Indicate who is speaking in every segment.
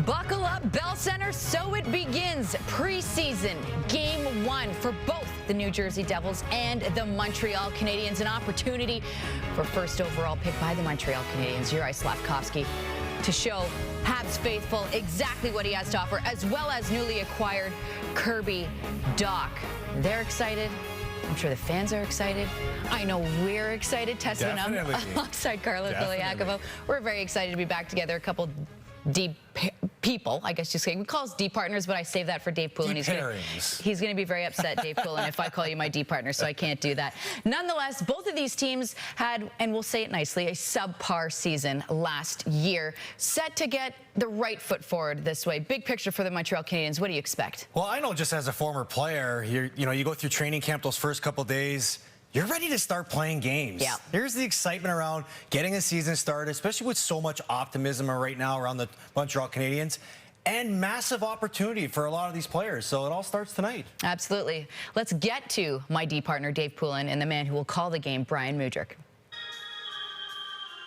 Speaker 1: Buckle up, Bell Center, so it begins. Preseason Game 1 for both the New Jersey Devils and the Montreal Canadiens. An opportunity for first overall pick by the Montreal Canadiens, Juraj Slafkovsky, to show Habs faithful exactly what he has to offer, as well as newly acquired Kirby Dach. They're excited. I'm sure the fans are excited. I know we're excited. Tessa and alongside Carlo Filiakovo. We're very excited to be back together. A couple deep people, I guess you say. We call us deep partners, but I save that for Dave Poulin. He's going to be very upset, Dave Poulin, if I call you my deep partner, so I can't do that. Nonetheless, both of these teams had, and we'll say it nicely, a subpar season last year, set to get the right foot forward this way. Big picture for the Montreal Canadiens. What do you expect?
Speaker 2: Well, I know just as a former player, you go through training camp those first couple days, you're ready to start playing games.
Speaker 1: Yeah.
Speaker 2: Here's the excitement around getting a season started, especially with so much optimism right now around the Montreal Canadiens, and massive opportunity for a lot of these players. So it all starts tonight.
Speaker 1: Absolutely. Let's get to my D partner, Dave Poulin, and the man who will call the game, Brian Mudryk.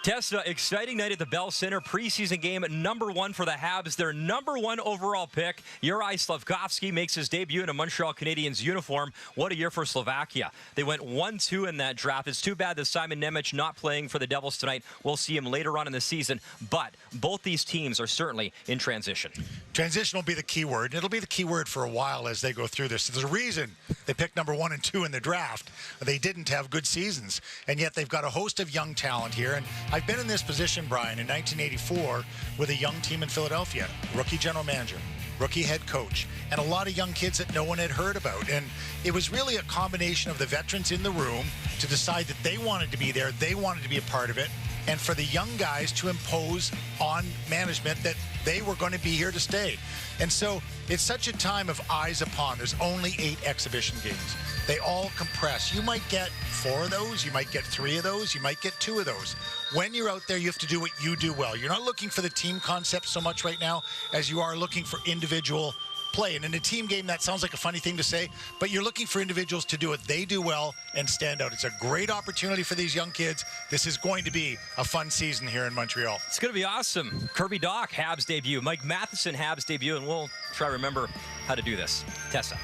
Speaker 3: Tessa, exciting night at the Bell Center. Preseason game #1 for the Habs. Their #1 overall pick, Juraj Slafkovsky, makes his debut in a Montreal Canadiens uniform. What a year for Slovakia. They went 1-2 in that draft. It's too bad that Simon Nemec not playing for the Devils tonight. We'll see him later on in the season. But both these teams are certainly in transition.
Speaker 4: Transition will be the key word. It'll be the key word for a while as they go through this. There's a reason they picked #1 and 2 in the draft. They didn't have good seasons, and yet they've got a host of young talent here. And I've been in this position, Brian, in 1984 with a young team in Philadelphia, rookie general manager, rookie head coach, and a lot of young kids that no one had heard about. And it was really a combination of the veterans in the room to decide that they wanted to be there, they wanted to be a part of it, and for the young guys to impose on management that they were going to be here to stay. And so it's such a time of eyes upon. There's only 8 exhibition games. They all compress. You might get 4 of those, you might get 3 of those, you might get 2 of those. When you're out there, you have to do what you do well. You're not looking for the team concept so much right now as you are looking for individual play. And in a team game, that sounds like a funny thing to say, but you're looking for individuals to do what they do well and stand out. It's a great opportunity for these young kids. This is going to be a fun season here in Montreal.
Speaker 3: It's going to be awesome. Kirby Dach, Habs debut. Mike Matheson, Habs debut, and we'll try to remember how to do this. Tessa.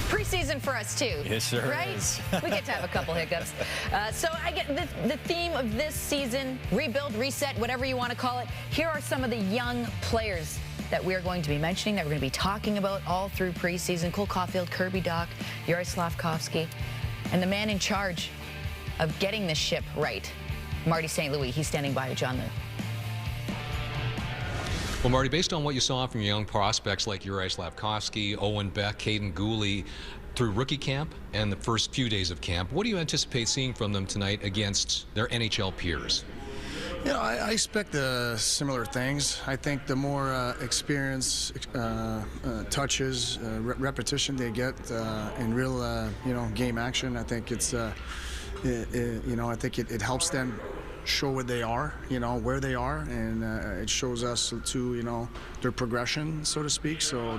Speaker 1: Preseason for us too.
Speaker 3: Yes, sir.
Speaker 1: Right? We get to have a couple hiccups. So I get the theme of this season: rebuild, reset, whatever you want to call it. Here are some of the young players that we're going to be mentioning, that we're going to be talking about all through preseason. Cole Caulfield, Kirby Dach, Juraj Slafkovsky, and the man in charge of getting the ship right, Marty St. Louis. He's standing by, John Liu.
Speaker 5: Well, Marty, based on what you saw from young prospects like Juraj Slafkovsky, Owen Beck, Caden Gooley, through rookie camp and the first few days of camp, what do you anticipate seeing from them tonight against their NHL peers?
Speaker 6: Yeah, I expect similar things. I think the more experience, touches, repetition they get in real, game action, I think it's, I think it helps them show what they are, where they are, and it shows us to, their progression, so to speak. So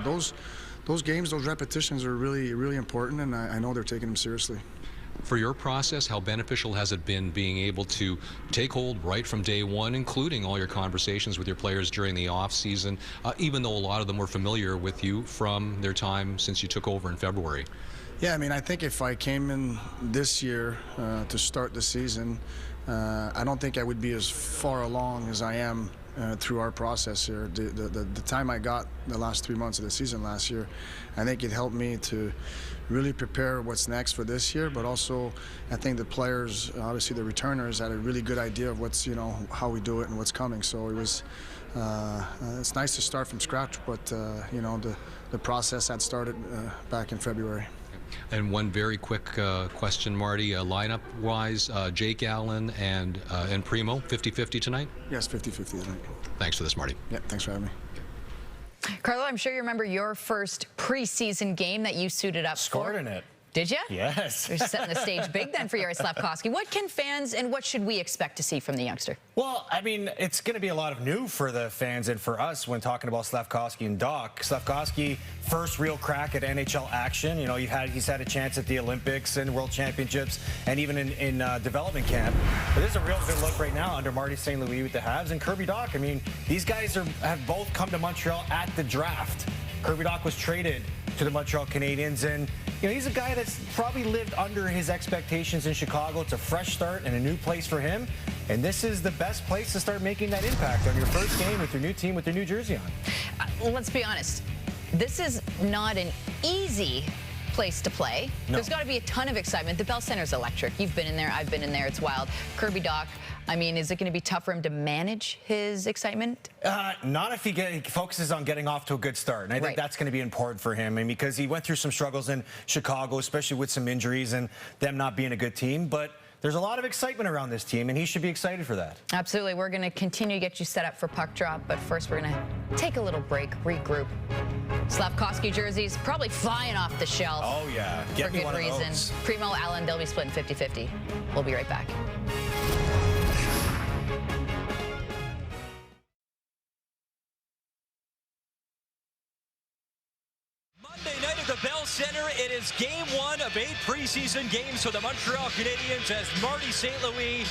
Speaker 6: those games, those repetitions are really, really important, and I know they're taking them seriously.
Speaker 5: For your process, how beneficial has it been being able to take hold right from day one, including all your conversations with your players during the off season, even though a lot of them were familiar with you from their time since you took over in February?
Speaker 6: Yeah, I mean, I think if I came in this year to start the season, I don't think I would be as far along as I am through our process here. The time I got the last 3 months of the season last year, I think it helped me to really prepare what's next for this year, but also I think the players, obviously the returners, had a really good idea of what's, how we do it and what's coming. So it was, it's nice to start from scratch, but, the process had started back in February.
Speaker 5: And one very quick question, Marty, lineup-wise, Jake Allen and Primo, 50-50 tonight?
Speaker 6: Yes, 50-50 tonight.
Speaker 5: Thanks for this, Marty.
Speaker 6: Yeah, thanks for having me.
Speaker 1: Carlo, I'm sure you remember your first preseason game that you suited up
Speaker 2: Scored
Speaker 1: for.
Speaker 2: in it.
Speaker 1: Did you?
Speaker 2: Yes.
Speaker 1: You're setting the stage big then for Juraj Slafkovsky. What can fans and what should we expect to see from the youngster?
Speaker 2: Well, I mean, it's going to be a lot of new for the fans and for us when talking about Slafkovsky and Doc. Slafkovsky, first real crack at NHL action. You know, he's had a chance at the Olympics and World Championships and even in development camp. But this is a real good look right now under Marty St. Louis with the Habs and Kirby Dach. I mean, these guys have both come to Montreal at the draft. Kirby Dach was traded to the Montreal Canadiens, and you know, he's a guy that's probably lived under his expectations in Chicago. It's a fresh start and a new place for him, and this is the best place to start making that impact on your first game with your new team with your New Jersey on.
Speaker 1: Let's be honest. This is not an easy place to play.
Speaker 2: No.
Speaker 1: There's got to be a ton of excitement. The Bell Center's electric. You've been in there. I've been in there. It's wild. Kirby Dach, I mean, is it going to be tough for him to manage his excitement?
Speaker 2: Not if he focuses on getting off to a good start. And I think that's going to be important for him. And because he went through some struggles in Chicago, especially with some injuries and them not being a good team. But there's a lot of excitement around this team, and he should be excited for that.
Speaker 1: Absolutely. We're going to continue to get you set up for puck drop. But first, we're going to take a little break, regroup. Slafkovsky jerseys probably flying off the shelf.
Speaker 2: Oh, yeah. Get
Speaker 1: for
Speaker 2: me
Speaker 1: good
Speaker 2: one
Speaker 1: reason.
Speaker 2: of those.
Speaker 1: Primo, Allen, they'll be splitting 50-50. We'll be right back.
Speaker 3: Monday night at the Bell Center, it is game 1 of 8 preseason games for the Montreal Canadiens as Marty St. Louis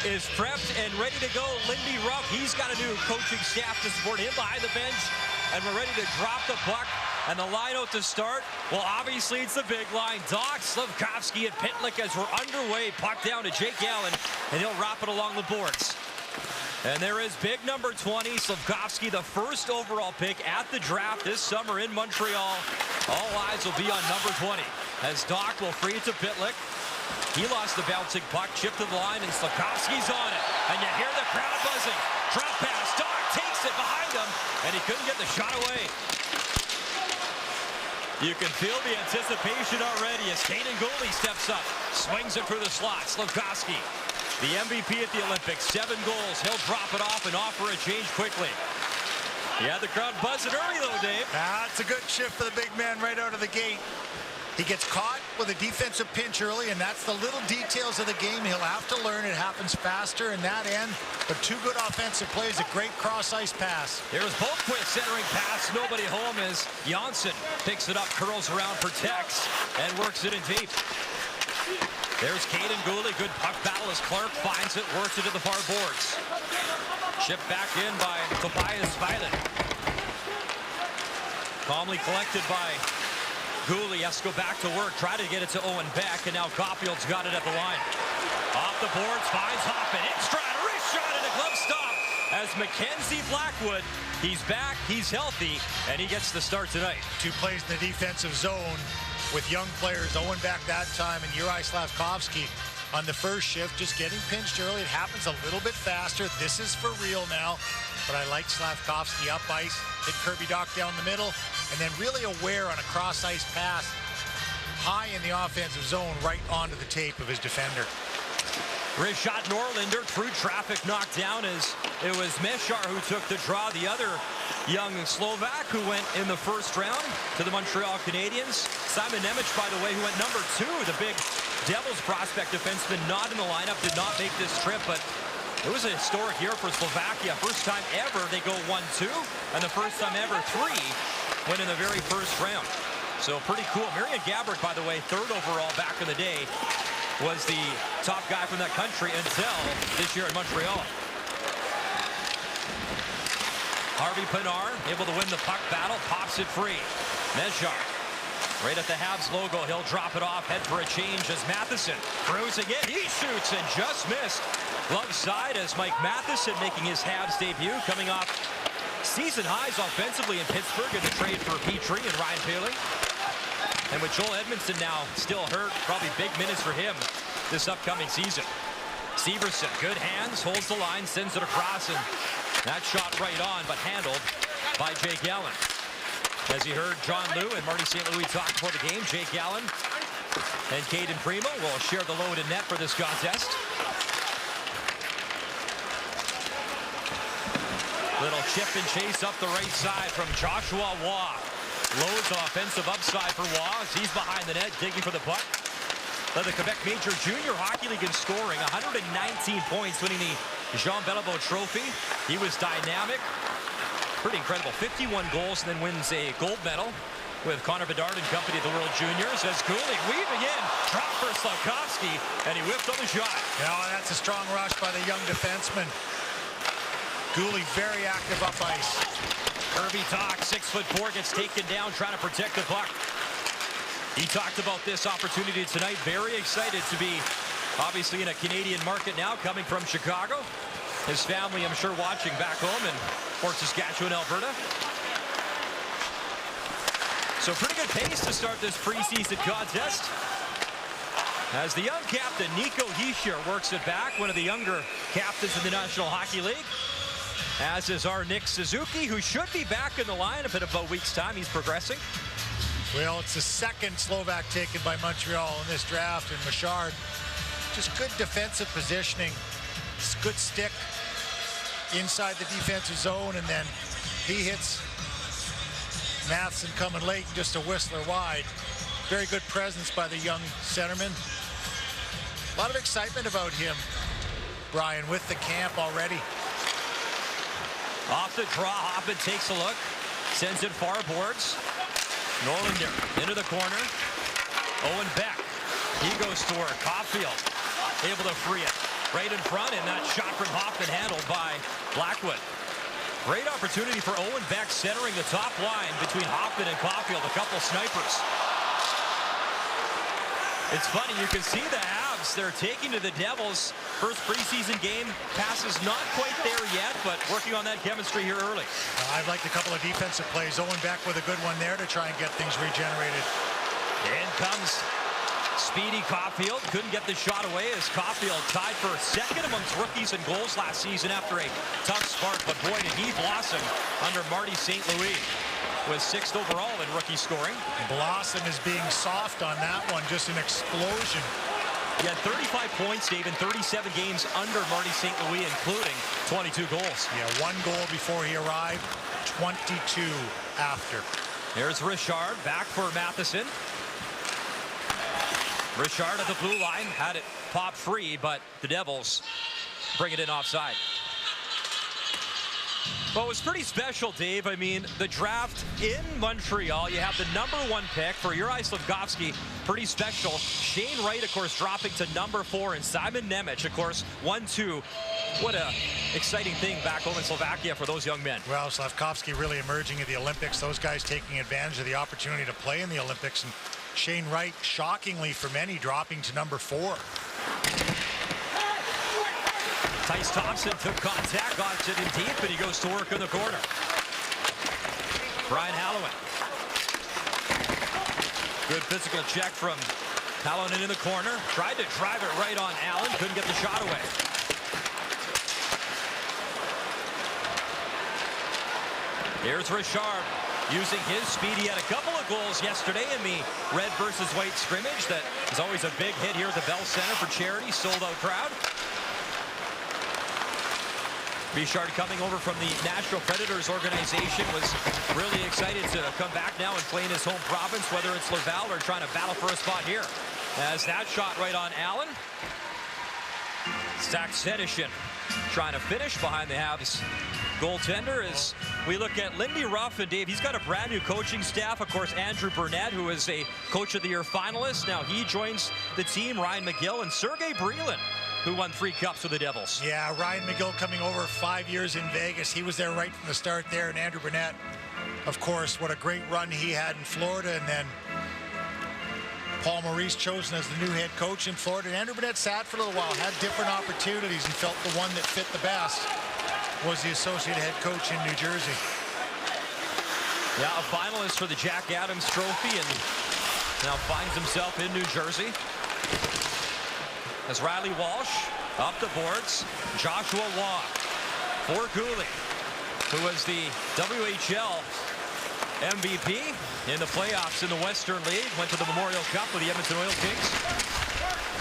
Speaker 3: is prepped and ready to go. Lindy Ruff, he's got a new coaching staff to support him behind the bench, and we're ready to drop the puck. And the line out to start, well, obviously it's the big line. Dach, Slafkovsky, and Pitlick as we're underway. Puck down to Jake Allen, and he'll wrap it along the boards. And there is big number 20, Slafkovsky, the first overall pick at the draft this summer in Montreal. All eyes will be on number 20 as Dach will free it to Pitlick. He lost the bouncing puck, chipped to the line, and Slafkovsky's on it. And you hear the crowd buzzing. Drop pass, Dach takes it behind him, and he couldn't get the shot away. You can feel the anticipation already as Kaiden Guhle steps up, swings it through the slot. Slafkovsky, the MVP at the Olympics, 7 goals. He'll drop it off and offer a change quickly. Yeah, the crowd buzzing early though, Dave.
Speaker 4: It's a good shift for the big man right out of the gate. He gets caught with a defensive pinch early, and that's the little details of the game he'll have to learn. It happens faster in that end, but 2 good offensive plays, a great cross-ice pass.
Speaker 3: Here's Boqvist centering pass, nobody home as Janssen picks it up, curls around, protects, and works it in deep. There's Kaiden Guhle, good puck battle as Clark finds it, works it to the far boards. Chipped back in by Tobias Violet. Calmly collected by Guhle. Has to go back to work, try to get it to Owen Beck, and now Caulfield's got it at the line. Off the boards, finds Hoffman, in stride, wrist shot, and a glove stop as Mackenzie Blackwood, he's back, he's healthy, and he gets the start tonight.
Speaker 4: 2 plays in the defensive zone with young players, Owen Beck that time, and Juraj Slafkovsky on the first shift, just getting pinched early. It happens a little bit faster. This is for real now, but I like Slafkovsky up ice, hit Kirby Dach down the middle, and then really aware on a cross-ice pass high in the offensive zone right onto the tape of his defender.
Speaker 3: Rishad Norlinder, through traffic, knocked down as it was Meshar who took the draw. The other young Slovak who went in the first round to the Montreal Canadiens. Simon Nemec, by the way, who went number 2, the big Devils prospect defenseman, not in the lineup, did not make this trip, but it was a historic year for Slovakia. First time ever they go 1-2, and the first time ever 3 went in the very first round. So pretty cool. Marian Gaborik, by the way, 3rd overall back in the day, was the top guy from that country until this year in Montreal. Harvey Pinard able to win the puck battle, pops it free. Meshar right at the Habs logo. He'll drop it off, head for a change as Matheson cruising in. He shoots and just missed. Glove side as Mike Matheson making his Habs debut, coming off season highs offensively in Pittsburgh in the trade for Petrie and Ryan Poehling. And with Joel Edmondson now still hurt, probably big minutes for him this upcoming season. Severson, good hands, holds the line, sends it across, and that shot right on, but handled by Jake Allen. As you heard John Lou and Marty St. Louis talk before the game, Jake Allen and Kaiden Primo will share the load in net for this contest. Little chip and chase up the right side from Joshua Waugh. Lowe's offensive upside for Waz. He's behind the net, digging for the puck. Led the Quebec Major Junior Hockey League in scoring, 119 points, winning the Jean Beliveau Trophy. He was dynamic. Pretty incredible. 51 goals, and then wins a gold medal with Connor Bedard and company at the World Juniors. As Goulet weaving in, drop for Slafkovsky, and he whipped on the shot.
Speaker 4: Yeah, that's a strong rush by the young defenseman. Goulet very active up ice.
Speaker 3: Kirby Talk, 6'4", gets taken down, trying to protect the puck. He talked about this opportunity tonight. Very excited to be obviously in a Canadian market now, coming from Chicago. His family, I'm sure, watching back home in Fort Saskatchewan, Alberta. So pretty good pace to start this preseason contest. As the young captain, Nico Hischier, works it back, one of the younger captains in the National Hockey League. As is our Nick Suzuki, who should be back in the lineup in about a week's time. He's progressing.
Speaker 4: Well, it's the second Slovak taken by Montreal in this draft, and Machard, just good defensive positioning, good stick inside the defensive zone, and then he hits Matheson coming late, just a whistler wide. Very good presence by the young centerman. A lot of excitement about him, Brian, with the camp already.
Speaker 3: Off the draw, Hoffman takes a look, sends it far boards. Norlinder into the corner. Owen Beck, he goes to work. Caulfield able to free it right in front, and that shot from Hoffman handled by Blackwood. Great opportunity for Owen Beck, centering the top line between Hoffman and Caulfield. A couple snipers. It's funny, you can see the Habs, they're taking to the Devils. First preseason game, passes not quite there yet, but working on that chemistry here early.
Speaker 4: I've liked a couple of defensive plays. Owen Beck with a good one there to try and get things regenerated.
Speaker 3: In comes speedy Caulfield. Couldn't get the shot away as Caulfield tied for second amongst rookies in goals last season after a tough spark. But boy, did he blossom under Marty St. Louis. Was 6th overall in rookie scoring.
Speaker 4: Blossom is being soft on that one, just an explosion.
Speaker 3: He had 35 points, Dave, in 37 games under Marty St. Louis, including 22 goals.
Speaker 4: Yeah, 1 goal before he arrived, 22 after.
Speaker 3: There's Richard, back for Matheson. Richard at the blue line, had it pop free, but the Devils bring it in offside. Well, it was pretty special, Dave. I mean, the draft in Montreal, you have the #1 pick for Juraj Slafkovsky. Pretty special. Shane Wright, of course, dropping to #4, and Simon Nemec, of course, 1-2. What a exciting thing back home in Slovakia for those young men.
Speaker 4: Well, Slafkovsky really emerging at the Olympics. Those guys taking advantage of the opportunity to play in the Olympics. And Shane Wright, shockingly for many, dropping to #4.
Speaker 3: Tyce Thompson took contact, got it in deep, and he goes to work in the corner. Brian Hallowen. Good physical check from Hallowen in the corner. Tried to drive it right on Allen, couldn't get the shot away. Here's Richard using his speed. He had a couple of goals yesterday in the red versus white scrimmage. That is always a big hit here at the Bell Center for charity, sold out crowd. Richard, coming over from the Nashville Predators organization, was really excited to come back now and play in his home province, whether it's Laval or trying to battle for a spot here. As that shot right on Allen. Zach Senyshyn trying to finish behind the Habs goaltender. As we look at Lindy Ruff, and Dave, he's got a brand new coaching staff. Of course, Andrew Burnett, who is a Coach of the Year finalist. Now he joins the team. Ryan McGill and Sergei Brylin, who won 3 cups with the Devils.
Speaker 4: Yeah, Ryan McGill coming over 5 years in Vegas. He was there right from the start there. And Andrew Burnett, of course, what a great run he had in Florida. And then Paul Maurice chosen as the new head coach in Florida. And Andrew Burnett sat for a little while, had different opportunities, and felt the one that fit the best was the associate head coach in New Jersey.
Speaker 3: Yeah, a finalist for the Jack Adams Trophy, and now finds himself in New Jersey. As Riley Walsh up the boards, Joshua Waugh for Goulet, who was the WHL MVP in the playoffs in the Western League, went to the Memorial Cup with the Edmonton Oil Kings.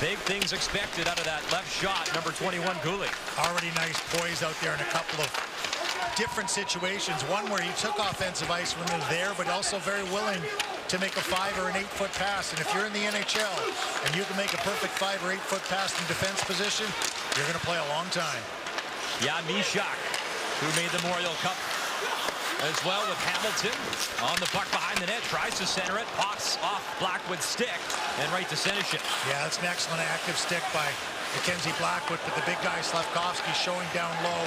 Speaker 3: Big things expected out of that left shot, number 21, Goulet.
Speaker 4: Already nice poise out there and a couple of different situations. One where he took offensive ice when they were there, but also very willing to make a 5 or an 8 foot pass. And if you're in the NHL and you can make a perfect 5 or 8 foot pass in defense position, you're going to play a long time.
Speaker 3: Yeah, Mishak, who made the Memorial Cup as well with Hamilton on the puck behind the net, tries to center it, pops off Blackwood's stick and right to Senyshyn.
Speaker 4: Yeah, that's an excellent active stick by Mackenzie Blackwood, but the big guy Slavkovsky showing down low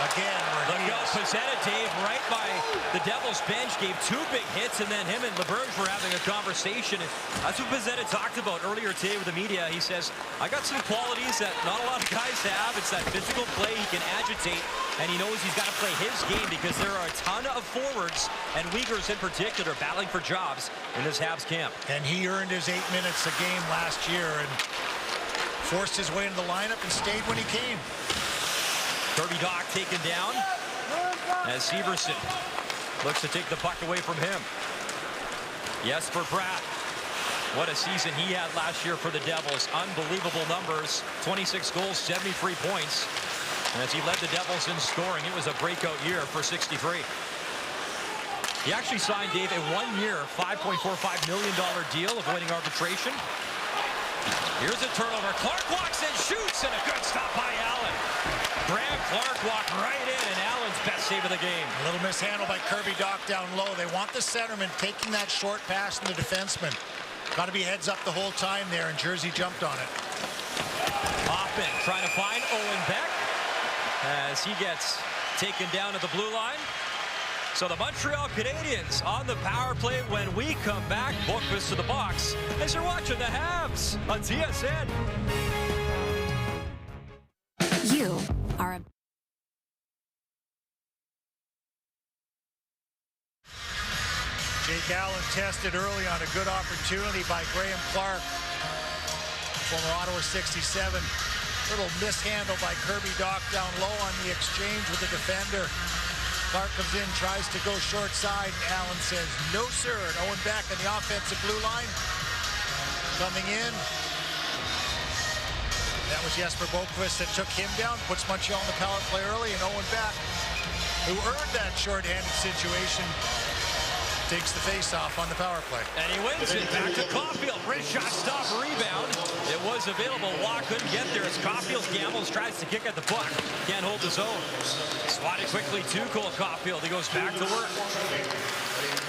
Speaker 4: again.
Speaker 3: Look out, Pezzetta, Dave, right by the Devils bench, gave 2 big hits, and then him and LeBurge were having a conversation. And that's what Pezzetta talked about earlier today with the media. He says, I got some qualities that not a lot of guys have. It's that physical play. He can agitate, and he knows he's got to play his game because there are a ton of forwards, and Uyghurs in particular, battling for jobs in this Habs camp.
Speaker 4: And he earned his 8 minutes a game last year and forced his way into the lineup and stayed when he came.
Speaker 3: Kirby Dach taken down as Severson looks to take the puck away from him. Jesper Bratt, what a season he had last year for the Devils. Unbelievable numbers, 26 goals, 73 points. And as he led the Devils in scoring, it was a breakout year for 63. He actually signed, Dave, a 1-year, $5.45 million deal, avoiding arbitration. Here's a turnover. Clark walks and shoots, and a good stop by Allen. Graham Clark walked right in, and Allen's best save of the game.
Speaker 4: A little mishandle by Kirby Dach down low. They want the centerman taking that short pass from the defenseman. Got to be heads up the whole time there, and Jersey jumped on it.
Speaker 3: Hoffman trying to find Owen Beck as he gets taken down at the blue line. So the Montreal Canadiens on the power play when we come back. Bookfist to the box as you're watching the Habs on TSN.
Speaker 7: You are a...
Speaker 4: Jake Allen tested early on a good opportunity by Graham Clark. Former Ottawa 67. Little mishandle by Kirby Dach down low on the exchange with the defender. Clark comes in, tries to go short side, and Allen says, no, sir. And Owen Beck on the offensive blue line. Coming in. That was Jesper Boqvist that took him down, puts Montreal on the power play early, and Owen Beck, who earned that shorthanded situation, takes the face-off on the power play.
Speaker 3: And he wins it. Back to Caulfield. Wrist shot, stop, rebound. It was available. Waugh couldn't get there as Caulfield gambles, tries to kick at the puck. Can't hold his own. Swatted quickly to Cole Caulfield. He goes back to work.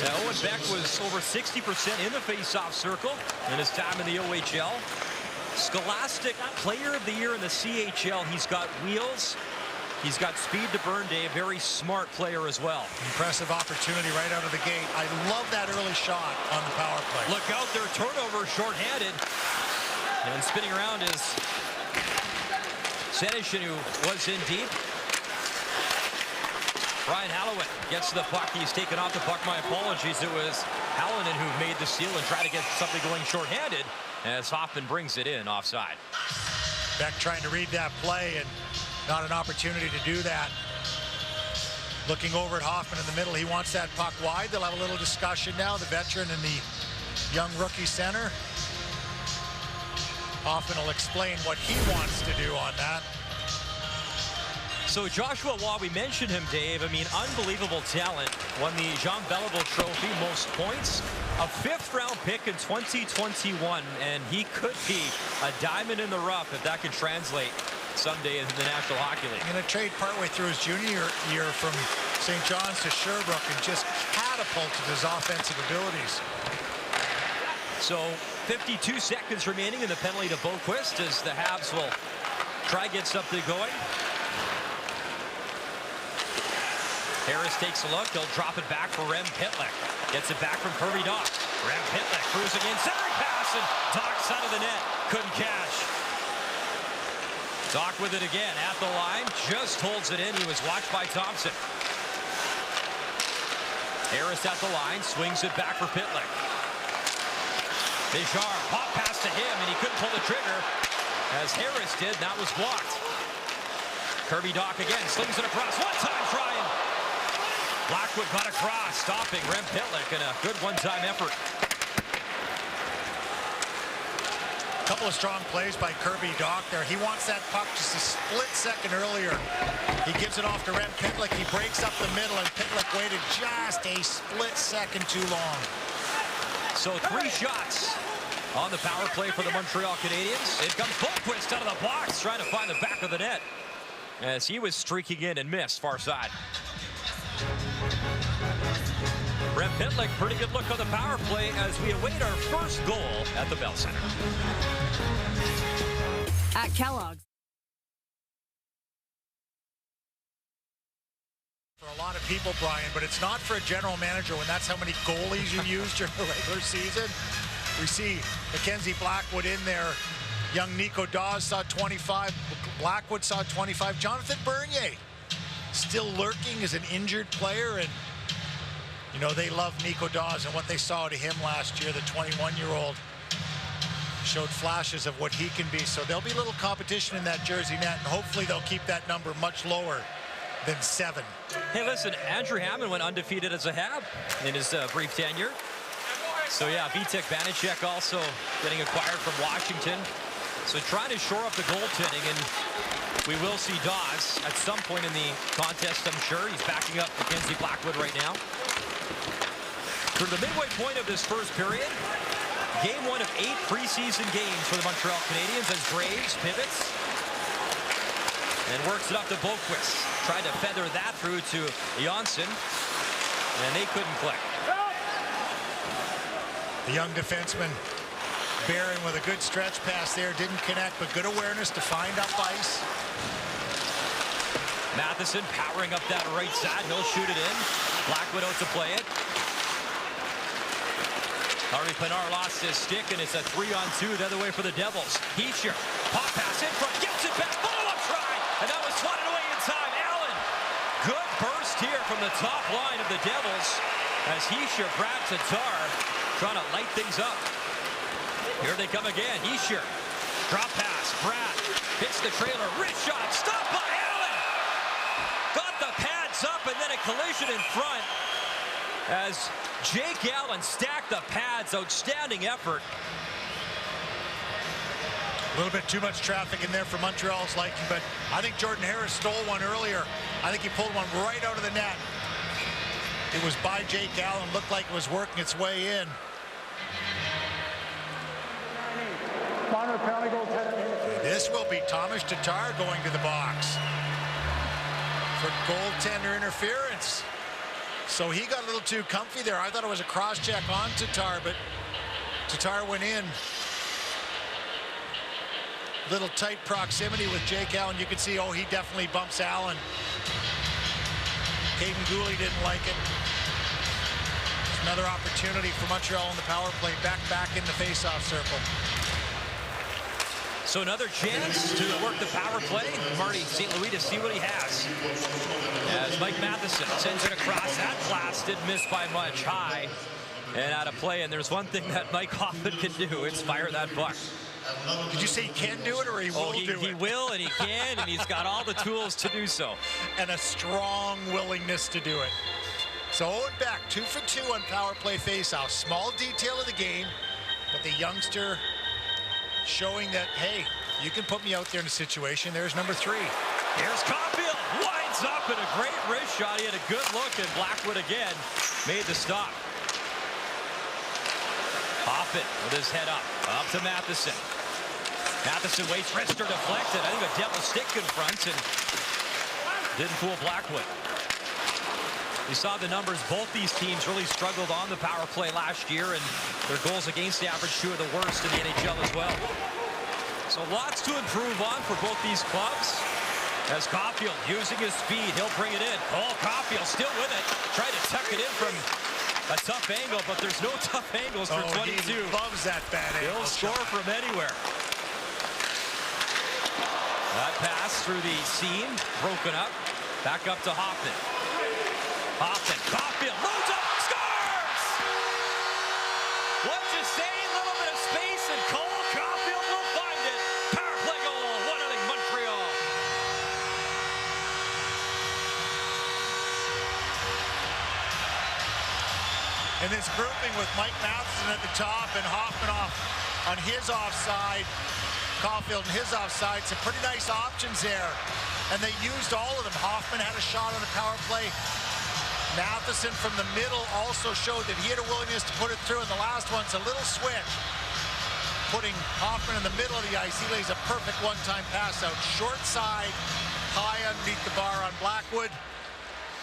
Speaker 3: Now, Owen Beck was over 60% in the face-off circle in his time in the OHL. Scholastic Player of the Year in the CHL. He's got wheels. He's got speed to burn, Dave. Very smart player as well.
Speaker 4: Impressive opportunity right out of the gate. I love that early shot on the power play.
Speaker 3: Look out there, turnover, shorthanded. And spinning around is Senyshyn, who was in deep. Brian Halloween gets to the puck. He's taken off the puck. My apologies. It was Hallinan who made the steal and tried to get something going shorthanded as Hoffman brings it in offside.
Speaker 4: Beck trying to read that play and not an opportunity to do that. Looking over at Hoffman in the middle. He wants that puck wide. They'll have a little discussion now. The veteran and the young rookie center. Hoffman will explain what he wants to do on that.
Speaker 3: So Joshua Waugh, we mentioned him, Dave. I mean, unbelievable talent. Won the Jean Beliveau Trophy, most points. A 5th-round pick in 2021, and he could be a diamond in the rough if that could translate someday in the National Hockey League.
Speaker 4: Going to trade partway through his junior year from St. John's to Sherbrooke and just catapulted his offensive abilities.
Speaker 3: So 52 seconds remaining in the penalty to Boqvist as the Habs will try to get something going. Harris takes a look. He'll drop it back for Rem Pitlick. Gets it back from Kirby Dach. Rem Pitlick cruising in. Centering pass, and Dach side of the net. Couldn't catch. Dach with it again at the line. Just holds it in. He was watched by Thompson. Harris at the line. Swings it back for Pitlick. Béjar, pop pass to him, and he couldn't pull the trigger. As Harris did, that was blocked. Kirby Dach again. Slings it across. One time trying. Blackwood got across, stopping Rem Pitlick in a good one-time effort.
Speaker 4: A couple of strong plays by Kirby Dach there. He wants that puck just a split second earlier. He gives it off to Rem Pitlick. He breaks up the middle, and Pitlick waited just a split second too long.
Speaker 3: So 3 shots on the power play for the Montreal Canadiens. It comes Boqvist out of the box, trying to find the back of the net as he was streaking in and missed far side. Rem Pitlick, pretty good look on the power play as we await our first goal at the Bell Center.
Speaker 7: At Kellogg's.
Speaker 4: For a lot of people, Brian, but it's not for a general manager when that's how many goalies you use during the regular season. We see Mackenzie Blackwood in there. Young Nico Daws saw 25. Blackwood saw 25. Jonathan Bernier still lurking as an injured player, and you know they love Nico Daws and what they saw to him last year. The 21-year-old showed flashes of what he can be. So there'll be a little competition in that Jersey net, and hopefully they'll keep that number much lower than 7.
Speaker 3: Hey, listen, Andrew Hammond went undefeated as a Hab in his brief tenure. So yeah, Vitek Vanacek also getting acquired from Washington. So trying to shore up the goaltending, and we will see Daws at some point in the contest, I'm sure. He's backing up Mackenzie Blackwood right now. Through the midway point of this first period, game 1 of 8 preseason games for the Montreal Canadiens as Graves pivots and works it up to Boqvist. Tried to feather that through to Johnsson, and they couldn't click.
Speaker 4: The young defenseman, Barron, with a good stretch pass there, didn't connect, but good awareness to find up ice.
Speaker 3: Matheson powering up that right side. He'll shoot it in. Blackwood out to play it. Harvey Pinard lost his stick, and it's a 3-on-2 the other way for the Devils. Hischier, pop pass in front, gets it back, follow-up try, and that was swatted away in time. Allen, good burst here from the top line of the Devils as Hischier, Brad Tatar trying to light things up. Here they come again. Hischier, drop pass, Brad hits the trailer, wrist shot, stopped by Allen. Got the pads up, and then a collision in front as Jake Allen stacked the pads. Outstanding effort.
Speaker 4: A little bit too much traffic in there for Montreal's liking, but I think Jordan Harris stole one earlier. I think he pulled one right out of the net. It was by Jake Allen. Looked like it was working its way in. This will be Thomas Tatar going to the box for goaltender interference. So he got a little too comfy there. I thought it was a cross-check on Tatar, but Tatar went in. Little tight proximity with Jake Allen. You can see, oh, he definitely bumps Allen. Caden Gooley didn't like it. It's another opportunity for Montreal on the power play, back in the face-off circle.
Speaker 3: So another chance to work the power play. Marty St. Louis to see what he has. As Mike Matheson sends it across. That blast didn't miss by much. High and out of play. And there's one thing that Mike Hoffman can do. It's fire that puck.
Speaker 4: Did you say he can do it or he will do it?
Speaker 3: He will, and he can, and he's got all the tools to do so.
Speaker 4: And a strong willingness to do it. So Owen Beck, 2 for 2 on power play faceoff. Small detail of the game, but the youngster showing that, hey, you can put me out there in a situation. There's number 3.
Speaker 3: Here's Caulfield, winds up in a great wrist shot. He had a good look, and Blackwood again made the stop. Hoffman with his head up to Matheson. Matheson waits, wrister deflected. I think a devil stick confronts and didn't fool Blackwood. You saw the numbers. Both these teams really struggled on the power play last year, and their goals against the average 2 of the worst in the NHL as well. So lots to improve on for both these clubs. As Caulfield using his speed, he'll bring it in. Cole Caulfield still with it. Tried to tuck it in from a tough angle, but there's no tough angles for 22.
Speaker 4: He loves that bad angle.
Speaker 3: He'll score from anywhere. That pass through the seam, broken up. Back up to Hoffman. Hoffman, Caulfield, loads up, scores! What'd you say? A little bit of space, and Cole Caulfield will find it. Power play goal, 1-0 Montreal.
Speaker 4: And this grouping with Mike Matheson at the top and Hoffman off on his offside. Caulfield and his offside, some pretty nice options there. And they used all of them. Hoffman had a shot on the power play. Matheson from the middle also showed that he had a willingness to put it through. And the last one's a little switch. Putting Hoffman in the middle of the ice. He lays a perfect one-time pass out. Short side, high underneath the bar on Blackwood.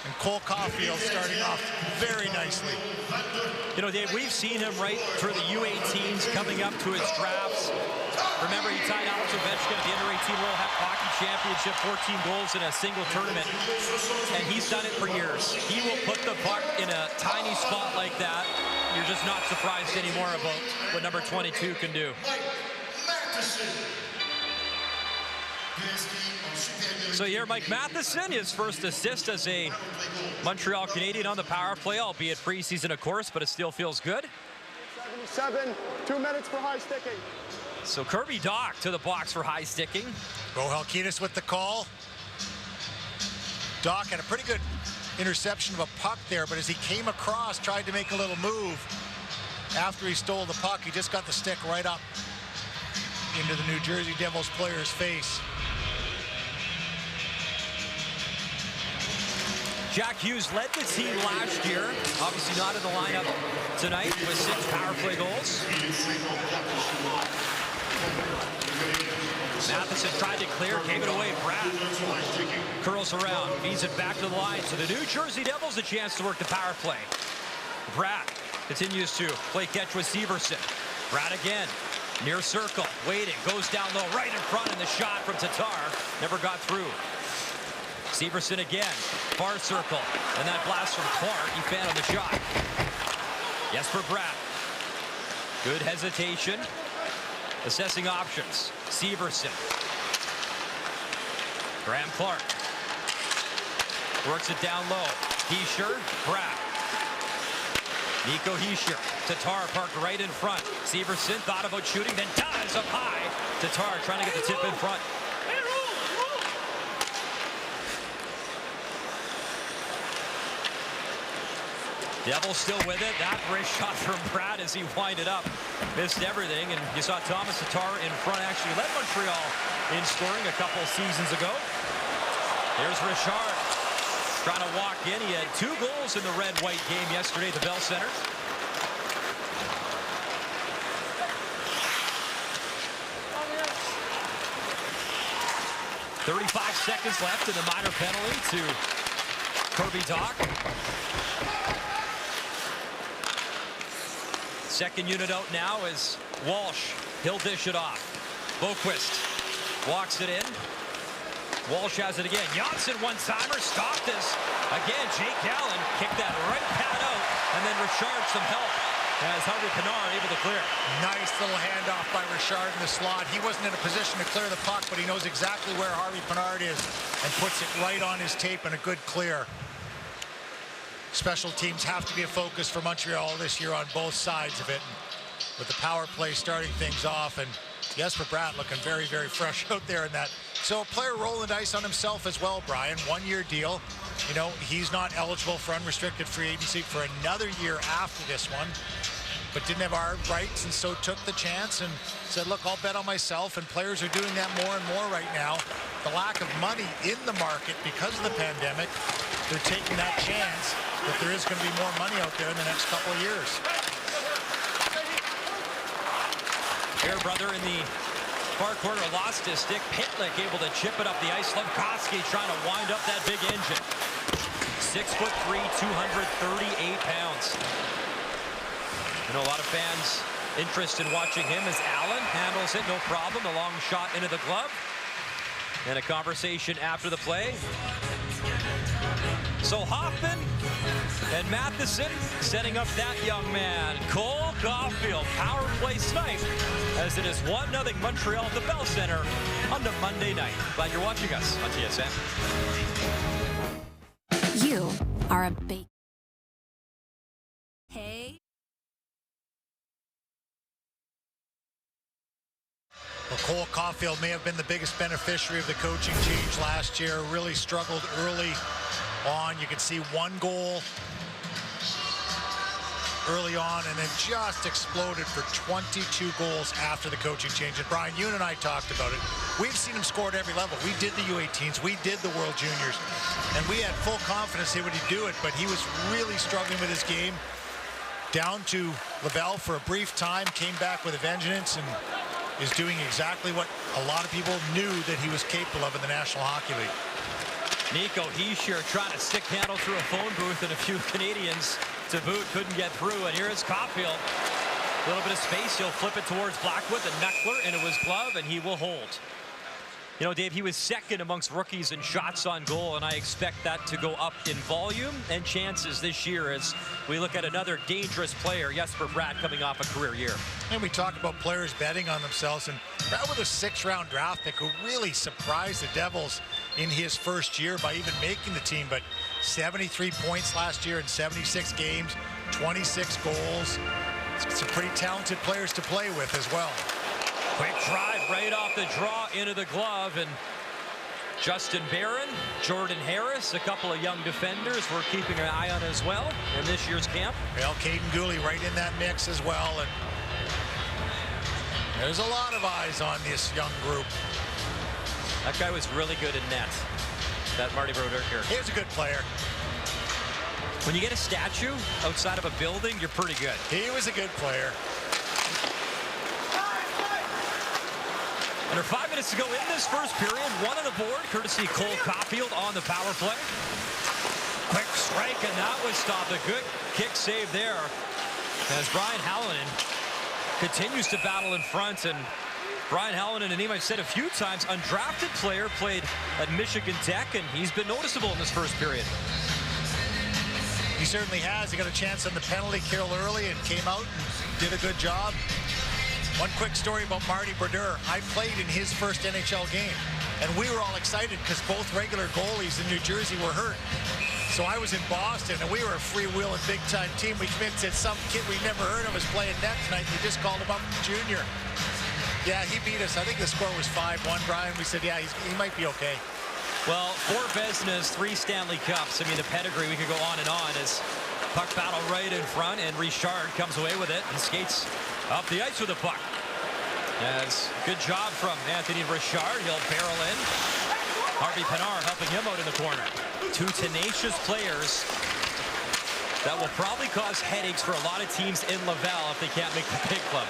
Speaker 4: And Cole Caulfield starting off very nicely.
Speaker 3: You know, Dave, we've seen him right through the U18s coming up to his drafts. Remember, he tied Alex Ovechkin at the Under-18 World Hockey Championship, 14 goals in a single tournament, and he's done it for years. He will put the puck in a tiny spot like that. You're just not surprised anymore about what number 22 can do. So here, Mike Matheson, his first assist as a Montreal Canadian on the power play, albeit preseason, of course, but it still feels good.
Speaker 8: 77, 2 minutes for high sticking.
Speaker 3: So Kirby Dach to the box for high sticking.
Speaker 4: Bo Halkitis with the call. Dach had a pretty good interception of a puck there, but as he came across, tried to make a little move. After he stole the puck, he just got the stick right up into the New Jersey Devils player's face.
Speaker 3: Jack Hughes led the team last year, obviously not in the lineup tonight, with 6 power play goals. Matheson tried to clear, gave it away. Brad curls around, feeds it back to the line. So the New Jersey Devils a chance to work the power play. Brad continues to play catch with Severson. Brad again, near circle, waiting, goes down low, right in front, and the shot from Tatar never got through. Severson again, far circle, and that blast from Clark, he fan on the shot. Yes for Brad. Good hesitation. Assessing options. Severson. Graham Clark. Works it down low. Hischier, Brad. Nico Hischier. Tatar parked right in front. Severson thought about shooting, then dives up high. Tatar trying to get the tip in front. Devils still with it. That wrist shot from Brad as he winded up. Missed everything, and you saw Thomas Tatar in front actually led Montreal in scoring a couple seasons ago. There's Richard trying to walk in. He had 2 goals in the red-white game yesterday at the Bell Center. .35 seconds left in the minor penalty to Kirby Dach. Second unit out now is Walsh. He'll dish it off. Boquist walks it in. Walsh has it again. Janssen one-timer. Stopped this. Again, Jake Allen kicked that right pad out. And then Richard some help as Harvey Pinard able to clear.
Speaker 4: Nice little handoff by Richard in the slot. He wasn't in a position to clear the puck, but he knows exactly where Harvey Pinard is and puts it right on his tape, and a good clear. Special teams have to be a focus for Montreal this year on both sides of it, with the power play starting things off. And Jesper Bratt looking very, very fresh out there in that. So a player rolling the dice on himself as well, Brian. 1-year deal. You know, he's not eligible for unrestricted free agency for another year after this one, but didn't have our rights, and so took the chance and said, look, I'll bet on myself. And players are doing that more and more right now. The lack of money in the market because of the pandemic, they're taking that chance that there is going to be more money out there in the next couple of years.
Speaker 3: Fairbrother in the far corner lost his stick. Pitlick able to chip it up the ice. Slafkovsky trying to wind up that big engine. 6'3", 238 pounds. I know a lot of fans interested in watching him as Allen handles it, no problem. A long shot into the glove. And a conversation after the play. So Hoffman and Matheson setting up that young man. Cole Caulfield, power play snipe, as it is 1-0 Montreal at the Bell Center on the Monday night. Glad you're watching us on TSN.
Speaker 7: You are a big... Hey.
Speaker 4: Well, Cole Caulfield may have been the biggest beneficiary of the coaching change last year. Really struggled early on. You can see 1 goal early on and then just exploded for 22 goals after the coaching change. And Brian, you and I talked about it. We've seen him score at every level. We did the U18s, we did the World Juniors, and we had full confidence he would do it, but he was really struggling with his game. Down to Laval for a brief time, came back with a vengeance, and is doing exactly what a lot of people knew that he was capable of in the National Hockey League.
Speaker 3: Nico Hischier trying to stick handle through a phone booth, and a few Canadians to boot couldn't get through. And here is Caulfield. A little bit of space. He'll flip it towards Blackwood, the Meckler into his glove, and he will hold. You know, Dave, he was second amongst rookies in shots on goal, and I expect that to go up in volume and chances this year as we look at another dangerous player, Jesper Bratt, coming off a career year.
Speaker 4: And we talk about players betting on themselves, and Bratt with a 6th-round draft pick who really surprised the Devils in his first year by even making the team, but 73 points last year in 76 games, 26 goals. Some pretty talented players to play with as well.
Speaker 3: Quick drive right off the draw into the glove, and Justin Barron, Jordan Harris, a couple of young defenders we're keeping an eye on as well in this year's camp.
Speaker 4: Well, Caden Gooley right in that mix as well, and there's a lot of eyes on this young group.
Speaker 3: That guy was really good in net, that Marty Brodeur here.
Speaker 4: He was a good player.
Speaker 3: When you get a statue outside of a building, you're pretty good.
Speaker 4: He was a good player.
Speaker 3: Under 5 minutes to go in this first period. One on the board, courtesy Cole Caulfield on the power play. Quick strike, and that was stopped. A good kick save there as Brian Hallinan continues to battle in front. And Brian Hallinan, a name I've said a few times, undrafted player, played at Michigan Tech, and he's been noticeable in this first period.
Speaker 4: He certainly has. He got a chance on the penalty kill early and came out and did a good job. One quick story about Marty Brodeur. I played in his first NHL game, and we were all excited because both regular goalies in New Jersey were hurt. So I was in Boston, and we were a free-wheeling big-time team. We came in and said some kid we never heard of was playing net tonight. We just called him up from junior. Yeah, he beat us. I think the score was 5-1, Brian. We said, yeah, he might be okay.
Speaker 3: Well, 4 Vezinas, 3 Stanley Cups. I mean, the pedigree, we could go on and on as puck battle right in front, and Richard comes away with it and skates up the ice with the puck. Yes, good job from Anthony Richard. He'll barrel in. Harvey Pinard helping him out in the corner. 2 tenacious players that will probably cause headaches for a lot of teams in Laval if they can't make the big club.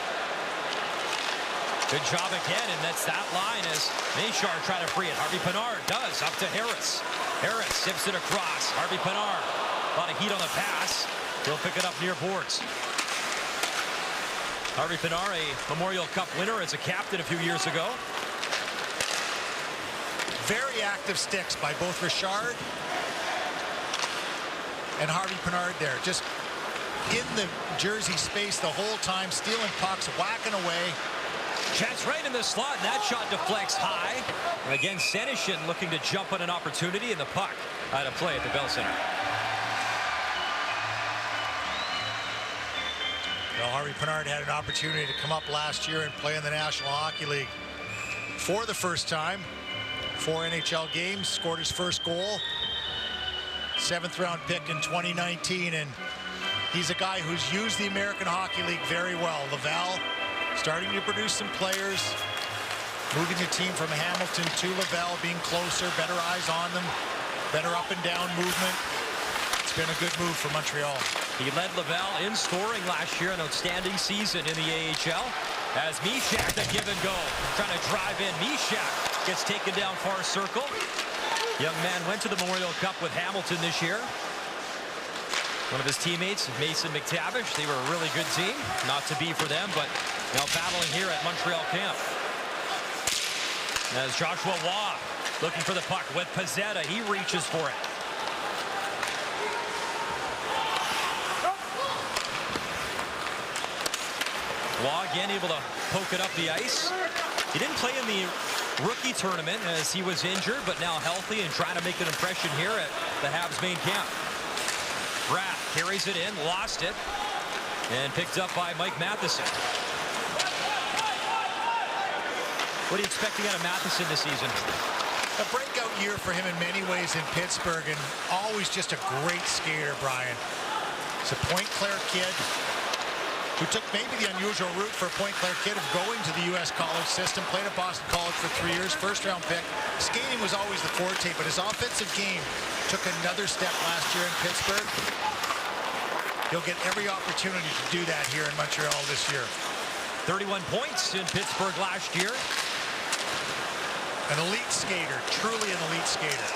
Speaker 3: Good job again, and that's that line as Richard trying to free it. Harvey Pinard does, up to Harris. Harris sips it across. Harvey Pinard, a lot of heat on the pass. He'll pick it up near boards. Harvey Pinard, a Memorial Cup winner as a captain a few years ago.
Speaker 4: Very active sticks by both Richard and Harvey Pinard there. Just in the Jersey space the whole time, stealing pucks, whacking away.
Speaker 3: Chance right in the slot, and that shot deflects high. And again, Senyshyn looking to jump on an opportunity, and the puck out of play at the Bell Center.
Speaker 4: Well, Harvey Pinard had an opportunity to come up last year and play in the National Hockey League for the first time. 4 NHL games, scored his first goal. 7th-round pick in 2019, and he's a guy who's used the American Hockey League very well. Laval starting to produce some players, moving the team from Hamilton to Laval, being closer, better eyes on them, better up and down movement. It's been a good move for Montreal.
Speaker 3: He led Laval in scoring last year, an outstanding season in the AHL. As Mishak, the give and go, trying to drive in. Mishak gets taken down far circle. Young man went to the Memorial Cup with Hamilton this year. One of his teammates, Mason McTavish, they were a really good team. Not to be for them, but now battling here at Montreal camp. As Joshua Waugh looking for the puck with Pezzetta, he reaches for it. Waugh again able to poke it up the ice. He didn't play in the rookie tournament as he was injured, but now healthy and trying to make an impression here at the Habs main camp. Bratt carries it in, lost it, and picked up by Mike Matheson. What are you expecting out of Matheson this season?
Speaker 4: A breakout year for him in many ways in Pittsburgh, and always just a great skater, Brian. It's a Point Claire kid who took maybe the unusual route for a Point Claire kid of going to the U.S. college system, played at Boston College for 3 years, first-round pick. Skating was always the forte, but his offensive game took another step last year in Pittsburgh. He'll get every opportunity to do that here in Montreal this year.
Speaker 3: 31 points in Pittsburgh last year.
Speaker 4: An elite skater, truly an elite skater.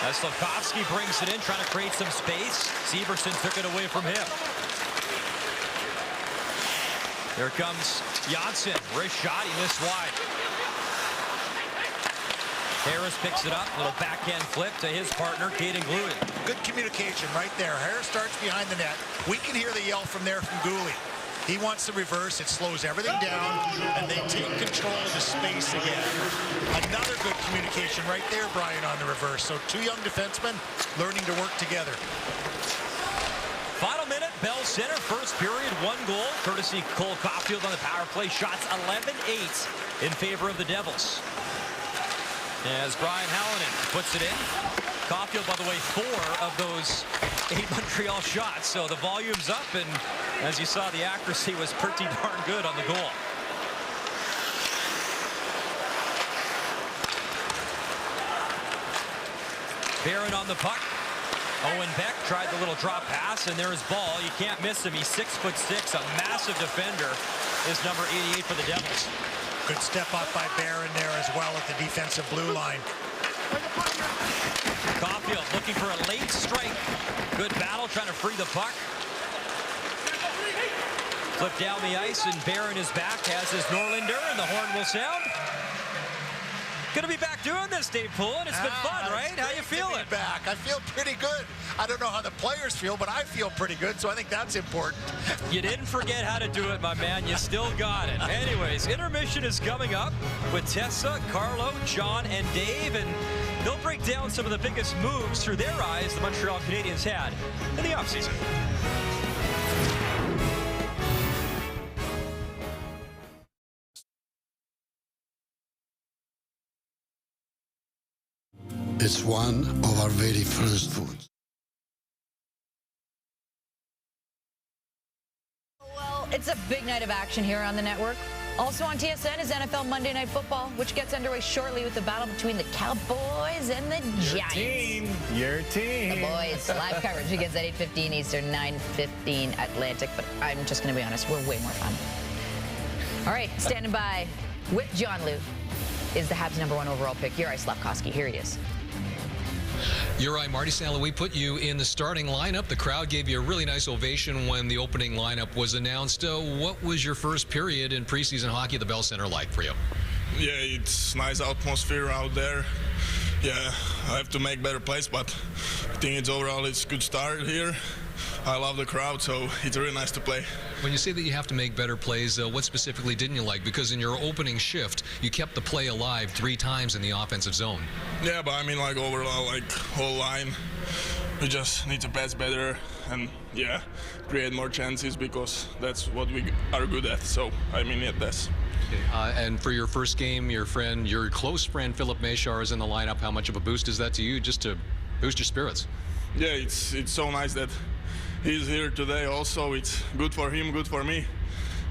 Speaker 3: As Slafkovsky brings it in, trying to create some space. Severson took it away from him. Here comes Janssen. Wrist shot, he missed wide. Harris picks it up. Little backhand flip to his partner, Caden Gluey.
Speaker 4: Good communication right there. Harris starts behind the net. We can hear the yell from there from Goulet. He wants the reverse. It slows everything down, and they take control of the space again. Another good communication right there, Brian, on the reverse. So two young defensemen learning to work together.
Speaker 3: Final minute, Bell Center, first period, 1 goal, courtesy Cole Caulfield on the power play. Shots 11-8 in favor of the Devils. As Brian Hallinan puts it in. Caulfield, by the way, 4 of those 8 Montreal shots. So the volume's up, and as you saw, the accuracy was pretty darn good on the goal. Barron on the puck. Owen Beck tried the little drop pass, and there's Ball. You can't miss him. He's 6'6", a massive defender, is number 88 for the Devils.
Speaker 4: Good step up by Barron there as well at the defensive blue line.
Speaker 3: Caulfield looking for a late strike. Good battle, trying to free the puck. Flip down the ice, and Barron is back, as is Norlinder, and the horn will sound. Gonna be back doing this, Dave Poulin. It's been fun, right? How you feeling?
Speaker 4: Back. I feel pretty good. I don't know how the players feel, but I feel pretty good, so I think that's important.
Speaker 3: You didn't forget how to do it, my man. You still got it. Anyways, intermission is coming up with Tessa, Carlo, John, and Dave, and they'll break down some of the biggest moves through their eyes the Montreal Canadiens had in the offseason.
Speaker 9: It's one of our very first foods.
Speaker 1: Well, it's a big night of action here on the network. Also on TSN is NFL Monday Night Football, which gets underway shortly with the battle between the Cowboys and the Giants.
Speaker 2: Your team.
Speaker 1: The boys. Live coverage begins at 8:15 Eastern, 9:15 Atlantic. But I'm just going to be honest, we're way more fun. All right, standing by with John Luke is the Habs' #1 overall pick, Juraj Slafkovsky. Here he is.
Speaker 5: You're right, Marty St. Louis put you in the starting lineup. The crowd gave you a really nice ovation when the opening lineup was announced. What was your first period in preseason hockey at the Bell Center like for you?
Speaker 10: Yeah, it's nice atmosphere out there. Yeah, I have to make better plays, but I think it's overall it's a good start here. I love the crowd, so it's really nice to play.
Speaker 5: When you say that you have to make better plays, what specifically didn't you like? Because in your opening shift, you kept the play alive 3 times in the offensive zone.
Speaker 10: Yeah, but I mean, like, overall, like, whole line, we just need to pass better and, yeah, create more chances because that's what we are good at. So, I mean, yeah, that's.
Speaker 5: And for your first game, your close friend, Philip Meshar is in the lineup. How much of a boost is that to you, just to boost your spirits?
Speaker 10: Yeah, it's so nice that he's here today also. It's good for him, good for me.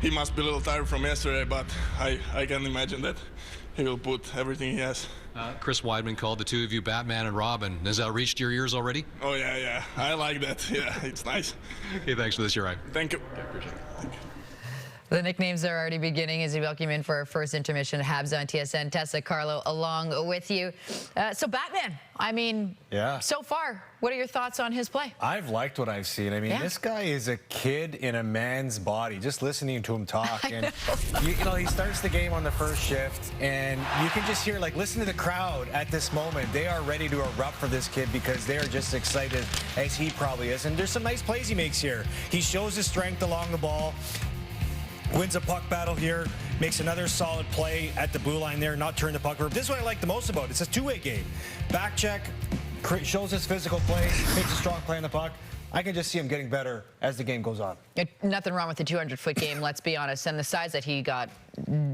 Speaker 10: He must be a little tired from yesterday, but I can imagine that he will put everything he has.
Speaker 5: Chris Weidman called the two of you Batman and Robin. Has that reached your ears already?
Speaker 10: Oh, yeah. I like that. Yeah, it's nice.
Speaker 5: Okay, thanks for this. You're right.
Speaker 10: Thank you.
Speaker 5: Okay, appreciate it. Thank you.
Speaker 1: The nicknames are already beginning as we welcome in for our first intermission. Habs on TSN. Tessa, Carlo, along with you. So Batman, I mean,
Speaker 2: yeah.
Speaker 1: So far, what are your thoughts on his play?
Speaker 2: I've liked what I've seen. I mean, this guy is a kid in a man's body. Just listening to him talk, and you know, he starts the game on the first shift, and you can just hear, like, listen to the crowd at this moment. They are ready to erupt for this kid because they are just excited as he probably is. And there's some nice plays he makes here. He shows his strength along the ball. Wins a puck battle here, makes another solid play at the blue line there, not turn the puck over. This is what I like the most about it. It's a two-way game. Back check, shows his physical play, makes a strong play on the puck. I can just see him getting better as the game goes on.
Speaker 1: Nothing wrong with the 200-foot game, let's be honest. And the size that he got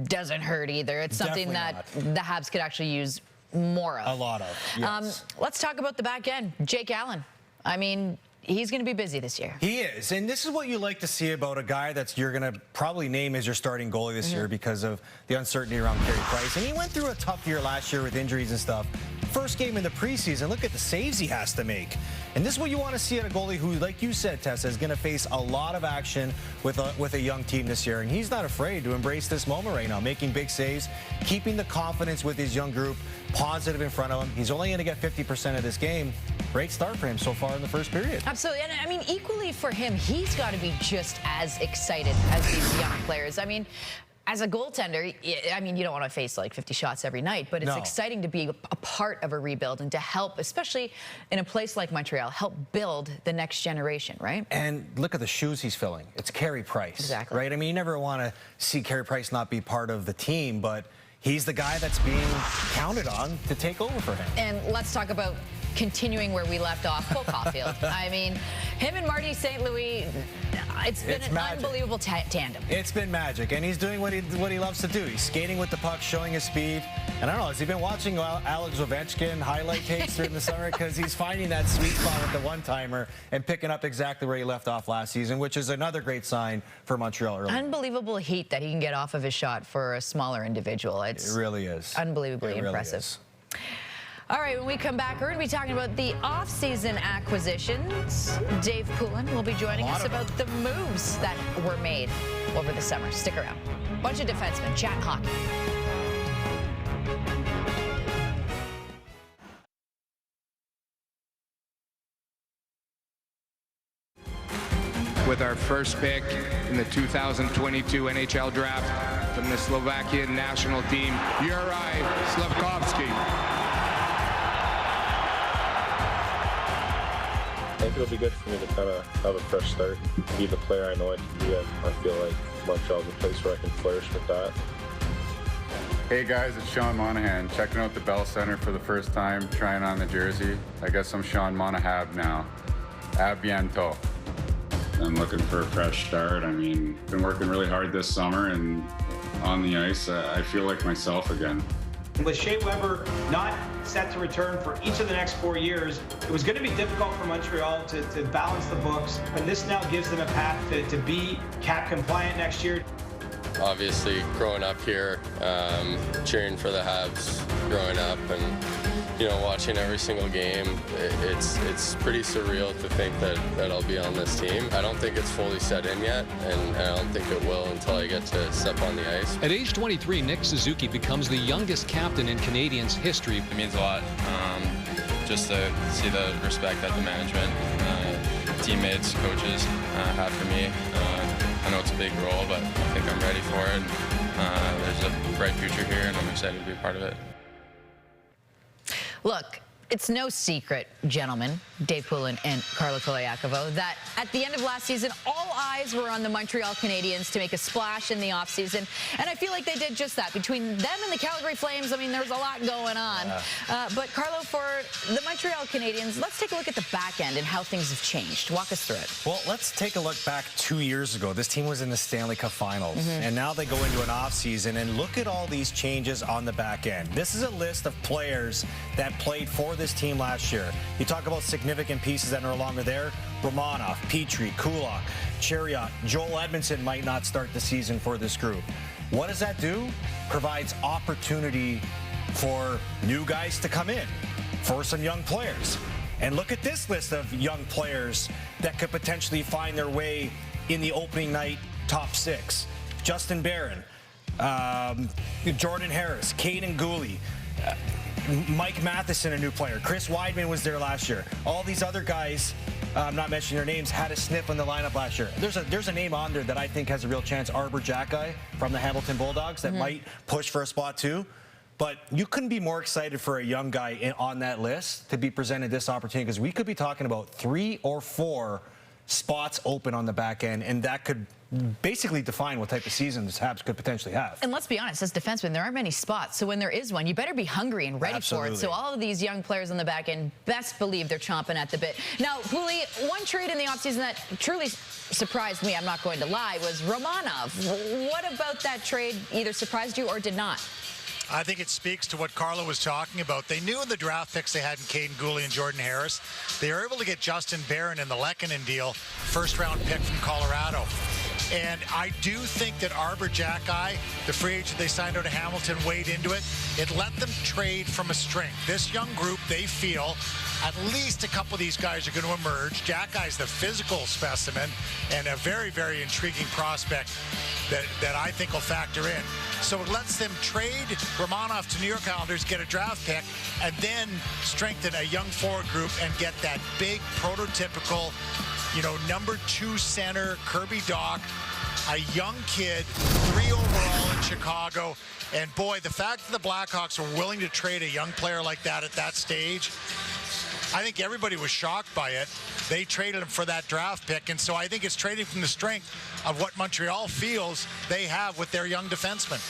Speaker 1: doesn't hurt either. It's something that the Habs could actually use more of.
Speaker 2: A lot of, yes.
Speaker 1: Let's talk about the back end. Jake Allen. I mean, he's going to be busy this year.
Speaker 2: He is, and this is what you like to see about a guy that's you're going to probably name as your starting goalie this year because of the uncertainty around Carey Price. And he went through a tough year last year with injuries and stuff. First game in the preseason, look at the saves he has to make. And this is what you want to see at a goalie who, like you said, Tessa, is going to face a lot of action with a young team this year. And he's not afraid to embrace this moment right now, making big saves, keeping the confidence with his young group positive in front of him. He's only going to get 50% of this game. Great start for him so far in the first period.
Speaker 1: Absolutely. And I mean, equally for him, he's got to be just as excited as these young players. I mean, as a goaltender, I mean, you don't want to face like 50 shots every night, but it's exciting to be a part of a rebuild and to help, especially in a place like Montreal, help build the next generation, right?
Speaker 2: And look at the shoes he's filling. It's Carey Price.
Speaker 1: Exactly.
Speaker 2: Right? I mean, you never want to see Carey Price not be part of the team, but he's the guy that's being counted on to take over for him.
Speaker 1: And let's talk about continuing where we left off, Cole Caulfield. I mean, him and Marty St. Louis, it's been an unbelievable tandem.
Speaker 2: It's been magic, and he's doing what he loves to do. He's skating with the puck, showing his speed. And I don't know, has he been watching Alex Ovechkin highlight tapes during the summer? Because he's finding that sweet spot with the one-timer and picking up exactly where he left off last season, which is another great sign for Montreal early.
Speaker 1: Unbelievable heat that he can get off of his shot for a smaller individual. It
Speaker 2: really is.
Speaker 1: Unbelievably impressive. All right, when we come back, we're going to be talking about the off-season acquisitions. Dave Poulin will be joining us about the moves that were made over the summer. Stick around. Bunch of defensemen, chat hockey.
Speaker 11: With our first pick in the 2022 NHL draft from the Slovakian national team, Juraj Slafkovský.
Speaker 12: I think it'll be good for me to kind of have a fresh start, be the player I know I can be. I feel like Montreal's a place where I can flourish with that.
Speaker 13: Hey guys, it's Sean Monahan, checking out the Bell Center for the first time, trying on the jersey. I guess I'm Sean Monahan now. A bientôt.
Speaker 14: I'm looking for a fresh start. I mean, been working really hard this summer, and on the ice, I feel like myself again.
Speaker 15: With Shea Weber not set to return for each of the next 4 years, it was going to be difficult for Montreal to balance the books, and this now gives them a path to be cap compliant next year.
Speaker 16: Obviously, growing up here, cheering for the Habs growing up, and watching every single game, it's pretty surreal to think that I'll be on this team. I don't think it's fully set in yet, and I don't think it will until I get to step on the ice.
Speaker 5: At age 23, Nick Suzuki becomes the youngest captain in Canadiens history.
Speaker 16: It means a lot, just to see the respect that the management, teammates, coaches have for me. I know it's a big role, but I think I'm ready for it. There's a bright future here, and I'm excited to be a part of it.
Speaker 1: Look, it's no secret, gentlemen, Dave Poulin and Carlo Colaiacovo, that at the end of last season, all eyes were on the Montreal Canadiens to make a splash in the offseason. And I feel like they did just that. Between them and the Calgary Flames, I mean, there's a lot going on. But, Carlo, for the Montreal Canadiens, let's take a look at the back end and how things have changed. Walk us through it.
Speaker 2: Well, let's take a look back 2 years ago. This team was in the Stanley Cup Finals. And now they go into an offseason, and look at all these changes on the back end. This is a list of players that played for this team last year. You talk about significant pieces that are no longer there. Romanov, Petrie, Kulak, Chariot, Joel Edmondson might not start the season for this group. What does that do? Provides opportunity for new guys to come in, for some young players. And look at this list of young players that could potentially find their way in the opening night top six. Justin Barron, Jordan Harris, Caden Gooley, Mike Matheson, a new player. Chris Weidman was there last year. All these other guys, I'm not mentioning their names, had a sniff in the lineup last year. There's a name on there that I think has a real chance. Arbor Jacki from the Hamilton Bulldogs that might push for a spot too. But you couldn't be more excited for a young guy on that list to be presented this opportunity, because we could be talking about 3 or 4 spots open on the back end, and that could basically define what type of season the Habs could potentially have.
Speaker 1: And let's be honest, as defensemen, there aren't many spots. So when there is one, you better be hungry and ready for it. So all of these young players on the back end, best believe they're chomping at the bit. Now, Pooley, one trade in the offseason that truly surprised me, I'm not going to lie, was Romanov. What about that trade either surprised you or did not?
Speaker 4: I think it speaks to what Carlo was talking about. They knew in the draft picks they had in Caden Gooley and Jordan Harris, they were able to get Justin Barron in the Lehkonen deal, first-round pick from Colorado. And I do think that Arbor Jackeye, the free agent they signed out of Hamilton, weighed into it. It let them trade from a strength. This young group, they feel, at least a couple of these guys are going to emerge. Jackeye's the physical specimen and a very, very intriguing prospect that I think will factor in. So it lets them trade Romanov to New York Islanders, get a draft pick, and then strengthen a young forward group and get that big prototypical, number 2 center, Kirby Dach, a young kid, 3 overall in Chicago. And boy, the fact that the Blackhawks were willing to trade a young player like that at that stage, I think everybody was shocked by it. They traded him for that draft pick, and so I think it's trading from the strength of what Montreal feels they have with their young defensemen.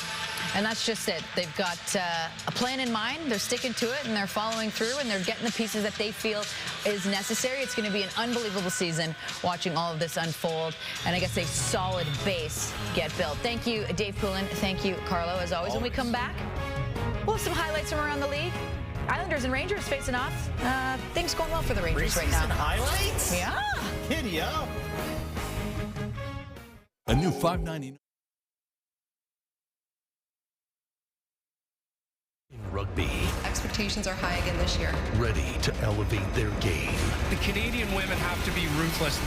Speaker 1: And that's just it. They've got a plan in mind. They're sticking to it, and they're following through, and they're getting the pieces that they feel is necessary. It's going to be an unbelievable season watching all of this unfold, and I guess a solid base get built. Thank you, Dave Poulin. Thank you, Carlo. As always, when we come back, we'll have some highlights from around the league. Islanders and Rangers facing off. Things going well for the Rangers right now.
Speaker 2: Highlights?
Speaker 1: Yeah.
Speaker 2: Giddy up.
Speaker 17: A new $5.99 in rugby.
Speaker 18: Expectations are high again this year.
Speaker 17: Ready to elevate their game.
Speaker 19: The Canadian women have to be ruthless.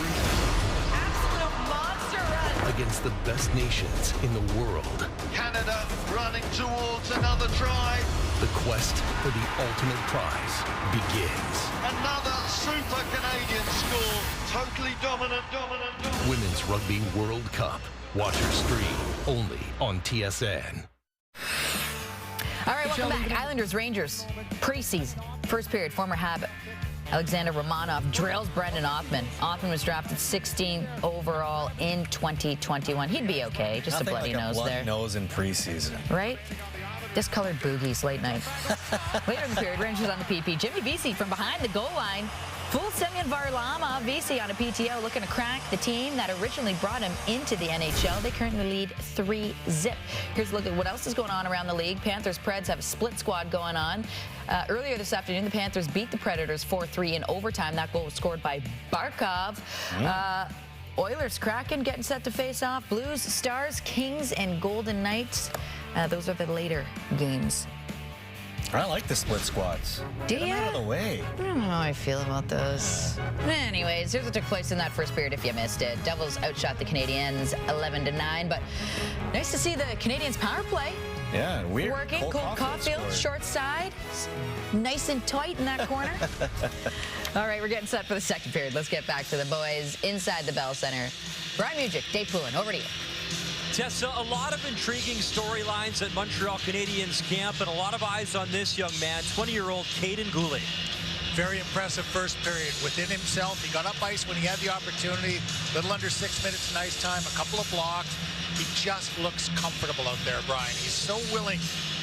Speaker 18: Absolute monster run.
Speaker 17: Against the best nations in the world.
Speaker 20: Canada running towards another try.
Speaker 17: The quest for the ultimate prize begins.
Speaker 20: Another super Canadian score. Totally dominant.
Speaker 17: Women's Rugby World Cup. Watch her stream only on TSN.
Speaker 1: All right, welcome back. Islanders, Rangers, preseason. First period, former Hab Alexander Romanov drills Brendan Othmann. Othmann was drafted 16th overall in 2021. He'd be okay, just
Speaker 2: Nothing
Speaker 1: a bloody
Speaker 2: like
Speaker 1: nose
Speaker 2: a blood
Speaker 1: there.
Speaker 2: nose in preseason.
Speaker 1: Right? Discolored boogies late night. Later in the period, Rangers on the PP. Jimmy Vesey from behind the goal line. Full Semyon Varlamov. Vesey on a PTO looking to crack the team that originally brought him into the NHL. They currently lead 3-0. Here's a look at what else is going on around the league. Panthers Preds have a split squad going on. Earlier this afternoon, the Panthers beat the Predators 4-3 in overtime. That goal was scored by Barkov. Oilers Kraken getting set to face off. Blues, Stars, Kings, and Golden Knights. Those are the later games.
Speaker 2: I like the split squads.
Speaker 1: Do
Speaker 2: Get them out of the way.
Speaker 1: I don't know how I feel about those. Anyways, here's what took place in that first period if you missed it. Devils outshot the Canadiens 11-9, but nice to see the Canadiens power play.
Speaker 2: Yeah, weird.
Speaker 1: Working. Cole Caulfield, short side. Nice and tight in that corner. All right, we're getting set for the second period. Let's get back to the boys inside the Bell Center. Brian Mujic, Dave Poulin, over to you.
Speaker 3: Tessa, a lot of intriguing storylines at Montreal Canadiens camp, and a lot of eyes on this young man, 20-year-old Caden Gooley.
Speaker 4: Very impressive first period. Within himself, he got up ice when he had the opportunity. Little under 6 minutes in ice time, a couple of blocks. He just looks comfortable out there, Brian. He's so willing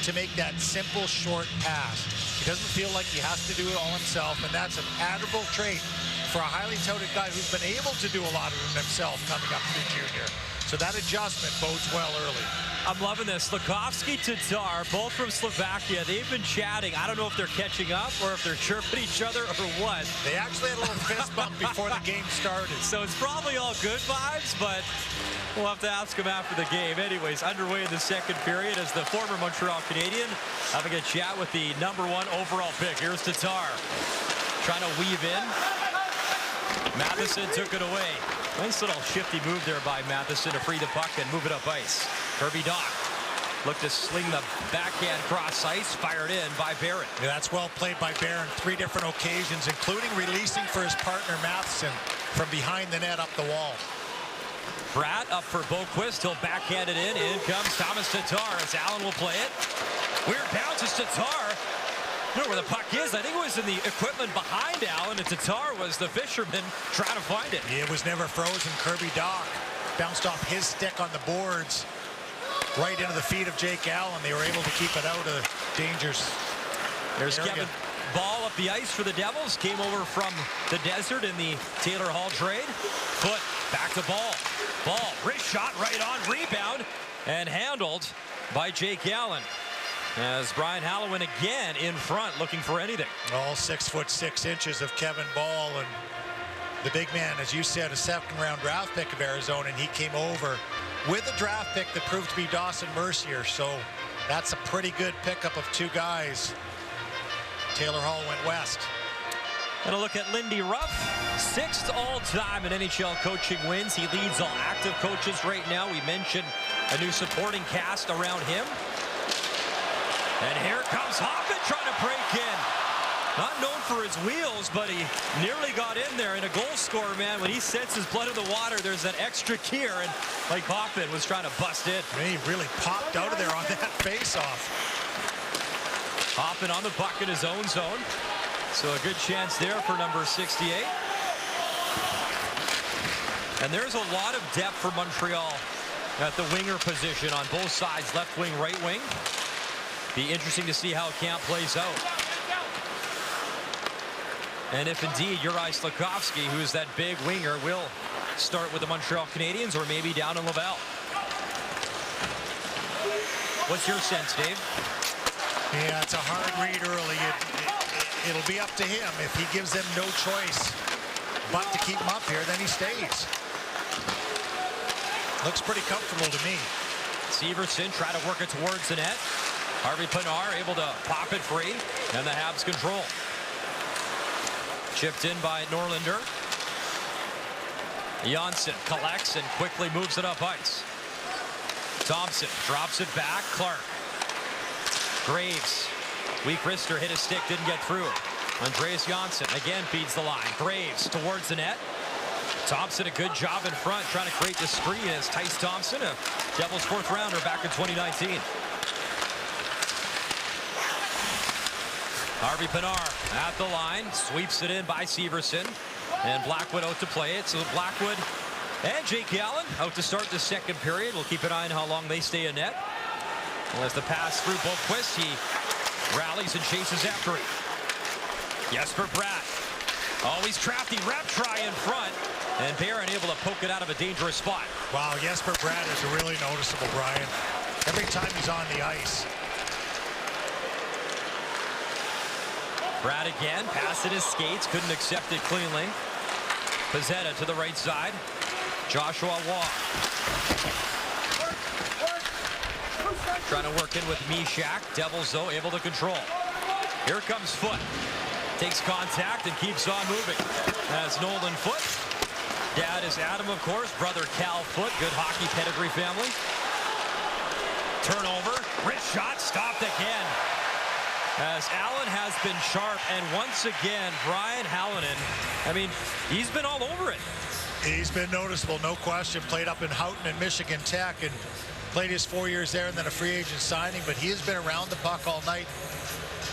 Speaker 4: to make that simple, short pass. He doesn't feel like he has to do it all himself, and that's an admirable trait for a highly touted guy who's been able to do a lot of it himself coming up through junior. So that adjustment bodes well early.
Speaker 3: I'm loving this. Slafkovsky, Tatar, both from Slovakia. They've been chatting. I don't know if they're catching up or if they're chirping each other or what.
Speaker 4: They actually had a little fist bump before the game started.
Speaker 3: So it's probably all good vibes, but we'll have to ask him after the game. Anyways, underway in the second period as the former Montreal Canadian having a chat with the #1 overall pick. Here's Tatar trying to weave in. Matheson took it away. Nice little shifty move there by Matheson to free the puck and move it up ice. Kirby Dach looked to sling the backhand cross ice, fired in by Barron.
Speaker 4: Yeah, that's well played by Barron. 3 different occasions, including releasing for his partner Matheson from behind the net up the wall.
Speaker 3: Pratt up for Boquist. He'll backhand it in. In comes Thomas Tatar as Allen will play it. Weird bounce to Tatar. I don't know where the puck is. I think it was in the equipment behind Allen, and Tatar was the fisherman trying to find it.
Speaker 4: It was never frozen. Kirby Dach bounced off his stick on the boards right into the feet of Jake Allen. They were able to keep it out of dangers.
Speaker 3: There's Kevin Ball up the ice for the Devils. Came over from the desert in the Taylor Hall trade. Foot back to Ball. Ball, wrist shot right on, rebound, and handled by Jake Allen. As Brian Hallowen again in front looking for anything.
Speaker 4: All 6'6" of Kevin Ball, and the big man, as you said, a second-round draft pick of Arizona, and he came over with a draft pick that proved to be Dawson Mercier. So that's a pretty good pickup of two guys. Taylor Hall went west.
Speaker 3: And a look at Lindy Ruff, 6th all-time in NHL coaching wins. He leads all active coaches right now. We mentioned a new supporting cast around him. And here comes Hoffman trying to break in. Not known for his wheels, but he nearly got in there. And a goal scorer, man, when he senses blood in the water, there's an extra gear. And Mike Hoffman was trying to bust in.
Speaker 4: He really popped out of there on that face-off.
Speaker 3: Hoffman on the puck in his own zone. So a good chance there for number 68. And there's a lot of depth for Montreal at the winger position on both sides, left wing, right wing. Be interesting to see how camp plays out. And if indeed Juraj Slafkovsky, who's that big winger, will start with the Montreal Canadiens or maybe down in Laval. What's your sense, Dave?
Speaker 4: Yeah, it's a hard read early. It'll be up to him. If he gives them no choice but to keep him up here, then he stays. Looks pretty comfortable to me.
Speaker 3: Severson try to work it towards the net. Harvey Pinard able to pop it free, and the Habs control. Chipped in by Norlinder. Janssen collects and quickly moves it up ice. Thompson drops it back. Clark. Graves. Weak wrister hit his stick, didn't get through. Andreas Janssen again feeds the line. Graves towards the net. Thompson a good job in front, trying to create the screen as Tice Thompson, a Devils 4th rounder back in 2019. Harvey Pinard at the line, sweeps it in by Severson, and Blackwood out to play it. So Blackwood and Jake Allen out to start the second period. We'll keep an eye on how long they stay in net. Well, as the pass through Boquist, he rallies and chases after it. Jesper Bratt, always crafty rep try in front, and Barron able to poke it out of a dangerous spot.
Speaker 4: Wow, Jesper Bratt is really noticeable, Brian. Every time he's on the ice.
Speaker 3: Brad again, passed at his skates, couldn't accept it cleanly. Pezzetta to the right side. Joshua Waugh. Trying to work in with Mishak. Devils, though, able to control. Here comes Foote. Takes contact and keeps on moving. As Nolan Foote. Dad is Adam, of course. Brother Cal Foote. Good hockey pedigree family. Turnover. Wrist shot. Stopped again. As Allen has been sharp, and once again, Brian Hallinan, I mean, he's been all over it.
Speaker 4: He's been noticeable, no question. Played up in Houghton and Michigan Tech and played his 4 years there and then a free agent signing, but he has been around the puck all night.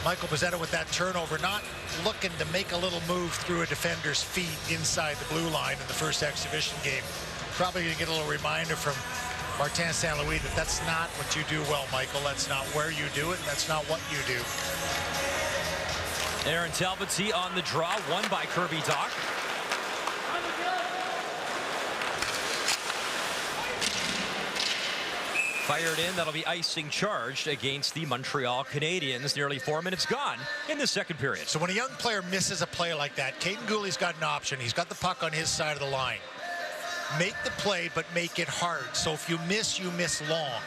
Speaker 4: Michael Pezzetta with that turnover, not looking to make a little move through a defender's feet inside the blue line in the first exhibition game. Probably going to get a little reminder from Martin St. Louis that that's not what you do well, Michael. That's not where you do it, and that's not what you do.
Speaker 3: Aaron Talbotty on the draw, won by Kirby Dach. Fired in, that'll be icing charged against the Montreal Canadiens. Nearly 4 minutes gone in the second period.
Speaker 4: So when a young player misses a play like that, Caden Gooley's got an option. He's got the puck on his side of the line. Make the play, but make it hard. So if you miss long,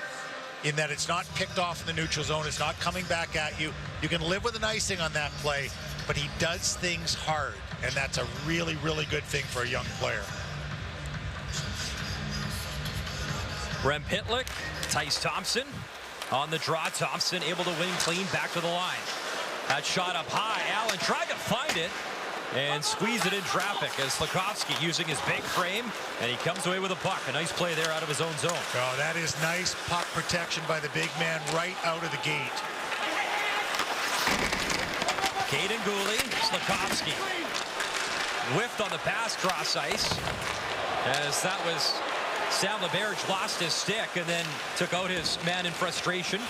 Speaker 4: in that it's not picked off in the neutral zone, it's not coming back at you. You can live with an icing on that play, but he does things hard, and that's a really, really good thing for a young player.
Speaker 3: Rem Pitlick, Tice Thompson on the draw. Thompson able to wing clean back to the line. That shot up high. Allen tried to find it and squeeze it in traffic as Slafkovsky using his big frame, and he comes away with a puck. A nice play there out of his own zone.
Speaker 4: Oh, that is nice puck protection by the big man right out of the gate.
Speaker 3: Caden Gooley, Slafkovsky whiffed on the pass cross ice, as that was Sam LeBerge lost his stick and then took out his man in frustration.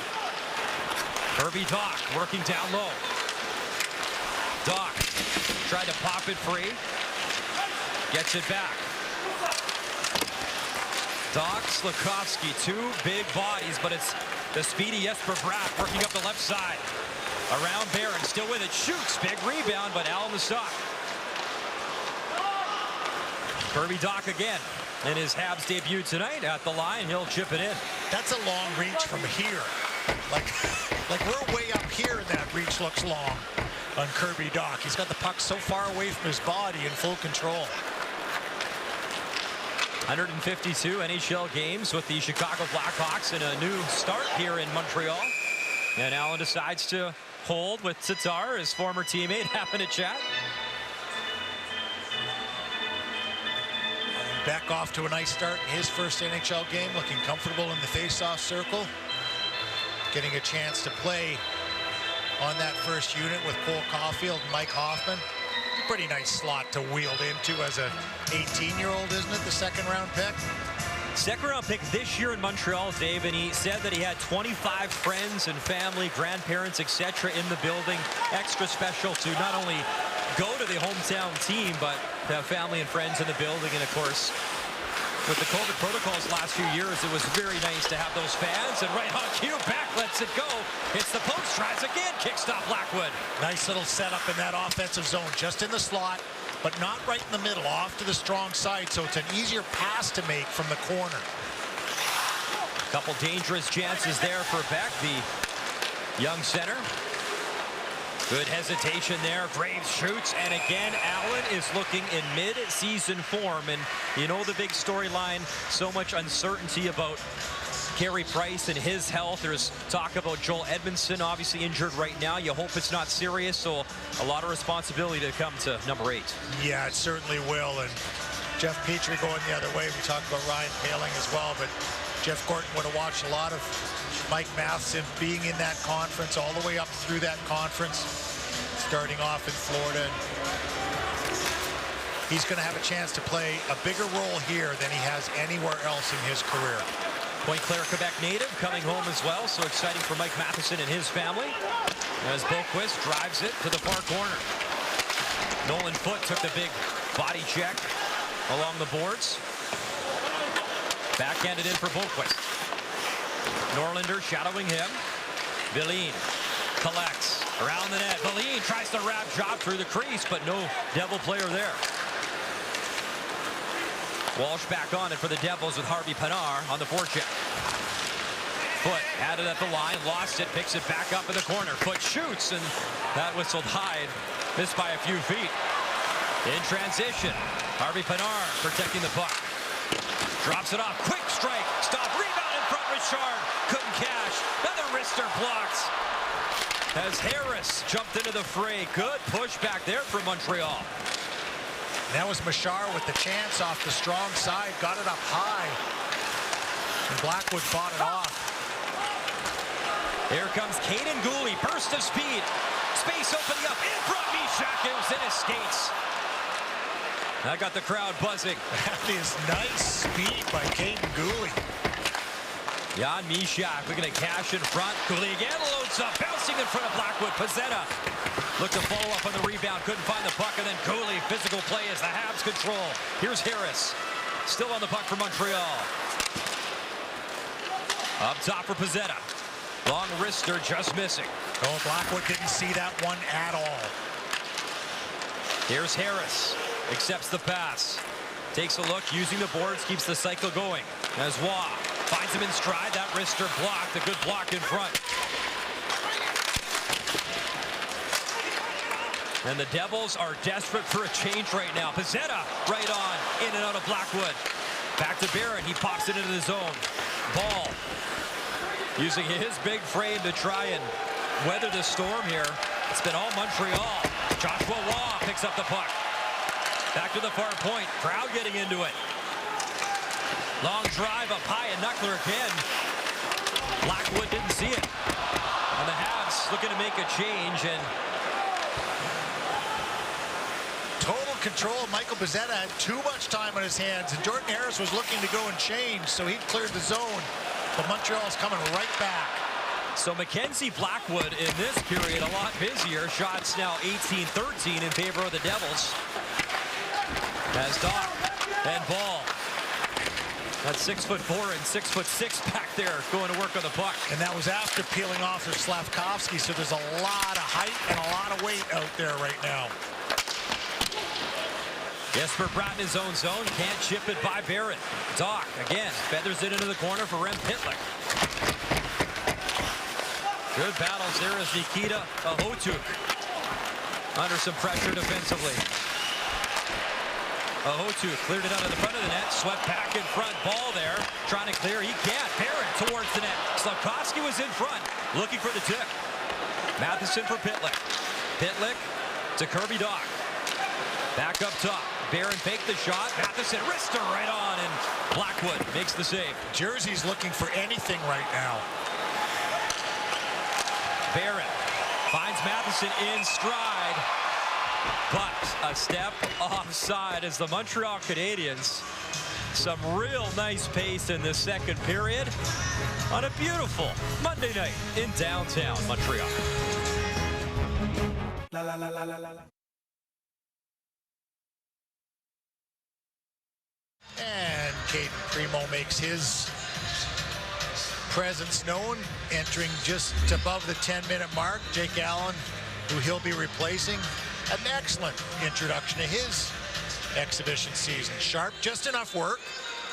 Speaker 3: Kirby Dach working down low. Dach tried to pop it free. Gets it back. Dach, Slafkovsky, two big bodies, but The speedy Jesper Bratt working up the left side. Around Barron, still with it, shoots, big rebound, but Allen the stop. Kirby Dach again in his Habs debut tonight at the line. He'll chip it in.
Speaker 4: That's a long reach from here. Like we're way up here and that reach looks long on Kirby Dach. He's got the puck so far away from his body in full control.
Speaker 3: 152 NHL games with the Chicago Blackhawks and a new start here in Montreal. And Allen decides to hold with Tatar, his former teammate, having a chat.
Speaker 4: Beck off to a nice start in his first NHL game, looking comfortable in the face-off circle. Getting a chance to play on that first unit with Cole Caulfield and Mike Hoffman. Pretty nice slot to wield into as a 18-year-old, isn't it, the second-round pick?
Speaker 3: Second-round pick this year in Montreal, Dave, and he said that he had 25 friends and family, grandparents, etc. in the building. Extra special to not only go to the hometown team, but to have family and friends in the building. And, of course, with the COVID protocols last few years, it was very nice to have those fans. And right on cue, Beck lets it go. Hits the post, tries again, kick stop Blackwood.
Speaker 4: Nice little setup in that offensive zone, just in the slot, but not right in the middle, off to the strong side, so it's an easier pass to make from the corner.
Speaker 3: Couple dangerous chances there for Beck, the young center. Good hesitation there. Graves shoots, and again, Allen is looking in mid-season form. And you know the big storyline, so much uncertainty about Carey Price and his health. There's talk about Joel Edmondson, obviously injured right now. You hope it's not serious, so a lot of responsibility to come to number 8.
Speaker 4: Yeah, it certainly will. And Jeff Petrie going the other way. We talked about Ryan Poehling as well, but Jeff Gorton would have watched a lot of Mike Matheson being in that conference, all the way up through that conference, starting off in Florida. He's going to have a chance to play a bigger role here than he has anywhere else in his career.
Speaker 3: Point Claire, Quebec native, coming home as well, so exciting for Mike Matheson and his family. As Boqvist drives it to the far corner. Nolan Foote took the big body check along the boards. Backhanded in for Boqvist. Norlinder shadowing him. Villeen collects around the net. Villeen tries to wrap job through the crease, but no Devil player there. Walsh back on it for the Devils with Harvey Pinard on the forecheck. Foote had it at the line, lost it, picks it back up in the corner. Foote shoots, and that whistled high, missed by a few feet. In transition, Harvey Pinard protecting the puck. Drops it off, quick strike, stop, rebound in front, Richard. Couldn't cash, another wrister blocks. As Harris jumped into the fray. Good push back there for Montreal.
Speaker 4: That was Machar with the chance off the strong side, got it up high. And Blackwood fought it off.
Speaker 3: Here comes Kaiden Guhle, burst of speed. Space opening up in front, Mishak, it was in his skates. That got the crowd buzzing.
Speaker 4: That is nice speed by Kaiden Guhle.
Speaker 3: Jan Mishak, we're going to cash in front. Guhle again loads up, bouncing in front of Blackwood. Pezzetta looked to follow up on the rebound, couldn't find the puck, and then Guhle, physical play as the Habs control. Here's Harris, still on the puck for Montreal. Up top for Pezzetta. Long wrister, just missing.
Speaker 4: Oh, Blackwood didn't see that one at all.
Speaker 3: Here's Harris, accepts the pass. Takes a look, using the boards, keeps the cycle going. As Waugh finds him in stride, that wrister blocked, a good block in front. And the Devils are desperate for a change right now. Pezzetta right on, in and out of Blackwood. Back to Barron, he pops it into the zone. Ball, using his big frame to try and weather the storm here. It's been all Montreal. Joshua Waugh picks up the puck. Back to the far point, crowd getting into it. Long drive up high, and Knuckler again. Blackwood didn't see it. And the Habs looking to make a change, and
Speaker 4: total control. Michael Pezzetta had too much time on his hands, and Jordan Harris was looking to go and change, so he cleared the zone. But Montreal's coming right back.
Speaker 3: So Mackenzie Blackwood in this period a lot busier. Shots now 18-13 in favor of the Devils. As Dach and Ball That's 6'4" and 6'6" back there going to work on the puck.
Speaker 4: And that was after peeling off of Slavkovsky, so there's a lot of height and a lot of weight out there right now.
Speaker 3: Jesper Bratt in his own zone, can't chip it by Barrett. Doc, again, feathers it into the corner for Rem Pitlick. Good battles there as Nikita Ahotuk under some pressure defensively. Ahotuk cleared it out of the front of the net, swept back in front, ball there, trying to clear, he can't. Barrett towards the net. Slavkovsky was in front, looking for the tip. Matheson for Pitlick. Pitlick to Kirby Doc. Back up top. Barron faked the shot. Matheson wrister right on, and Blackwood makes the save.
Speaker 4: Jersey's looking for anything right now.
Speaker 3: Barron finds Matheson in stride, but a step offside as the Montreal Canadiens. Some real nice pace in the second period on a beautiful Monday night in downtown Montreal.
Speaker 4: La la la la la la. And Cayden Primo makes his presence known, entering just above the 10-minute mark. Jake Allen, who he'll be replacing, an excellent introduction to his exhibition season. Sharp, just enough work.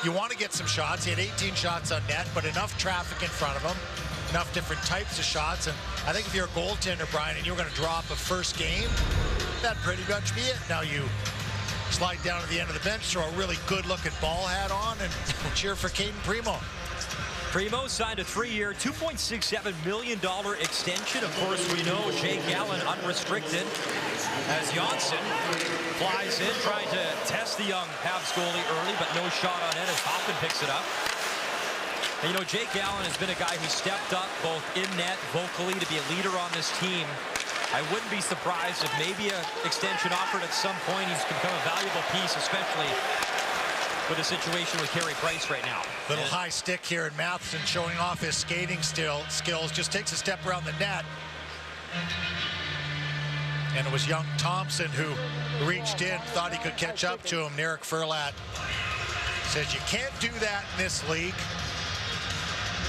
Speaker 4: You want to get some shots. He had 18 shots on net, but enough traffic in front of him, enough different types of shots. And I think if you're a goaltender, Brian, and you're going to drop a first game, that'd pretty much be it. Now you slide down to the end of the bench, throw a really good-looking ball hat on, and cheer for Cayden Primo.
Speaker 3: Primo signed a 3-year, $2.67 million extension. Of course, we know Jake Allen unrestricted as Janssen flies in, trying to test the young Habs goalie early, but no shot on it as Hoffman picks it up. And, you know, Jake Allen has been a guy who stepped up both in net, vocally, to be a leader on this team. I wouldn't be surprised if maybe an extension offered at some point. He's become a valuable piece, especially with a situation with Carey Price right now.
Speaker 4: Little high stick here, and Matheson showing off his skating skills. Just takes a step around the net. And it was young Thompson who reached in, thought he could catch up to him. Eric Furlat says you can't do that in this league.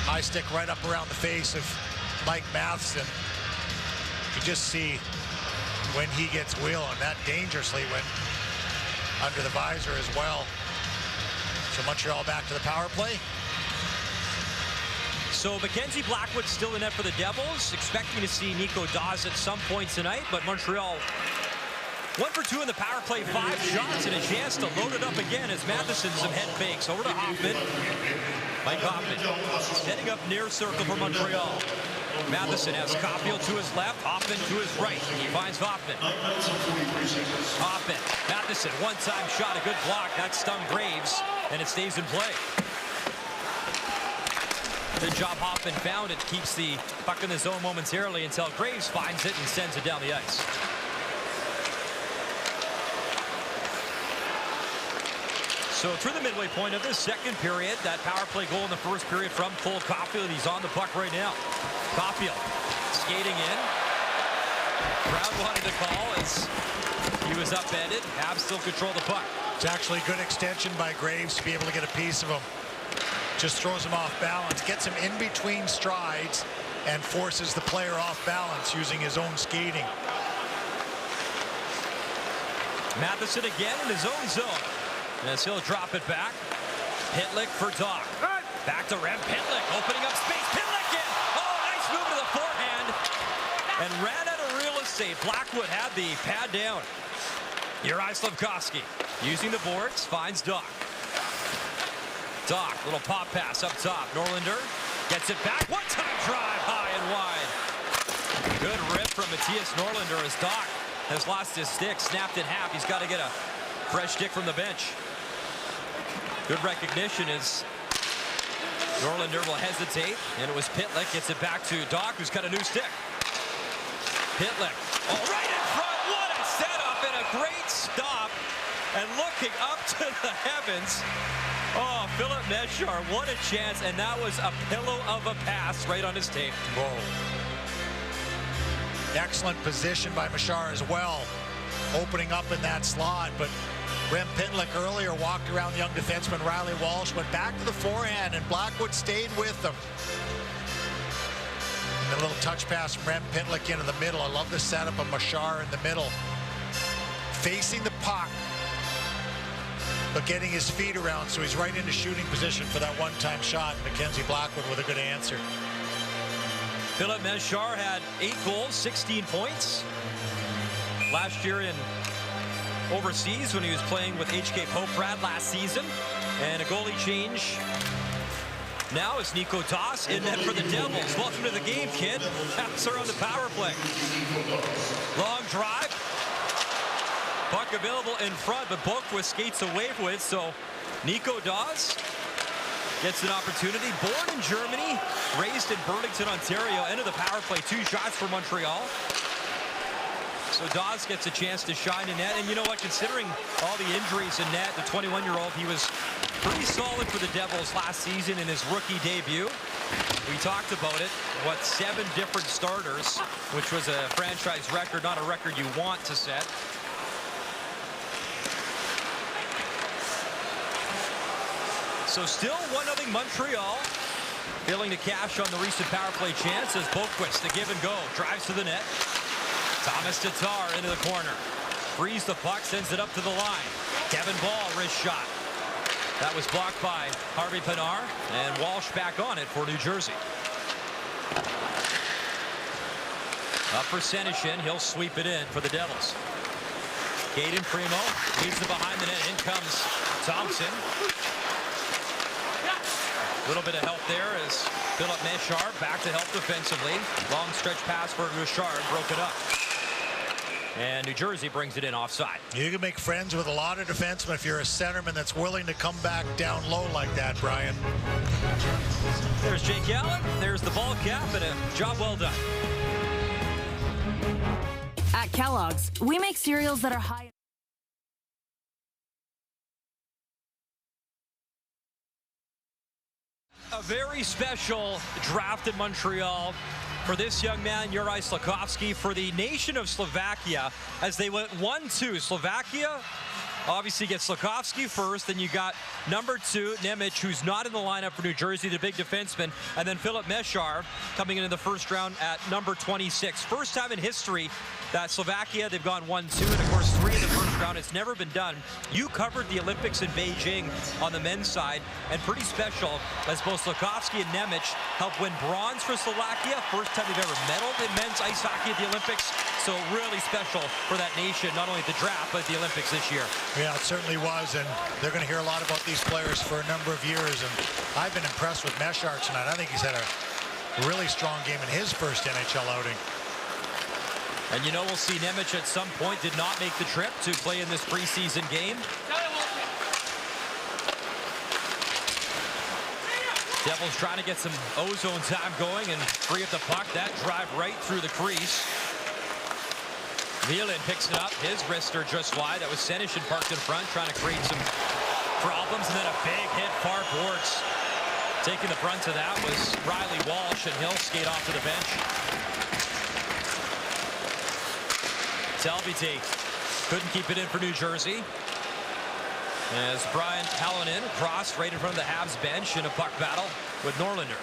Speaker 4: High stick right up around the face of Mike Matheson. You just see when he gets wheeling, that dangerously went under the visor as well. So Montreal back to the power play.
Speaker 3: So Mackenzie Blackwood still in net for the Devils. Expecting to see Nico Daws at some point tonight, but Montreal 1 for 2 in the power play, 5 shots and a chance to load it up again as Matheson some head fakes. Over to Hoffman. Mike Hoffman heading up near circle for Montreal. Matheson has Caulfield to his left, Hoffman to his right. He finds Hoffman. Hoffman, Matheson, one-time shot, a good block. That stung Graves, and it stays in play. Good job, Hoffman found it, keeps the puck in the zone momentarily until Graves finds it and sends it down the ice. So through the midway point of this second period, that power play goal in the first period from Cole Caulfield. He's on the puck right now. Caulfield skating in. Crowd wanted to call as he was upended. Habs still control the puck.
Speaker 4: It's actually a good extension by Graves to be able to get a piece of him. Just throws him off balance, gets him in between strides, and forces the player off balance using his own skating.
Speaker 3: Matheson again in his own zone. As he'll drop it back. Pitlick for Doc. Back to Rem Pitlick, opening up space. Pitlick in! Oh, nice move to the forehand. And ran out of real estate. Blackwood had the pad down. Juraj Slavkovsky using the boards, finds Doc. Doc, little pop pass up top. Norlinder gets it back. One-time drive high and wide. Good rip from Matthias Norlinder as Doc has lost his stick, snapped in half. He's got to get a fresh stick from the bench. Good recognition as Norlinder will hesitate, and it was Pitlick. Gets it back to Doc, who's got a new stick. Pitlick, oh, right in front. What a setup and a great stop. And looking up to the heavens. Oh, Philip Meshar, what a chance, and that was a pillow of a pass right on his tape.
Speaker 4: Whoa. Excellent position by Meshar as well, opening up in that slot, but Rem Pitlick earlier walked around the young defenseman Riley Walsh, went back to the forehand, and Blackwood stayed with them. And a little touch pass from Rem Pitlick into the middle. I love the setup of Machar in the middle. Facing the puck, but getting his feet around, so he's right into shooting position for that one-time shot. Mackenzie Blackwood with a good answer.
Speaker 3: Philip Mechar had 8 goals, 16 points. Last year in overseas when he was playing with HK Poprad last season. And a goalie change now is Nico Daas in net for the Devils. Welcome to the game, kid. Passer on the power play. Long drive. Puck available in front, but Boqvist skates away with it. So Nico Daas gets an opportunity. Born in Germany, raised in Burlington, Ontario. End of the power play. 2 shots for Montreal. So Daas gets a chance to shine in net. And you know what, considering all the injuries in net, the 21-year-old, he was pretty solid for the Devils last season in his rookie debut. We talked about it. 7 different starters, which was a franchise record, not a record you want to set. So still 1-0 Montreal. Failing to cash on the recent power play chance as Boqvist, the give and go, drives to the net. Thomas Tatar into the corner. Frees the puck, sends it up to the line. Kevin Ball, wrist shot. That was blocked by Harvey Pinard, and Walsh back on it for New Jersey. Up for Senyshyn, he'll sweep it in for the Devils. Caden Primo leads it behind the net. In comes Thompson. A little bit of help there as Philip Mechar back to help defensively. Long stretch pass for Richard, broke it up. And New Jersey brings it in offside.
Speaker 4: You can make friends with a lot of defensemen if you're a centerman that's willing to come back down low like that, Brian.
Speaker 3: There's Jake Allen. There's the ball cap, and a job well done.
Speaker 7: At Kellogg's, we make cereals that are high.
Speaker 3: A very special draft in Montreal for this young man, Juraj Slafkovský, for the nation of Slovakia, as they went 1-2. Slovakia obviously gets Slafkovský first, then you got number 2, Nemec, who's not in the lineup for New Jersey, the big defenseman, and then Philip Mechar coming into the first round at number 26. First time in history that Slovakia, they've gone 1-2, and of course 3 in the first round. It's never been done. You covered the Olympics in Beijing on the men's side, and pretty special as both Slafkovský and Nemec helped win bronze for Slovakia. First time they've ever medaled in men's ice hockey at the Olympics. So really special for that nation, not only at the draft, but at the Olympics this year.
Speaker 4: Yeah, it certainly was, and they're going to hear a lot about these players for a number of years, and I've been impressed with Mechar tonight. I think he's had a really strong game in his first NHL outing.
Speaker 3: And you know, we'll see Nemec at some point did not make the trip to play in this preseason game. Devils trying to get some ozone time going and free up the puck. That drive right through the crease. Whelan picks it up. His wrister just wide. That was Senyshyn parked in front, trying to create some problems. And then a big hit far boards. Taking the brunt of that was Riley Walsh, and he'll skate off to the bench. Talbot couldn't keep it in for New Jersey. As Brian Halonen crossed right in front of the Habs bench in a puck battle with Norlinder.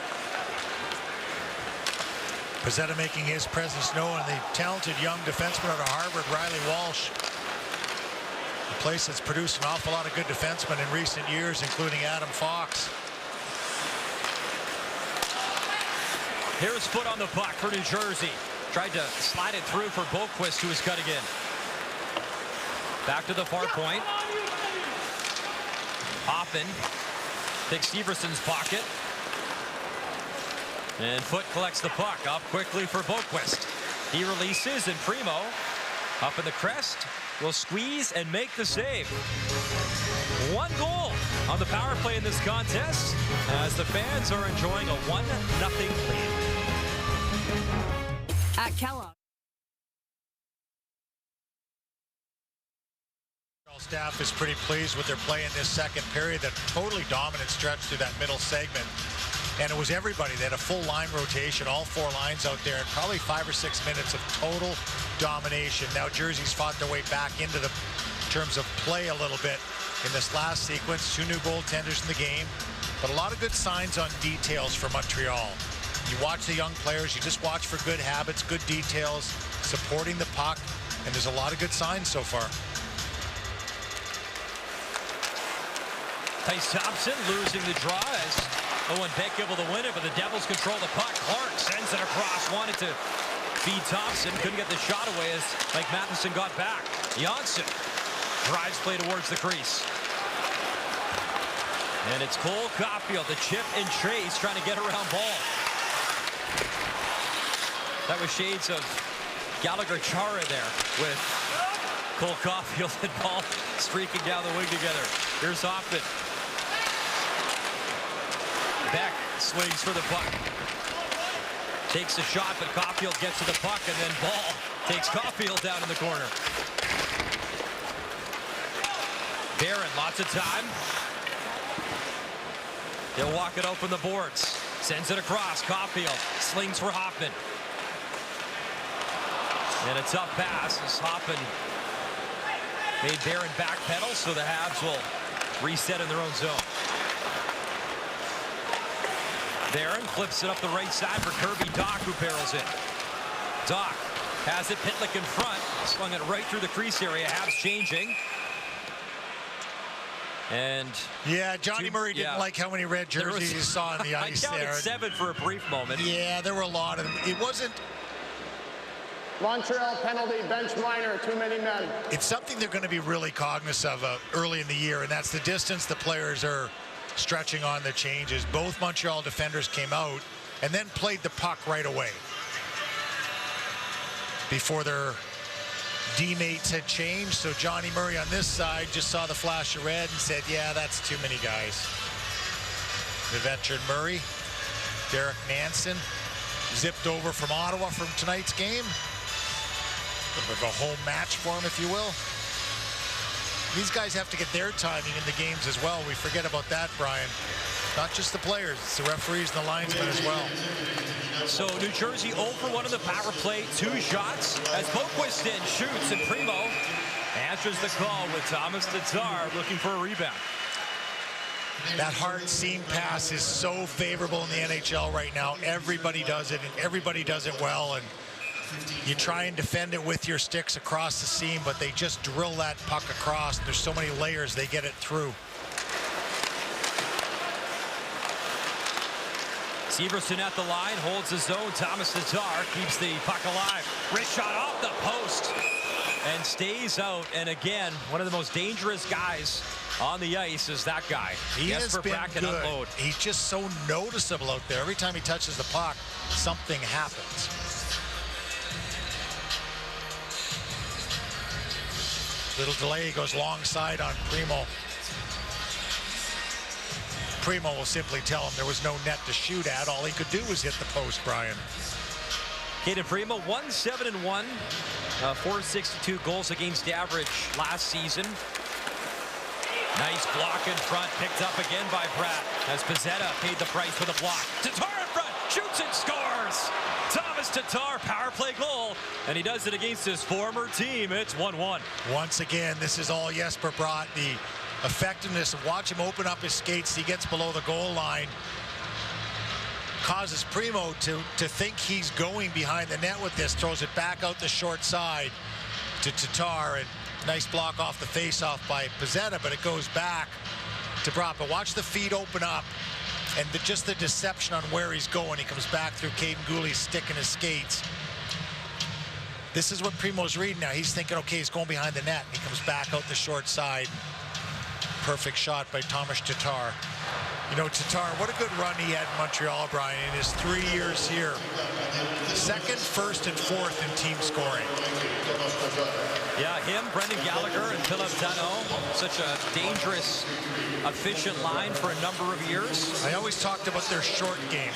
Speaker 4: Pezzetta making his presence known, and the talented young defenseman out of Harvard, Riley Walsh. A place that's produced an awful lot of good defensemen in recent years, including Adam Fox.
Speaker 3: Here's foot on the puck for New Jersey. Tried to slide it through for Boqvist, who was cutting in. Back to the far point. Hoffman takes Severson's pocket. And Foot collects the puck up quickly for Boqvist. He releases, and Primo up in the crest will squeeze and make the save. 1 goal on the power play in this contest as the fans are enjoying a 1-0 lead.
Speaker 7: At Kellogg.
Speaker 4: Staff is pretty pleased with their play in this second period. That totally dominant stretch through that middle segment. And it was everybody. They had a full line rotation, all 4 lines out there, and probably 5 or 6 minutes of total domination. Now Jersey's fought their way back into the terms of play a little bit in this last sequence. 2 new goaltenders in the game, but a lot of good signs on details for Montreal. You watch the young players, you just watch for good habits, good details, supporting the puck, and there's a lot of good signs so far.
Speaker 3: Tyce Thompson losing the draw as Owen Beck able to win it, but the Devils control the puck. Clark sends it across, wanted to feed Thompson, couldn't get the shot away as Mike Matheson got back. Janssen drives play towards the crease. And it's Cole Caulfield, the chip and chase, trying to get around ball. That was shades of Gallagher Chara there with Cole Caulfield and Paul streaking down the wing together. Here's Hoffman. Beck swings for the puck. Takes the shot, but Caulfield gets to the puck, and then Ball takes Caulfield down in the corner. Barron, lots of time. He'll walk it open the boards. Sends it across. Caulfield slings for Hoffman. And a tough pass as Hoffman made Barron backpedal, so the Habs will reset in their own zone. Barron flips it up the right side for Kirby Dach, who barrels it. Dach has it, Pitlick in front, slung it right through the crease area. Habs changing. And
Speaker 4: yeah, Johnny Murray didn't like how many red jerseys he saw on the ice.
Speaker 3: I counted 7 for a brief moment.
Speaker 4: Yeah, there were a lot of them. It wasn't.
Speaker 8: Montreal penalty, bench minor, too many men.
Speaker 4: It's something they're going to be really cognizant of early in the year, and that's the distance the players are stretching on the changes. Both Montreal defenders came out and then played the puck right away before their D-mates had changed. So Johnny Murray on this side just saw the flash of red and said, yeah, that's too many guys. The veteran Murray, Derek Nansen, zipped over from Ottawa from tonight's game. A bit of a home match for him, if you will. These guys have to get their timing in the games as well. We forget about that, Brian. Not just the players, it's the referees and the linesmen as well.
Speaker 3: So New Jersey 0 for 1 in the power play. 2 shots as Boquist shoots, and Primo answers the call with Thomas Tatar looking for a rebound.
Speaker 4: That hard seam pass is so favorable in the NHL right now. Everybody does it, and everybody does it well. And you try and defend it with your sticks across the seam, but they just drill that puck across. There's so many layers, they get it through.
Speaker 3: Severson at the line, holds his zone. Thomas Tatar keeps the puck alive. Wrist shot off the post and stays out. And again, one of the most dangerous guys on the ice is that guy.
Speaker 4: He has been good.
Speaker 3: Unload.
Speaker 4: He's just so noticeable out there. Every time he touches the puck, something happens. Little delay, goes long side on Primo. Primo will simply tell him there was no net to shoot at. All he could do was hit the post, Brian.
Speaker 3: Kaden Primo, 1-7-1, 462 goals against average last season. Nice block in front, picked up again by Pratt as Pezzetta paid the price for the block. Tatar in front, shoots and scores! Thomas Tatar, power play goal, and he does it against his former team. It's 1-1.
Speaker 4: Once again, this is all Jesper Bratt. The effectiveness of watch him open up his skates. He gets below the goal line. Causes Primo to think he's going behind the net with this. Throws it back out the short side to Tatar. And nice block off the face-off by Pezzetta, but it goes back to Bratt. But watch the feet open up. And just the deception on where he's going. He comes back through Caden Gooley's stick in his skates. This is what Primo's reading now. He's thinking, okay, he's going behind the net. He comes back out the short side. Perfect shot by Thomas Tatar. You know, Tatar, what a good run he had in Montreal, Brian, in his 3 years here. Second, first, and fourth in team scoring.
Speaker 3: Yeah, him, Brendan Gallagher, and Philip Danault. Such a dangerous, efficient line for a number of years.
Speaker 4: I always talked about their short game.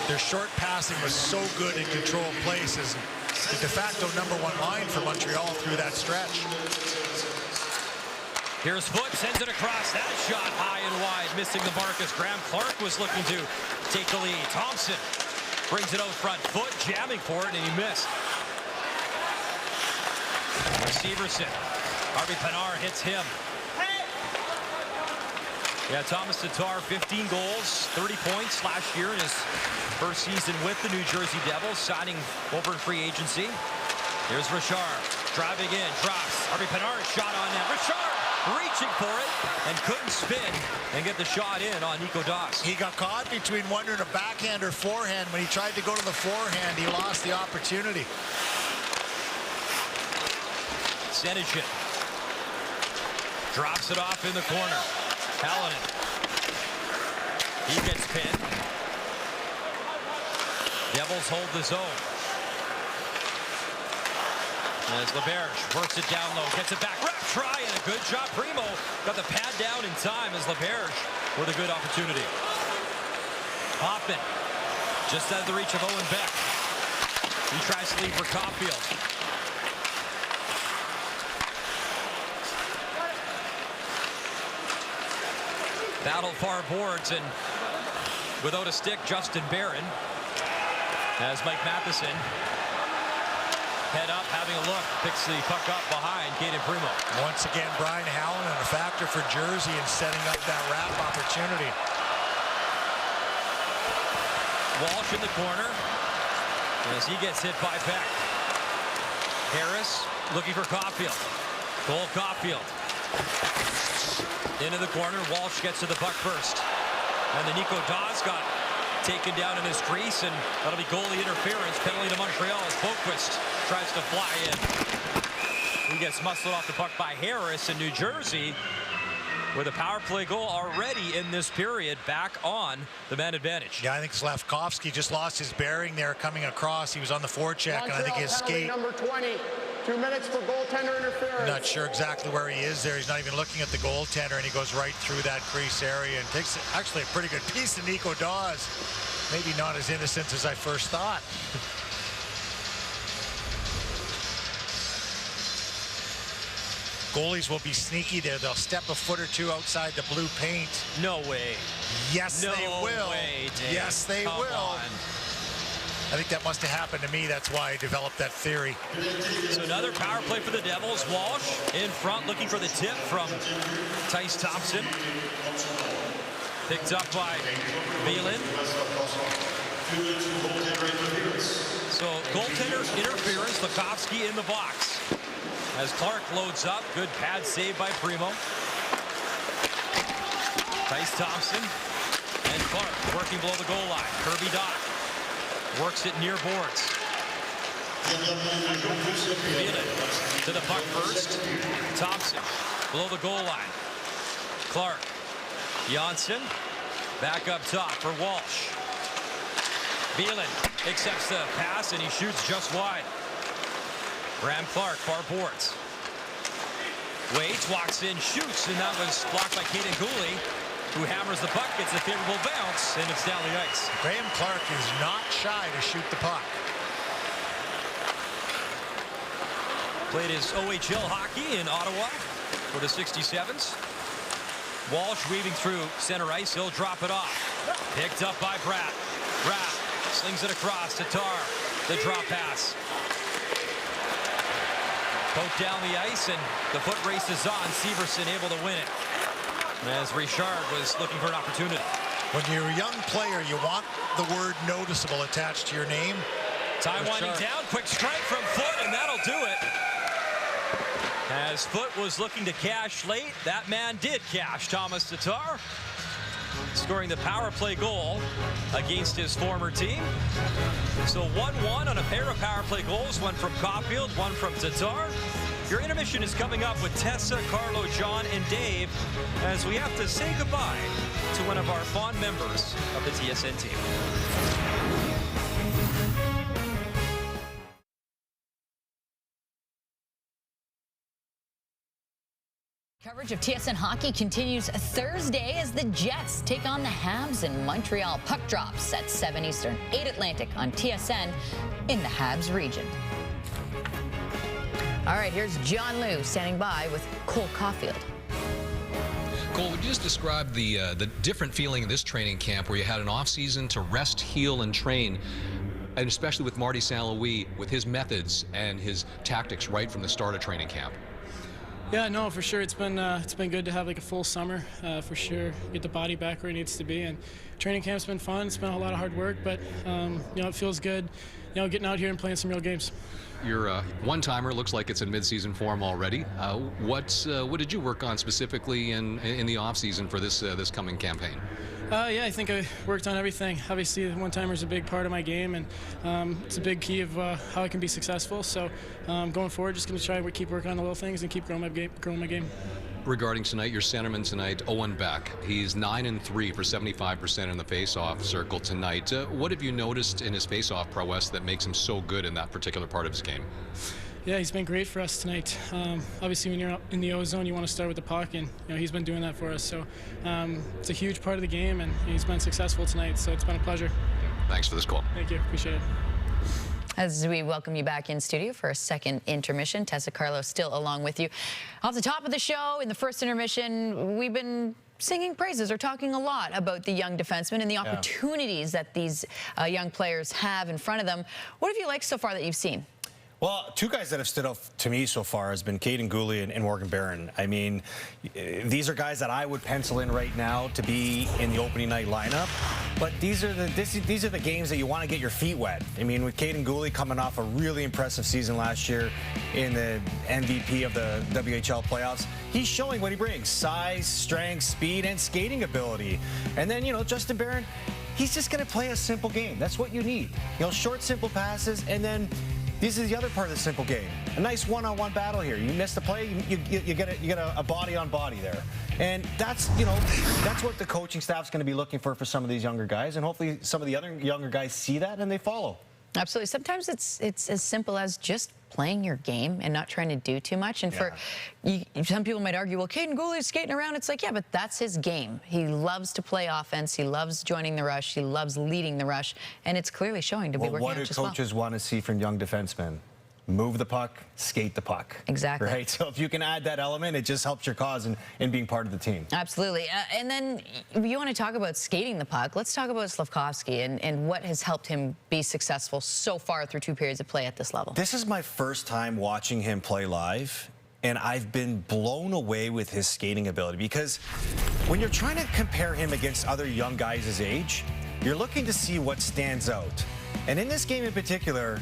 Speaker 4: Their short passing was so good in control places. The de facto #1 line for Montreal through that stretch.
Speaker 3: Here's Foot, sends it across. That shot high and wide, missing the mark as Graham Clark was looking to take the lead. Thompson brings it out front. Foot jamming for it, and he missed. Severson Arby Pinar hits him. Yeah, Thomas Tatar, 15 goals, 30 points last year in his first season with the New Jersey Devils, signing over in free agency. Here's Richard, driving in, drops. Arby Pinar shot on net. Richard reaching for it and couldn't spin and get the shot in on Nico Daws.
Speaker 4: He got caught between wondering a backhand or forehand. When he tried to go to the forehand, he lost the opportunity.
Speaker 3: Senyshyn drops it off in the corner. Hallinan. He gets pinned. Devils hold the zone. As LaBerge works it down low, gets it back, wrap try, and a good shot. Primo got the pad down in time as LaBerge with a good opportunity. Hoffman just out of the reach of Owen Beck. He tries to lead for Caulfield. Battle far boards, and without a stick, Justin Barron as Mike Matheson head up, having a look, picks the puck up behind Kaden Primo.
Speaker 4: Once again, Brian Hallinan, a factor for Jersey in setting up that wrap opportunity.
Speaker 3: Walsh in the corner as he gets hit by Beck. Harris looking for Caulfield. Cole Caulfield into the corner. Walsh gets to the puck first, and then Nico Daws got taken down in his crease, and that'll be goalie interference. Penalty to Montreal as Boquist tries to fly in. He gets muscled off the puck by Harris, in New Jersey with a power play goal already in this period, back on the man advantage.
Speaker 4: Yeah, I think Slavkovsky just lost his bearing there coming across. He was on the forecheck, and I think his skate.
Speaker 8: Number 20, 2 minutes for goaltender interference.
Speaker 4: Not sure exactly where he is there. He's not even looking at the goaltender, and he goes right through that crease area and takes actually a pretty good piece of Nico Daws. Maybe not as innocent as I first thought. Goalies will be sneaky there. They'll step a foot or two outside the blue paint.
Speaker 3: No way.
Speaker 4: Yes,
Speaker 3: no
Speaker 4: they will.
Speaker 3: Way, Dave.
Speaker 4: Yes, they
Speaker 3: Come
Speaker 4: will.
Speaker 3: On.
Speaker 4: I think that must have happened to me. That's why I developed that theory.
Speaker 3: So another power play for the Devils. Walsh in front, looking for the tip from Tyce Thompson. Picked up by Whelan. So goaltender interference. Slavkovsky in the box. As Clark loads up, good pad save by Primo. Tyce Thompson and Clark working below the goal line. Kirby Dach works it near boards. Whelan to the puck first. Thompson below the goal line. Clark. Janssen back up top for Walsh. Whelan accepts the pass, and he shoots just wide. Graham Clark, far boards. Waits, walks in, shoots, and that was blocked by Kaden Cooley, who hammers the puck, gets a favorable bounce, and it's down the ice.
Speaker 4: Graham Clark is not shy to shoot the puck.
Speaker 3: Played his OHL hockey in Ottawa for the 67s. Walsh weaving through center ice. He'll drop it off. Picked up by Pratt. Pratt slings it across to Tar. The drop pass. Poked down the ice, and the foot races on. Severson able to win it, as Richard was looking for an opportunity.
Speaker 4: When you're a young player, you want the word noticeable attached to your name.
Speaker 3: Time winding down. Quick strike from Foot, and that'll do it. As Foot was looking to cash late, that man did cash. Thomas Tatar scoring the power play goal against his former team. So 1-1 on a pair of power play goals, one from Caulfield, one from Tatar. Your intermission is coming up with Tessa, Carlo, John, and Dave, as we have to say goodbye to one of our fond members of the TSN team.
Speaker 1: Coverage of TSN hockey continues Thursday as the Jets take on the Habs in Montreal. Puck drops at 7 Eastern, 8 Atlantic on TSN in the Habs region. All right, here's John Liu standing by with Cole Caulfield.
Speaker 5: Cole, would you just describe the different feeling in this training camp where you had an off-season to rest, heal, and train, and especially with Marty St. Louis with his methods and his tactics right from the start of training camp?
Speaker 21: Yeah, no, for sure. It's been good to have like a full summer, for sure. Get the body back where it needs to be, and training camp's been fun. It's been a lot of hard work, but it feels good, getting out here and playing some real games.
Speaker 5: Your one-timer looks like it's in mid-season form already. What did you work on specifically in the off-season for this coming campaign?
Speaker 21: Yeah, I think I worked on everything. Obviously, the one-timer is a big part of my game, and it's a big key of how I can be successful. So going forward, just going to try to keep working on the little things and keep growing my game.
Speaker 5: Regarding tonight, your centerman tonight, Owen Beck. He's 9-3 for 75% in the face-off circle tonight. What have you noticed in his face-off prowess that makes him so good in that particular part of his game?
Speaker 21: Yeah, he's been great for us tonight. Obviously, when you're in the O-zone, you want to start with the puck, and he's been doing that for us. So it's a huge part of the game, and he's been successful tonight. So it's been a pleasure.
Speaker 5: Thanks for this call.
Speaker 21: Thank you. Appreciate it.
Speaker 1: As we welcome you back in studio for a second intermission, Tessa Carlos still along with you. Off the top of the show, in the first intermission, we've been singing praises or talking a lot about the young defensemen and the opportunities that these young players have in front of them. What have you liked so far that you've seen?
Speaker 2: Well, two guys that have stood out to me so far has been Kaiden Guhle and Morgan Barron. I mean, these are guys that I would pencil in right now to be in the opening night lineup. But these are the games that you want to get your feet wet. I mean, with Kaiden Guhle coming off a really impressive season last year in the MVP of the WHL playoffs, he's showing what he brings: size, strength, speed, and skating ability. And then, Justin Barron, he's just going to play a simple game. That's what you need. Short, simple passes, and then this is the other part of the simple game. A nice one-on-one battle here. You miss the play, you get a body-on-body there. And that's what the coaching staff's going to be looking for some of these younger guys. And hopefully some of the other younger guys see that and they follow.
Speaker 1: Absolutely. Sometimes it's as simple as just playing your game and not trying to do too much. And some people might argue, well, Kaiden Guhle's skating around. It's like, yeah, but that's his game. He loves to play offense. He loves joining the rush. He loves leading the rush. And it's clearly showing to be working out just well.
Speaker 2: What do coaches want to see from young defensemen? Move the puck, skate the puck.
Speaker 1: Exactly.
Speaker 2: Right? So if you can add that element, it just helps your cause in being part of the team.
Speaker 1: Absolutely. And then you want to talk about skating the puck. Let's talk about Slafkovsky and what has helped him be successful so far through 2 periods of play at this level.
Speaker 2: This is my first time watching him play live, and I've been blown away with his skating ability, because when you're trying to compare him against other young guys his age, you're looking to see what stands out. And in this game in particular,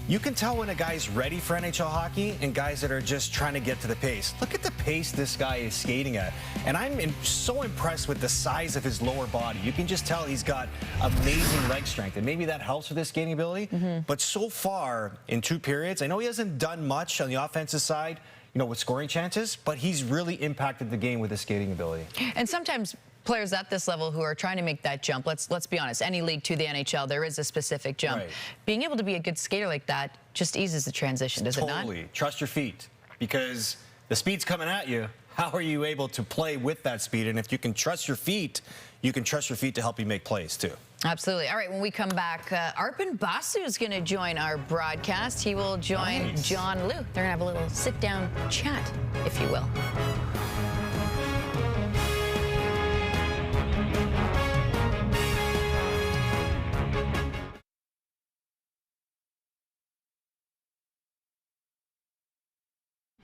Speaker 2: you can tell when a guy's ready for NHL hockey and guys that are just trying to get to the pace. Look at the pace this guy is skating at. And I'm so impressed with the size of his lower body. You can just tell he's got amazing leg strength, and maybe that helps with his skating ability. But so far in 2 periods, I know he hasn't done much on the offensive side, with scoring chances, but he's really impacted the game with his skating ability.
Speaker 1: And sometimes players at this level who are trying to make that jump, let's be honest, any league to the NHL, there is a specific jump.
Speaker 2: Right.
Speaker 1: Being able to be a good skater like that just eases the transition, does it not?
Speaker 2: Totally. Trust your feet, because the speed's coming at you. How are you able to play with that speed? And if you can trust your feet, you can trust your feet to help you make plays too.
Speaker 1: Absolutely. All right, when we come back, Arpon Basu is going to join our broadcast. He will join John Lu. They're going to have a little sit-down chat, if you will.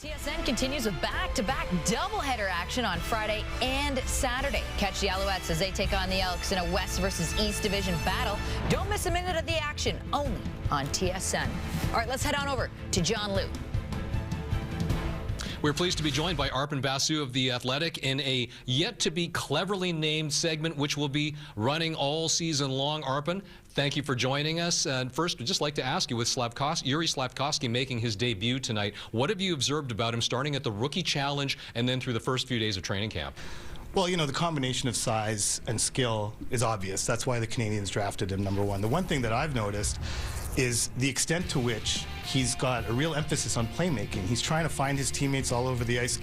Speaker 1: TSN continues with back-to-back doubleheader action on Friday and Saturday. Catch the Alouettes as they take on the Elks in a West versus East Division battle. Don't miss a minute of the action, only on TSN. All right, let's head on over to John Lu.
Speaker 5: We're pleased to be joined by Arpon Basu of The Athletic in a yet-to-be cleverly named segment, which will be running all season long. Arpon, thank you for joining us. And first, we'd just like to ask you, with Yuri Slafkovsky making his debut tonight, what have you observed about him starting at the Rookie Challenge and then through the first few days of training camp?
Speaker 22: Well, the combination of size and skill is obvious. That's why the Canadians drafted him #1. The one thing that I've noticed is the extent to which he's got a real emphasis on playmaking. He's trying to find his teammates all over the ice,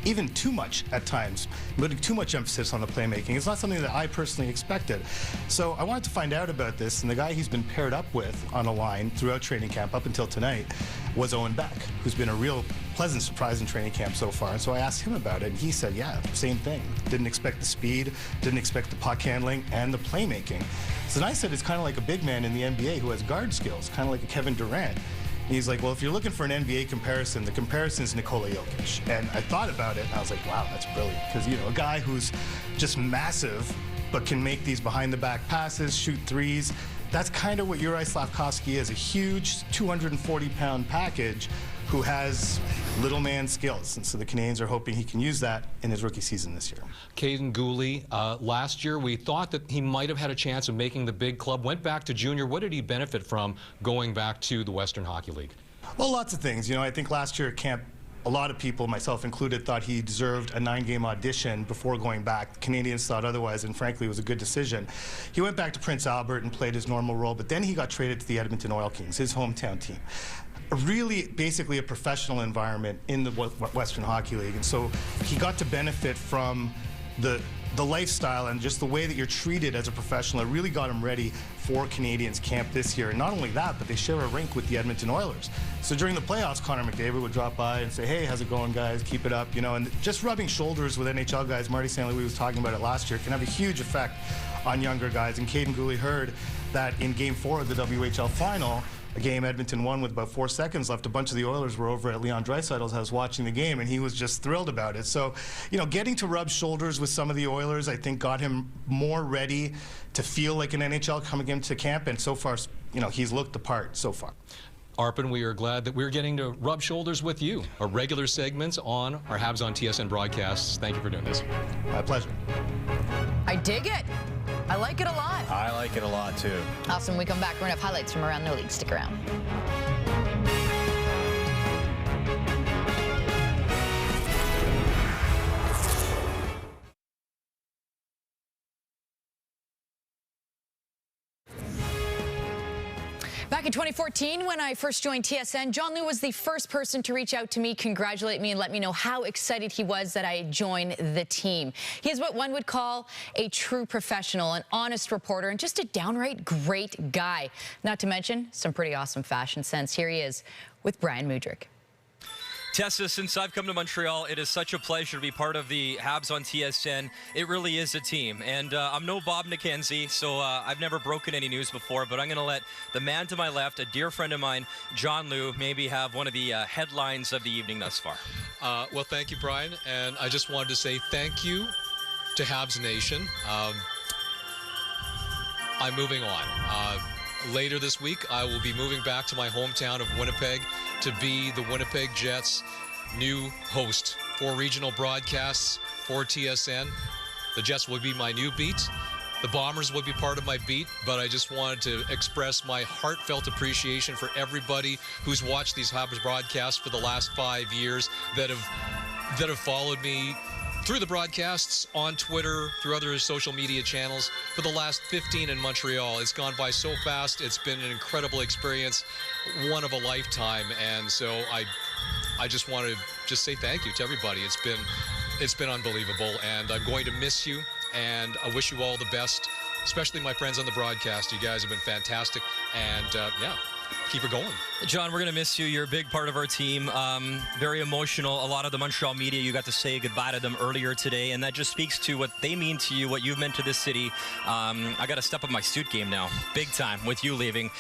Speaker 22: even too much at times, putting too much emphasis on the playmaking. It's not something that I personally expected. So I wanted to find out about this, and the guy he's been paired up with on a line throughout training camp up until tonight was Owen Beck, who's been a real pleasant surprise in training camp so far. And so I asked him about it, and he said, yeah, same thing. Didn't expect the speed, didn't expect the puck handling, and the playmaking. So then I said it's kind of like a big man in the NBA who has guard skills, kind of like a Kevin Durant. And he's like, well, if you're looking for an NBA comparison, the comparison is Nikola Jokic. And I thought about it, and I was like, wow, that's brilliant. Because, you know, a guy who's just massive, but can make these behind-the-back passes, shoot threes, that's kind of what Juraj Slavkovsky is, a huge 240-pound package who has little man skills. And so the Canadians are hoping he can use that in his rookie season this year.
Speaker 5: Kaiden Guhle, last year we thought that he might have had a chance of making the big club, went back to junior. What did he benefit from going back to the Western Hockey League?
Speaker 22: Well, lots of things. You know, I think last year at camp, a lot of people, myself included, thought he deserved a 9-game audition before going back. The Canadians thought otherwise, and frankly, it was a good decision. He went back to Prince Albert and played his normal role, but then he got traded to the Edmonton Oil Kings, his hometown team. Really, basically a professional environment in the Western Hockey League, and so he got to benefit from the lifestyle and just the way that you're treated as a professional. It really got him ready for Canadians camp this year. And not only that, but they share a rink with the Edmonton Oilers. So during the playoffs, Connor McDavid would drop by and say, hey, how's it going, guys? Keep it up, you know. And just rubbing shoulders with NHL guys, Marty St. Louis was talking about it last year, can have a huge effect on younger guys. And Kaiden Guhle heard that in Game 4 of the WHL final, a game Edmonton won with about 4 seconds left. A bunch of the Oilers were over at Leon Draisaitl's house watching the game, and he was just thrilled about it. So, you know, getting to rub shoulders with some of the Oilers, I think, got him more ready to feel like an NHL coming into camp, and so far, you know, he's looked the part so far.
Speaker 5: Arpon, we are glad that we're getting to rub shoulders with you. Our regular segments on our Habs on TSN broadcasts. Thank you for doing this.
Speaker 22: My pleasure.
Speaker 1: I dig it. I like it a lot.
Speaker 2: I like it a lot, too.
Speaker 1: Awesome. When we come back, we're going to have highlights from around the league. Stick around. Back in 2014, when I first joined TSN, John Lu was the first person to reach out to me, congratulate me, and let me know how excited he was that I joined the team. He is what one would call a true professional, an honest reporter, and just a downright great guy. Not to mention some pretty awesome fashion sense. Here he is with Brian Mudryk.
Speaker 3: Tessa, since I've come to Montreal, it is such a pleasure to be part of the Habs on TSN. It really is a team. And I'm no Bob McKenzie, so I've never broken any news before, but I'm going to let the man to my left, a dear friend of mine, John Lu, maybe have one of the headlines of the evening thus far.
Speaker 5: Well, thank you, Brian. And I just wanted to say thank you to Habs Nation. I'm moving on. Later this week, I will be moving back to my hometown of Winnipeg to be the Winnipeg Jets' new host for regional broadcasts for TSN. The Jets will be my new beat. The Bombers will be part of my beat, but I just wanted to express my heartfelt appreciation for everybody who's watched these Habs broadcasts for the last 5 years, that have followed me through the broadcasts, on Twitter, through other social media channels for the last 15 in Montreal. It's gone by so fast. It's been an incredible experience, one of a lifetime. And so I just want to just say thank you to everybody. It's been unbelievable, and I'm going to miss you, and I wish you all the best, especially my friends on the broadcast. You guys have been fantastic, and yeah, keep it going.
Speaker 3: John, we're going to miss you. You're a big part of our team. Very emotional. A lot of the Montreal media, you got to say goodbye to them earlier today, and that just speaks to what they mean to you, what you've meant to this city. I got to step up my suit game now, big time, with you leaving.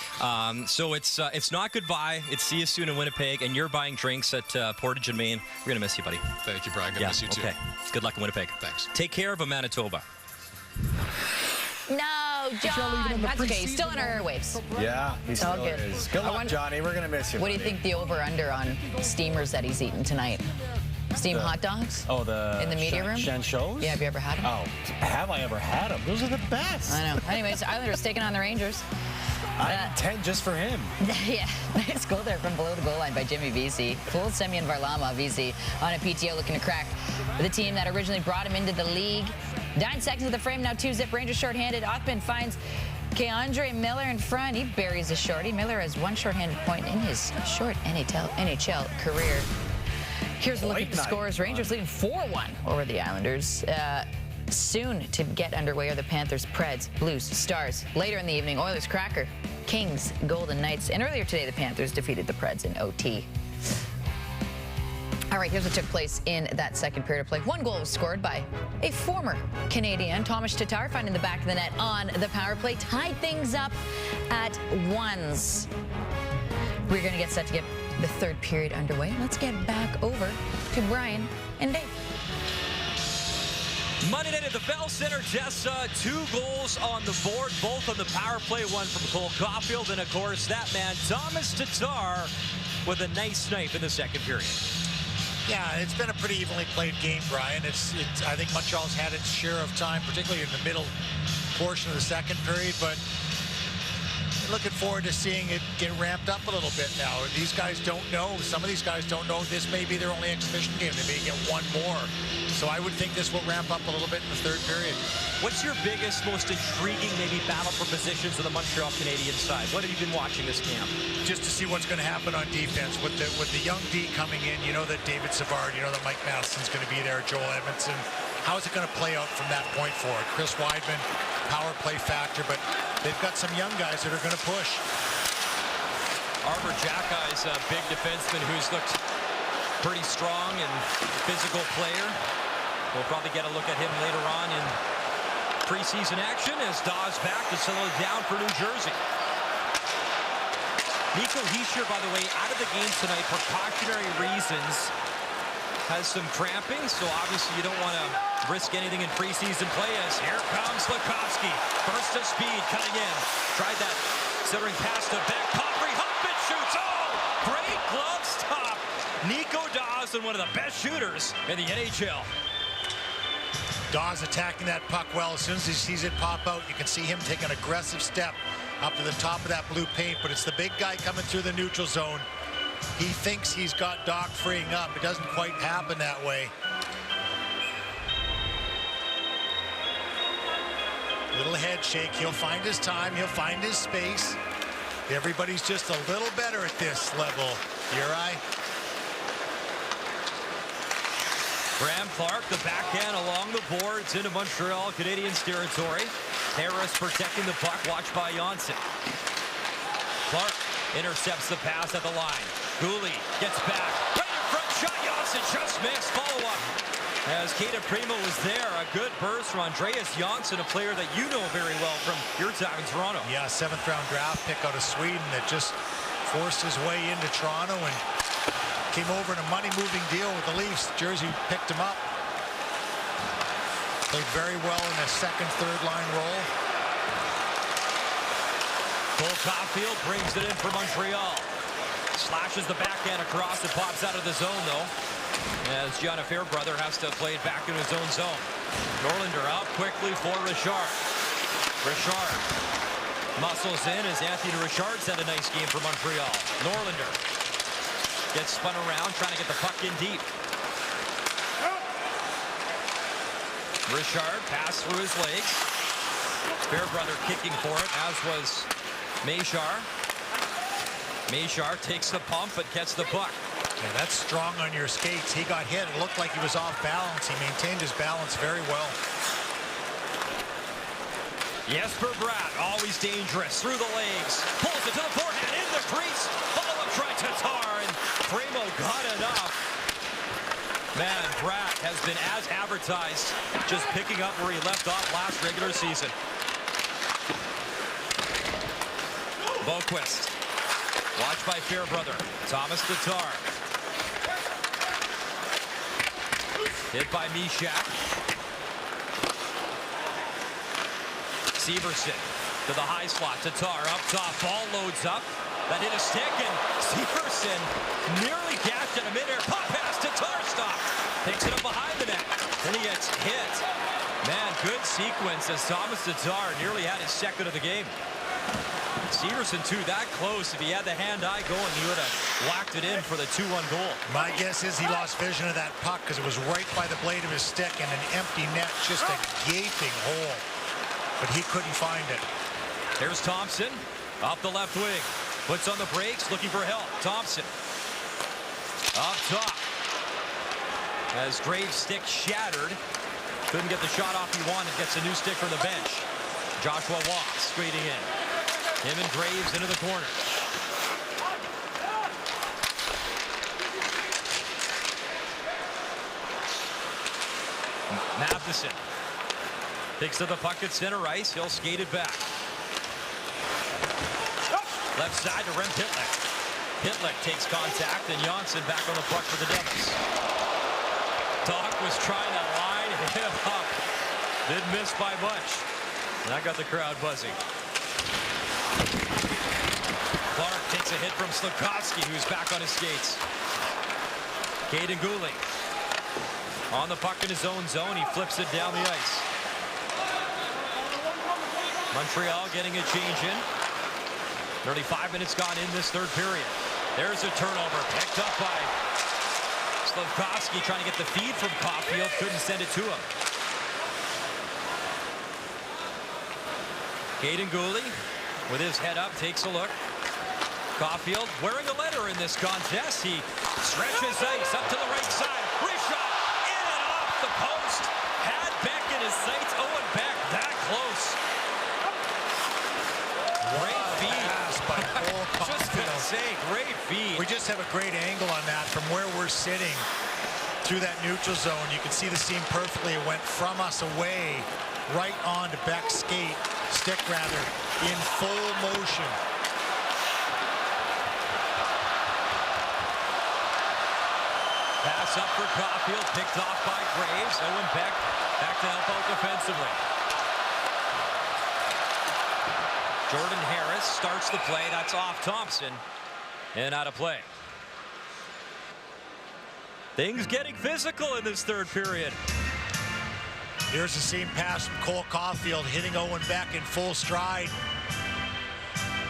Speaker 3: So it's not goodbye. It's see you soon in Winnipeg, and you're buying drinks at Portage and Main. We're going to miss you, buddy.
Speaker 5: Thank you, Brian. Going to miss you, too.
Speaker 3: Okay. Good luck in Winnipeg.
Speaker 5: Thanks.
Speaker 3: Take care of Manitoba.
Speaker 1: No, John. That's okay. He's still in our airwaves.
Speaker 2: Yeah, he
Speaker 1: It's all
Speaker 2: still
Speaker 1: good.
Speaker 2: is. Good luck, Johnny. We're going to miss you.
Speaker 1: What do you think the over-under on steamers that he's eating tonight? Steamed hot dogs?
Speaker 2: Oh,
Speaker 1: in the media room?
Speaker 2: Shan shows?
Speaker 1: Yeah, have you ever had them?
Speaker 2: Oh, have I ever had them? Those are the best.
Speaker 1: I know. Anyways, Islanders taking on the Rangers.
Speaker 2: I'm 10 just for him.
Speaker 1: Yeah, nice goal there from below the goal line by Jimmy Vesey. Fooled Semyon Varlamov. Vesey on a PTO looking to crack the team that originally brought him into the league. 9 seconds of the frame, now 2-zip. Rangers shorthanded. Othman finds Keandre Miller in front. He buries a shorty. Miller has 1 shorthanded point in his short NHL career. Here's a look at the scores. Rangers leading 4-1 over the Islanders. Soon to get underway are the Panthers, Preds, Blues, Stars. Later in the evening, Oilers, Cracker, Kings, Golden Knights. And earlier today, the Panthers defeated the Preds in OT. All right, here's what took place in that second period of play. 1 goal was scored by a former Canadian, Thomas Tatar, finding the back of the net on the power play. Tied things up at 1s. We're going to get set to get the third period underway. Let's get back over to Brian and Dave.
Speaker 3: Monday night at the Bell Center, Jessa, 2 goals on the board, both on the power play, one from Cole Caulfield, and of course that man, Thomas Tatar, with a nice knife in the second period.
Speaker 4: Yeah, it's been a pretty evenly played game, Brian. I think Montreal's had its share of time, particularly in the middle portion of the second period, but looking forward to seeing it get ramped up a little bit now. These guys don't know. Some of these guys don't know this may be their only exhibition game. They may get one more. So I would think this will ramp up a little bit in the third period.
Speaker 3: What's your biggest, most intriguing maybe battle for positions on the Montreal Canadiens side? What have you been watching this camp?
Speaker 4: Just to see what's going to happen on defense with the young D coming in. You know that David Savard, you know that Mike Matheson's going to be there, Joel Edmondson. How is it going to play out from that point forward? Chris Weidman, power play factor, but they've got some young guys that are going to push.
Speaker 3: Arber Xhekaj is a big defenseman who's looked pretty strong and physical player. We'll probably get a look at him later on in preseason action as Dawes back to settle it down for New Jersey. Nico Hischier, by the way, out of the game tonight, precautionary reasons. Has some cramping, so obviously you don't want to risk anything in preseason play as here comes Slafkovsky. Burst of speed cutting in. Tried that centering pass to Beck. Comrie Huffman shoots. Oh, great glove stop. Nico Dawes, one of the best shooters in the NHL.
Speaker 4: Dawes attacking that puck well. As soon as he sees it pop out, you can see him take an aggressive step up to the top of that blue paint, but it's the big guy coming through the neutral zone. He thinks he's got Doc freeing up. It doesn't quite happen that way. Little head shake. He'll find his time. He'll find his space. Everybody's just a little better at this level. Uri.
Speaker 3: Graham Clark, the backhand along the boards into Montreal Canadiens territory. Harris protecting the puck, watched by Johnsson. Clark intercepts the pass at the line. Gouli gets back. Right in front shot. Johnsson just missed. Follow-up. As Kaden Primo was there. A good burst from Andreas Johnsson, a player that you know very well from your time in Toronto.
Speaker 4: Yeah, 7th round draft pick out of Sweden that just forced his way into Toronto and came over in a money-moving deal with the Leafs. Jersey picked him up. Played very well in a second, third line role.
Speaker 3: Cole Caulfield brings it in for Montreal. Slashes the backhand across. It pops out of the zone, though, as Gianna Fairbrother has to play it back in his own zone. Norlinder out quickly for Richard. Richard muscles in as Anthony Richard's had a nice game for Montreal. Norlinder gets spun around, trying to get the puck in deep. Richard passed through his legs. Fairbrother kicking for it, as was Machar. Machar takes the pump but gets the puck.
Speaker 4: Yeah, that's strong on your skates. He got hit. It looked like he was off balance. He maintained his balance very well.
Speaker 3: Jesper Bratt, always dangerous, through the legs. Pulls it to the forehand, in the crease. Follow-up try, Tatar, and Primo got enough. Man, Bratt has been as advertised, just picking up where he left off last regular season. Boquist, watched by Fairbrother. Thomas Tatar. Hit by Mishak. Severson to the high slot. Tatar up top. Ball loads up. That hit a stick, and Severson nearly gashed in a midair. Pop pass. Tatar stopped. Takes it up behind the net. Then he gets hit. Man, good sequence as Thomas Tatar nearly had his second of the game. Severson, too, that close. If he had the hand-eye going, he would have whacked it in for the 2-1 goal.
Speaker 4: My guess is he lost vision of that puck because it was right by the blade of his stick and an empty net, just a gaping hole. But he couldn't find it.
Speaker 3: Here's Thompson off the left wing. Puts on the brakes, looking for help. Thompson up top. As Graves' stick shattered. Couldn't get the shot off he wanted. Gets a new stick from the bench. Joshua Waugh skating in. Him and Graves into the corner. Matheson takes to the puck at center ice. He'll skate it back. Left side to Rem Pitlick. Pitlick takes contact, and Janssen back on the puck for the Devils. Doc was trying to line him up. Didn't miss by much. And that got the crowd buzzing. Clark takes a hit from Slafkovsky, who's back on his skates. Caden Goulet on the puck in his own zone. He flips it down the ice. Montreal getting a change in. Nearly 5 minutes gone in this third period. There's a turnover picked up by Slafkovsky, trying to get the feed from Caulfield. Couldn't send it to him. Caden Goulet with his head up takes a look. Caulfield wearing a letter in this contest. He stretches ice up to the right side. Reshot in and off the post. Had Beck in his sights. Owen Beck that close. Great feed.
Speaker 4: By Cole
Speaker 3: Just gonna say, great feed.
Speaker 4: We just have a great angle on that from where we're sitting through that neutral zone. You can see the seam perfectly. It went from us away right on to Beck's stick rather, in full motion.
Speaker 3: Pass up for Caulfield, picked off by Graves. Owen Beck back to help out defensively. Jordan Harris starts the play. That's off Thompson and out of play. Things getting physical in this third period.
Speaker 4: Here's the seam pass from Cole Caulfield, hitting Owen Beck in full stride.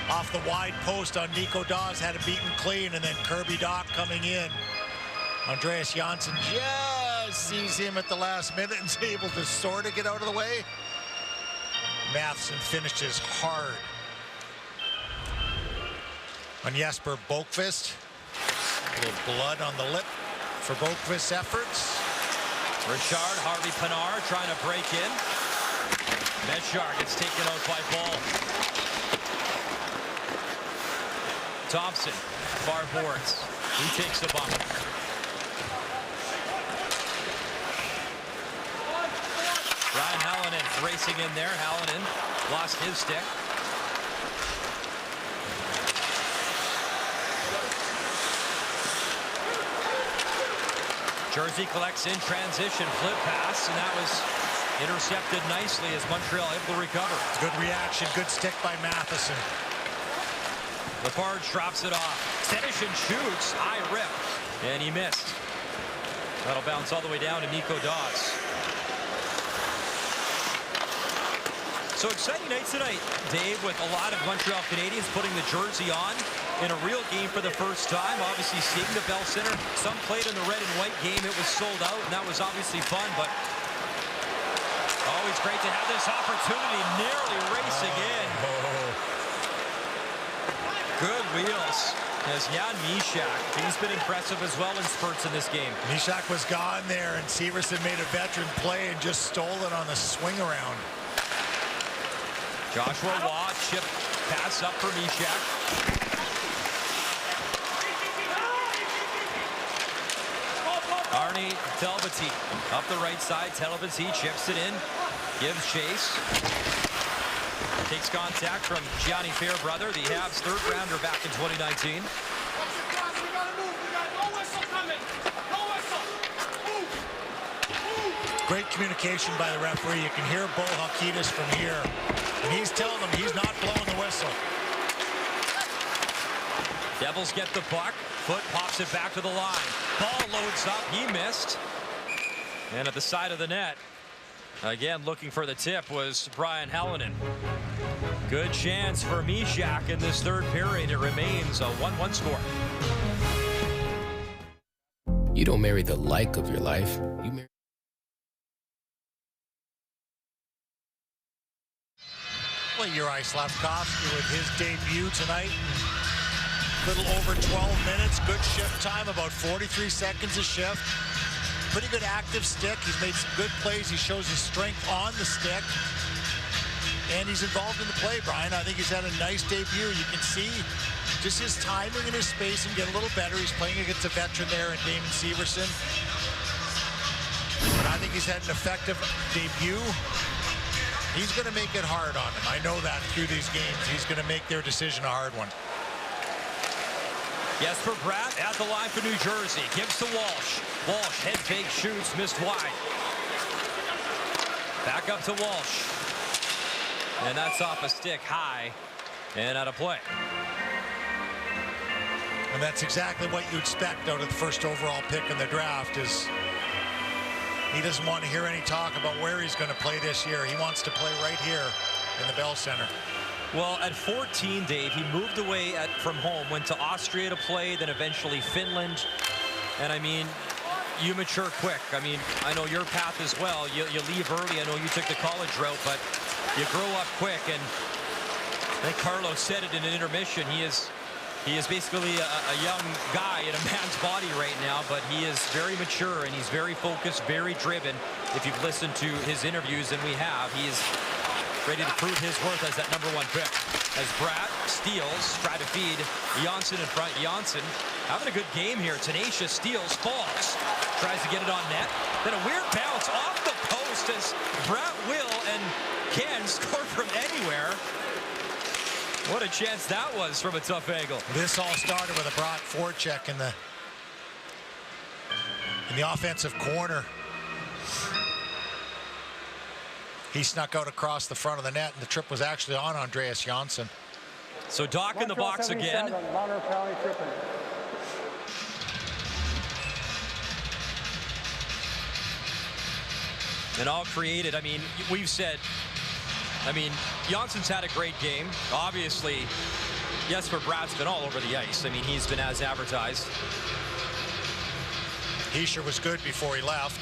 Speaker 4: Off the wide post on Nico Dawes, had it beaten clean, and then Kirby Dach coming in. Andreas Janssen just sees him at the last minute and is able to sort of get out of the way. Matheson finishes hard on Jesper Boqvist. A little blood on the lip for Boqvist's efforts.
Speaker 3: Richard Harvey-Pinard trying to break in. Metzger gets taken out by Ball. Thompson, far boards. He takes the bump. Ryan Hallinan racing in there. Hallinan lost his stick. Jersey collects in transition, flip pass, and that was intercepted nicely as Montreal able to recover.
Speaker 4: Good reaction, good stick by Matheson.
Speaker 3: Lafarge drops it off. Senyshyn shoots, high rip, and he missed. That'll bounce all the way down to Nico Dawes. So exciting night tonight, Dave, with a lot of Montreal Canadiens putting the jersey on in a real game for the first time. Obviously seeing the Bell Center. Some played in the red and white game. It was sold out, and that was obviously fun, but always great to have this opportunity. Nearly racing in. Good wheels as Jan Mysak. He's been impressive as well in spurts in this game.
Speaker 4: Mysak was gone there, and Severson made a veteran play and just stole it on the swing around.
Speaker 3: Joshua Waugh, chip pass up for Mysak. Arnie Telbati up the right side. Telbati chips it in, gives chase. Takes contact from Gianni Fairbrother, the Habs third rounder back in 2019.
Speaker 4: Great communication by the referee. You can hear Bo Halkitis from here. And he's telling them he's not blowing the whistle.
Speaker 3: Devils get the puck. Foot pops it back to the line. Ball loads up. He missed. And at the side of the net, again looking for the tip, was Brian Hallinan. Good chance for Mysak in this third period. It remains a 1-1 score.
Speaker 6: You don't marry the like of your life. You marry...
Speaker 4: Well, Juraj Slafkovsky with his debut tonight. Little over 12 minutes. Good shift time, about 43 seconds a shift. Pretty good active stick. He's made some good plays. He shows his strength on the stick. And he's involved in the play, Brian. I think he's had a nice debut. You can see just his timing and his spacing get a little better. He's playing against a veteran there in Damon Severson. But I think he's had an effective debut. He's going to make it hard on him. I know that through these games. He's going to make their decision a hard one.
Speaker 3: Jesper Bratt at the line for New Jersey. Gives to Walsh. Walsh, head fake, shoots, missed wide. Back up to Walsh. And that's off a stick high and out of play.
Speaker 4: And that's exactly what you expect out of the first overall pick in the draft. Is he doesn't want to hear any talk about where he's going to play this year. He wants to play right here in the Bell Center.
Speaker 3: Well, at 14, Dave, he moved away from home, went to Austria to play, then eventually Finland. And I mean, you mature quick. I mean, I know your path as well. You leave early. I know you took the college route, but you grow up quick. And I think Carlos said it in an intermission. He is basically a young guy in a man's body right now, but he is very mature and he's very focused, very driven. If you've listened to his interviews, and we have, he is ready to prove his worth as that #1 pick. As Bratt steals, try to feed Janssen in front. Janssen having a good game here. Tenacious, steals, falls, tries to get it on net. Then a weird bounce off the post as Bratt will and can score from anywhere. What a chance that was from a tough angle.
Speaker 4: This all started with a Bratt forecheck in the offensive corner. He snuck out across the front of the net, and the trip was actually on Andreas Janssen.
Speaker 3: So Doc in the box again. And all created. I mean, we've said, Janssen's had a great game. Obviously, Jesper Bratt's been all over the ice. I mean, he's been as advertised.
Speaker 4: Hischier was good before he left,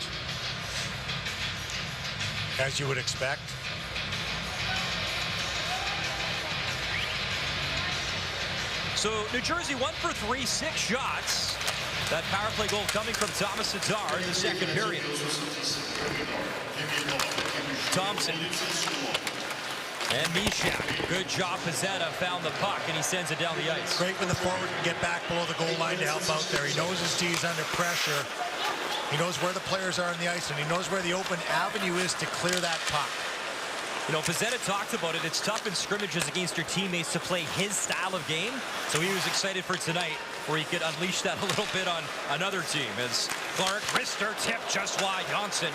Speaker 4: as you would expect.
Speaker 3: So New Jersey 1 for 3, 6 shots. That power play goal coming from Thomas Tatar in the second period. Thompson and Mishak. Good job. Pezzetta found the puck and he sends it down the ice.
Speaker 4: Great when the forward can get back below the goal line to help out there. He knows his D's under pressure. He knows where the players are on the ice, and he knows where the open avenue is to clear that puck.
Speaker 3: You know, Pezzetta talked about it. It's tough in scrimmages against your teammates to play his style of game. So he was excited for tonight where he could unleash that a little bit on another team. As Clark, wrister tip just wide. Janssen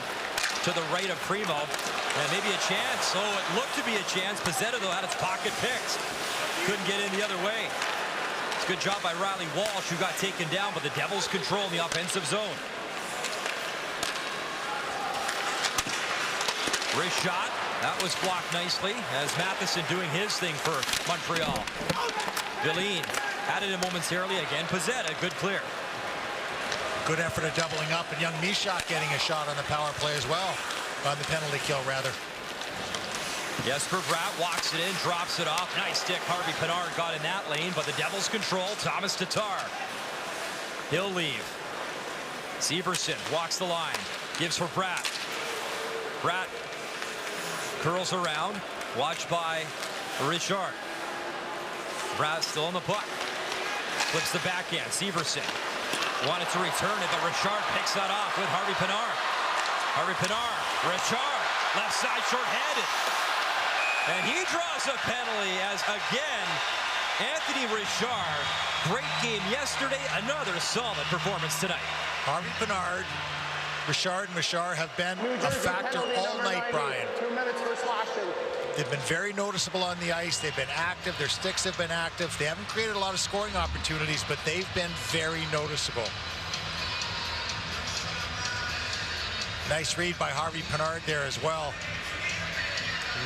Speaker 3: to the right of Primo. And maybe a chance. Oh, it looked to be a chance. Pezzetta, though, had his pocket picked. Couldn't get in the other way. It's a good job by Riley Walsh, who got taken down, but the Devils control in the offensive zone. Wrist shot. That was blocked nicely as Matheson doing his thing for Montreal. Villeen had it in momentarily again. Pezzetta, good clear.
Speaker 4: Good effort of doubling up, and young Mishak getting a shot on the power play as well. On the penalty kill, rather.
Speaker 3: Jesper Bratt walks it in, drops it off. Nice stick. Harvey Pinard got in that lane, but the Devils control. Thomas Tatar. He'll leave. Severson walks the line. Gives for Bratt. Bratt curls around, watched by Richard. Bratt still on the puck. Flips the backhand. Severson wanted to return it, but Richard picks that off with Harvey Pinard. Harvey Pinard, Richard, left side shorthanded. And he draws a penalty as, again, Anthony Richard. Great game yesterday, another solid performance tonight.
Speaker 4: Harvey Pinard, Richard and Richard have been a factor all night, Brian.
Speaker 8: 2 minutes for Slashton.
Speaker 4: They've been very noticeable on the ice. They've been active. Their sticks have been active. They haven't created a lot of scoring opportunities, but they've been very noticeable. Nice read by Harvey Pinard there as well.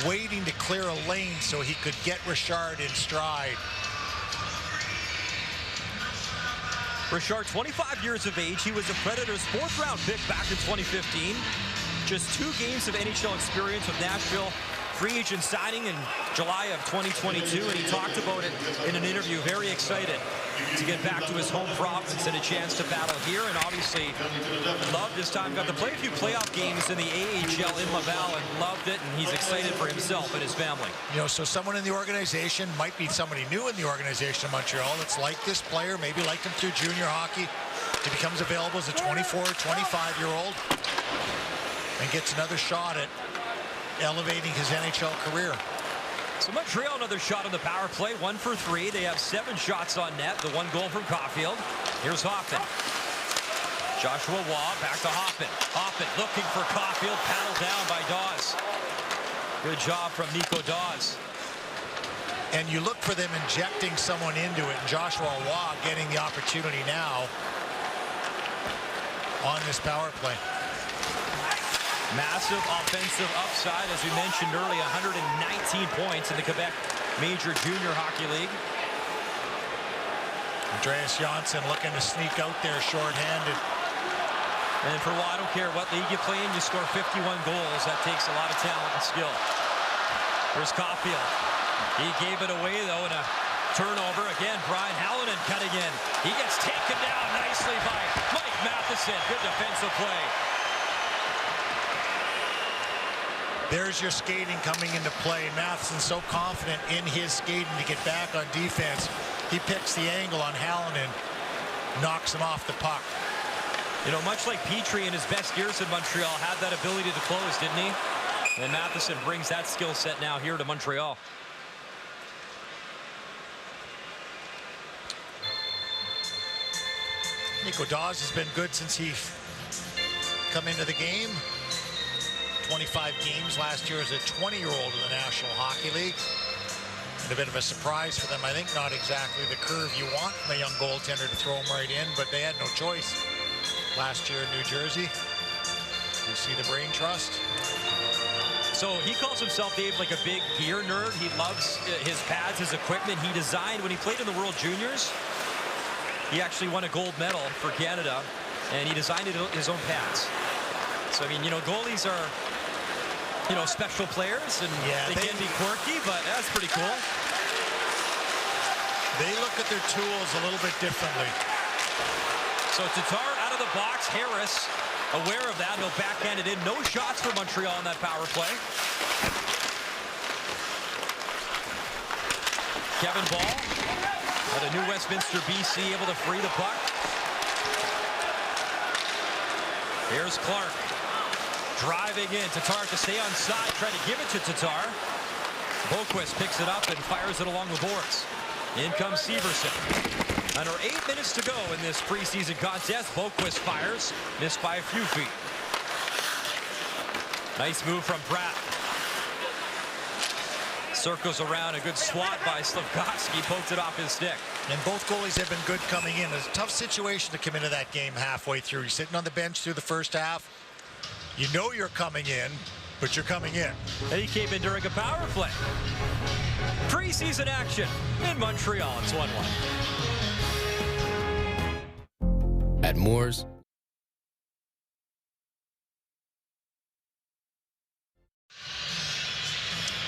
Speaker 4: Waiting to clear a lane so he could get Richard in stride.
Speaker 3: Richard, 25 years of age. He was a Predators 4th-round pick back in 2015. Just 2 games of NHL experience with Nashville. Free agent signing in July of 2022, and he talked about it in an interview. Very excited to get back to his home province and a chance to battle here, and obviously loved this time. Got to play a few playoff games in the AHL in Laval and loved it, and he's excited for himself and his family.
Speaker 4: You know, so someone in the organization, might be somebody new in the organization of Montreal that's like this player, maybe liked him through junior hockey. He becomes available as a 24, 25-year-old and gets another shot at elevating his NHL career.
Speaker 3: So Montreal, another shot on the power play, 1 for 3. They have 7 shots on net, the 1 goal from Caulfield. Here's Hoffman. Joshua Waugh back to Hoffman. Hoffman looking for Caulfield, paddled down by Dawes. Good job from Nico Dawes.
Speaker 4: And you look for them injecting someone into it. Joshua Waugh getting the opportunity now on this power play.
Speaker 3: Massive offensive upside, as we mentioned earlier, 119 points in the Quebec Major Junior Hockey League.
Speaker 4: Andreas Johnsson looking to sneak out there shorthanded.
Speaker 3: And for I don't care what league you play in, you score 51 goals. That takes a lot of talent and skill. There's Caulfield. He gave it away, though, in a turnover. Again, Brian Hallinan cutting in. He gets taken down nicely by Mike Matheson. Good defensive play.
Speaker 4: There's your skating coming into play. Matheson so confident in his skating to get back on defense. He picks the angle on Hallinan, knocks him off the puck.
Speaker 3: You know, much like Petrie in his best years in Montreal, had that ability to close, didn't he? And Matheson brings that skill set now here to Montreal.
Speaker 4: Nico Dawes has been good since he come into the game. 25 games last year as a 20-year-old in the National Hockey League. And a bit of a surprise for them. I think not exactly the curve you want from a young goaltender to throw him right in, but they had no choice last year in New Jersey. You see the brain trust.
Speaker 3: So he calls himself, Dave, like a big gear nerd. He loves his pads, his equipment. He designed, when he played in the World Juniors, he actually won a gold medal for Canada, and he designed his own pads. So, I mean, you know, goalies are, you know, special players, and they can be quirky, but that's pretty cool.
Speaker 4: They look at their tools a little bit differently.
Speaker 3: So Tatar out of the box. Harris aware of that. He'll backhand it in. No shots for Montreal on that power play. Kevin Ball out of New Westminster, BC, able to free the puck. Here's Clark. Driving in, Tatar to stay on side, try to give it to Tatar. Boquist picks it up and fires it along the boards. In comes Severson. Under 8 minutes to go in this preseason contest. Boquist fires, missed by a few feet. Nice move from Pratt. Circles around, a good swat by Slafkovsky, poked it off his stick.
Speaker 4: And both goalies have been good coming in. It's a tough situation to come into that game halfway through. You're sitting on the bench through the first half. You know you're coming in, but you're coming in.
Speaker 3: And he came in during a power play. Preseason action in Montreal. It's 1-1.
Speaker 6: At Moore's,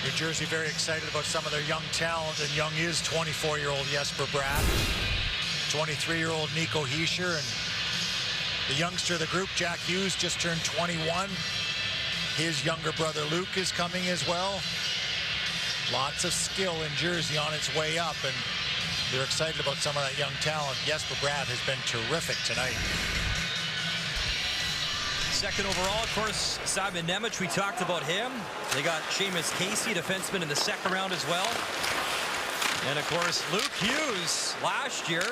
Speaker 4: New Jersey very excited about some of their young talent, and young is 24-year-old Jesper Bratt, 23-year-old Nico Hischier, and the youngster of the group, Jack Hughes, just turned 21. His younger brother Luke is coming as well. Lots of skill in Jersey on its way up, and they're excited about some of that young talent. Jesper Bratt has been terrific tonight.
Speaker 3: Second overall, of course, Simon Nemec, we talked about him. They got Seamus Casey, defenseman, in the second round as well. And, of course, Luke Hughes last year,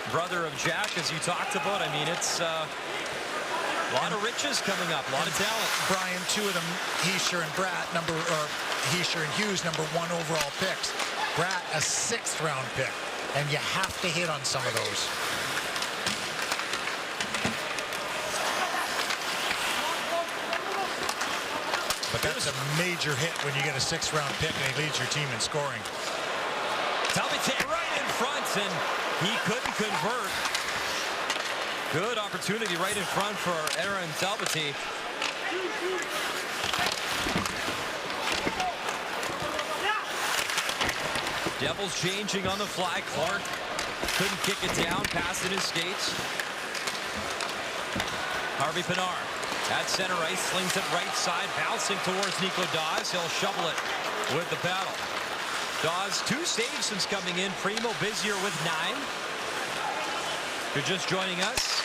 Speaker 3: brother of Jack, as you talked about. I mean, it's a lot of riches coming up, a lot of talent.
Speaker 4: Brian, two of them, Hischier and Bratt, Hischier and Hughes, #1 overall picks. Bratt, a 6th round pick, and you have to hit on some of those. But that's a major hit when you get a 6th round pick and he leads your team in scoring.
Speaker 3: Talbot right in front, and he couldn't convert. Good opportunity right in front for Aaron Talbot. Devils changing on the fly. Clark couldn't kick it down, passed in his skates. Harvey Pinard at center ice, slings it right side, bouncing towards Nico Dawes. He'll shovel it with the paddle. Dawes, 2 saves since coming in. Primo busier with 9. If you're just joining us,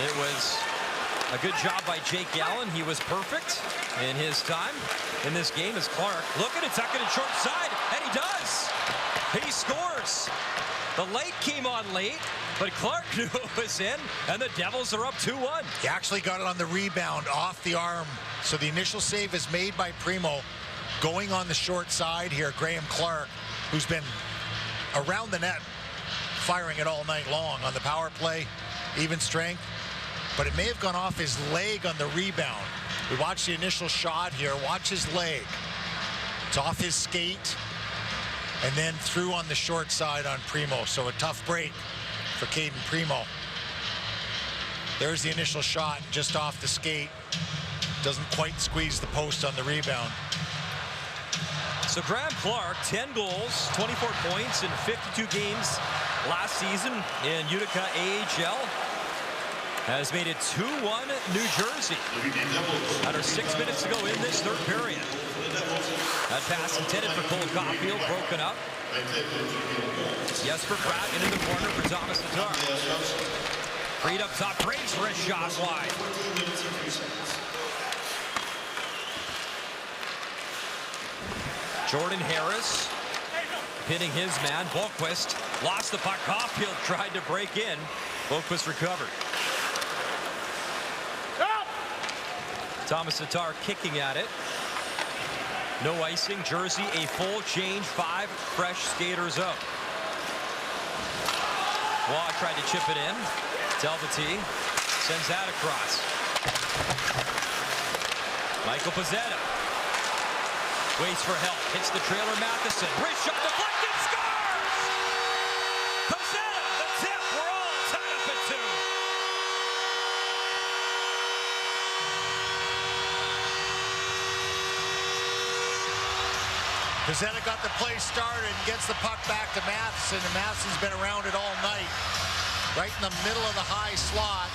Speaker 3: it was A good job by Jake Allen. He was perfect in his time in this game as Clark looking to tuck it in short side, and he does. He scores. The light came on late, but Clark knew it was in, and the Devils are up 2-1.
Speaker 4: He actually got it on the rebound off the arm. So the initial save is made by Primo. Going on the short side here, Graham Clark, who's been around the net, firing it all night long on the power play, even strength. But it may have gone off his leg on the rebound. We watched the initial shot here. Watch his leg. It's off his skate and then through on the short side on Primo. So a tough break for Caden Primo. There's the initial shot just off the skate. Doesn't quite squeeze the post on the rebound.
Speaker 3: So Graham Clark, 10 goals, 24 points in 52 games last season in Utica AHL. Has made it 2-1 New Jersey. Under 6 minutes to go in this third period. That pass intended for Cole Caulfield, broken up. Jesper Bratt into the corner for Thomas Tatar. Freed up top, breaks for a shot wide. Jordan Harris pinning his man. Boqvist lost the puck. Caulfield tried to break in. Boqvist recovered. Thomas Tatar kicking at it. No icing. Jersey a full change. 5 fresh skaters out. Waugh tried to chip it in. Delvety sends that across. Michael Pezzetta waits for help. Hits the trailer. Matheson. Wrist shot deflected. Scores! Pezzetta, the tip. We're all tied up at 2.
Speaker 4: Pezzetta got the play started and gets the puck back to Matheson, and Matheson's been around it all night. Right in the middle of the high slot.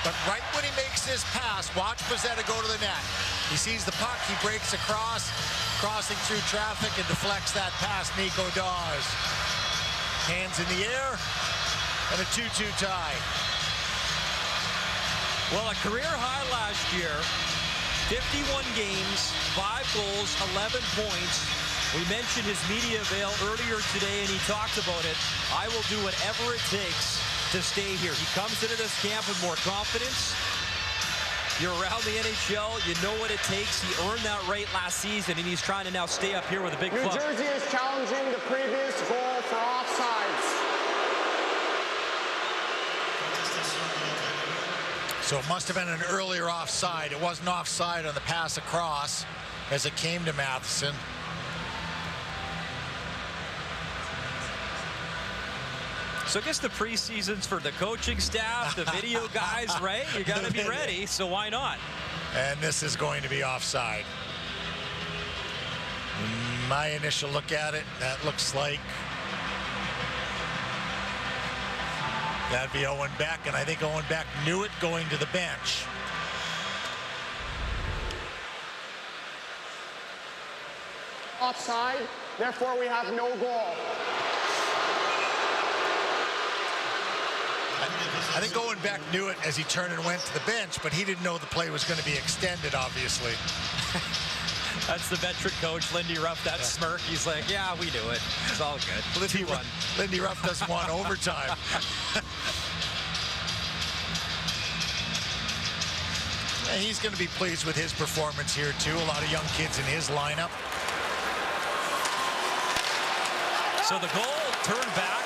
Speaker 4: But right when he makes this pass, watch Pezzetta go to the net. He sees the puck, he breaks across, crossing through traffic and deflects that pass. Nico Daws. Hands in the air, and a 2-2 tie.
Speaker 3: Well, a career high last year. 51 games, 5 goals, 11 points. We mentioned his media avail earlier today, and he talked about it. I will do whatever it takes to stay here. He comes into this camp with more confidence. You're around the NHL, you know what it takes. He earned that right last season, and he's trying to now stay up here with a big club.
Speaker 8: New Jersey is challenging the previous goal for offsides.
Speaker 4: So it must have been an earlier offside. It wasn't offside on the pass across as it came to Matheson.
Speaker 3: So I guess the preseason's for the coaching staff, the video guys, right? You got to be ready, so why not?
Speaker 4: And this is going to be offside. My initial look at it, that looks like that'd be Owen Beck, and I think Owen Beck knew it going to the bench.
Speaker 8: Offside, therefore we have no goal.
Speaker 4: I think Owen Beck knew it as he turned and went to the bench, but he didn't know the play was going to be extended, obviously.
Speaker 3: That's the veteran coach, Lindy Ruff, that smirk. He's like, yeah, we do it. It's all good.
Speaker 4: Lindy Ruff doesn't want overtime. And he's going to be pleased with his performance here, too. A lot of young kids in his lineup.
Speaker 3: So the goal turned back,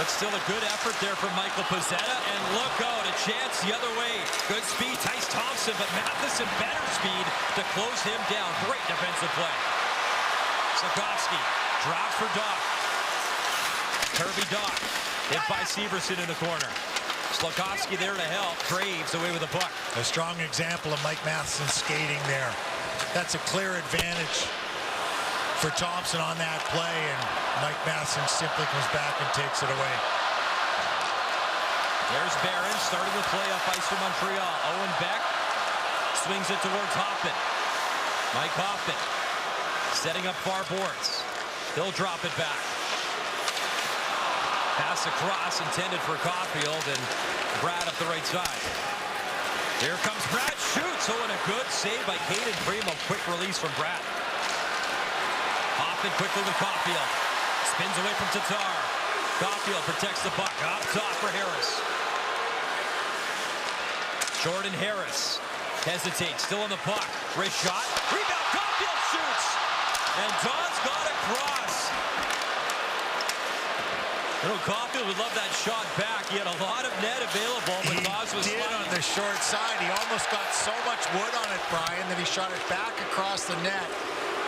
Speaker 3: but still a good effort there from Michael Pezzetta. And look out, a chance the other way. Good speed, Tyce Thompson, but Matheson better speed to close him down. Great defensive play. Slafkovsky drops for Doc. Kirby Doc hit by Severson in the corner. Slafkovsky there to help. Graves away with the puck.
Speaker 4: A strong example of Mike Matheson skating there. That's a clear advantage for Thompson on that play, and Mike Matheson simply comes back and takes it away.
Speaker 3: There's Barron starting the play up ice for Montreal. Owen Beck swings it towards Hoffman. Mike Hoffman setting up far boards. He'll drop it back. Pass across intended for Caulfield, and Brad up the right side. Here comes Brad, shoots. Oh, and a good save by Caden Primo. Quick release from Brad. Hoffman quickly with Caulfield. Spins away from Tatar. Caulfield protects the puck. Up top for Harris. Jordan Harris hesitates, still on the puck. Wrist shot. Rebound. Caulfield shoots. And Don's got a cross. You know, Caulfield would love that shot back. He had a lot of net available, but Dawes was sliding
Speaker 4: on the short side. He almost got so much wood on it, Brian, that he shot it back across the net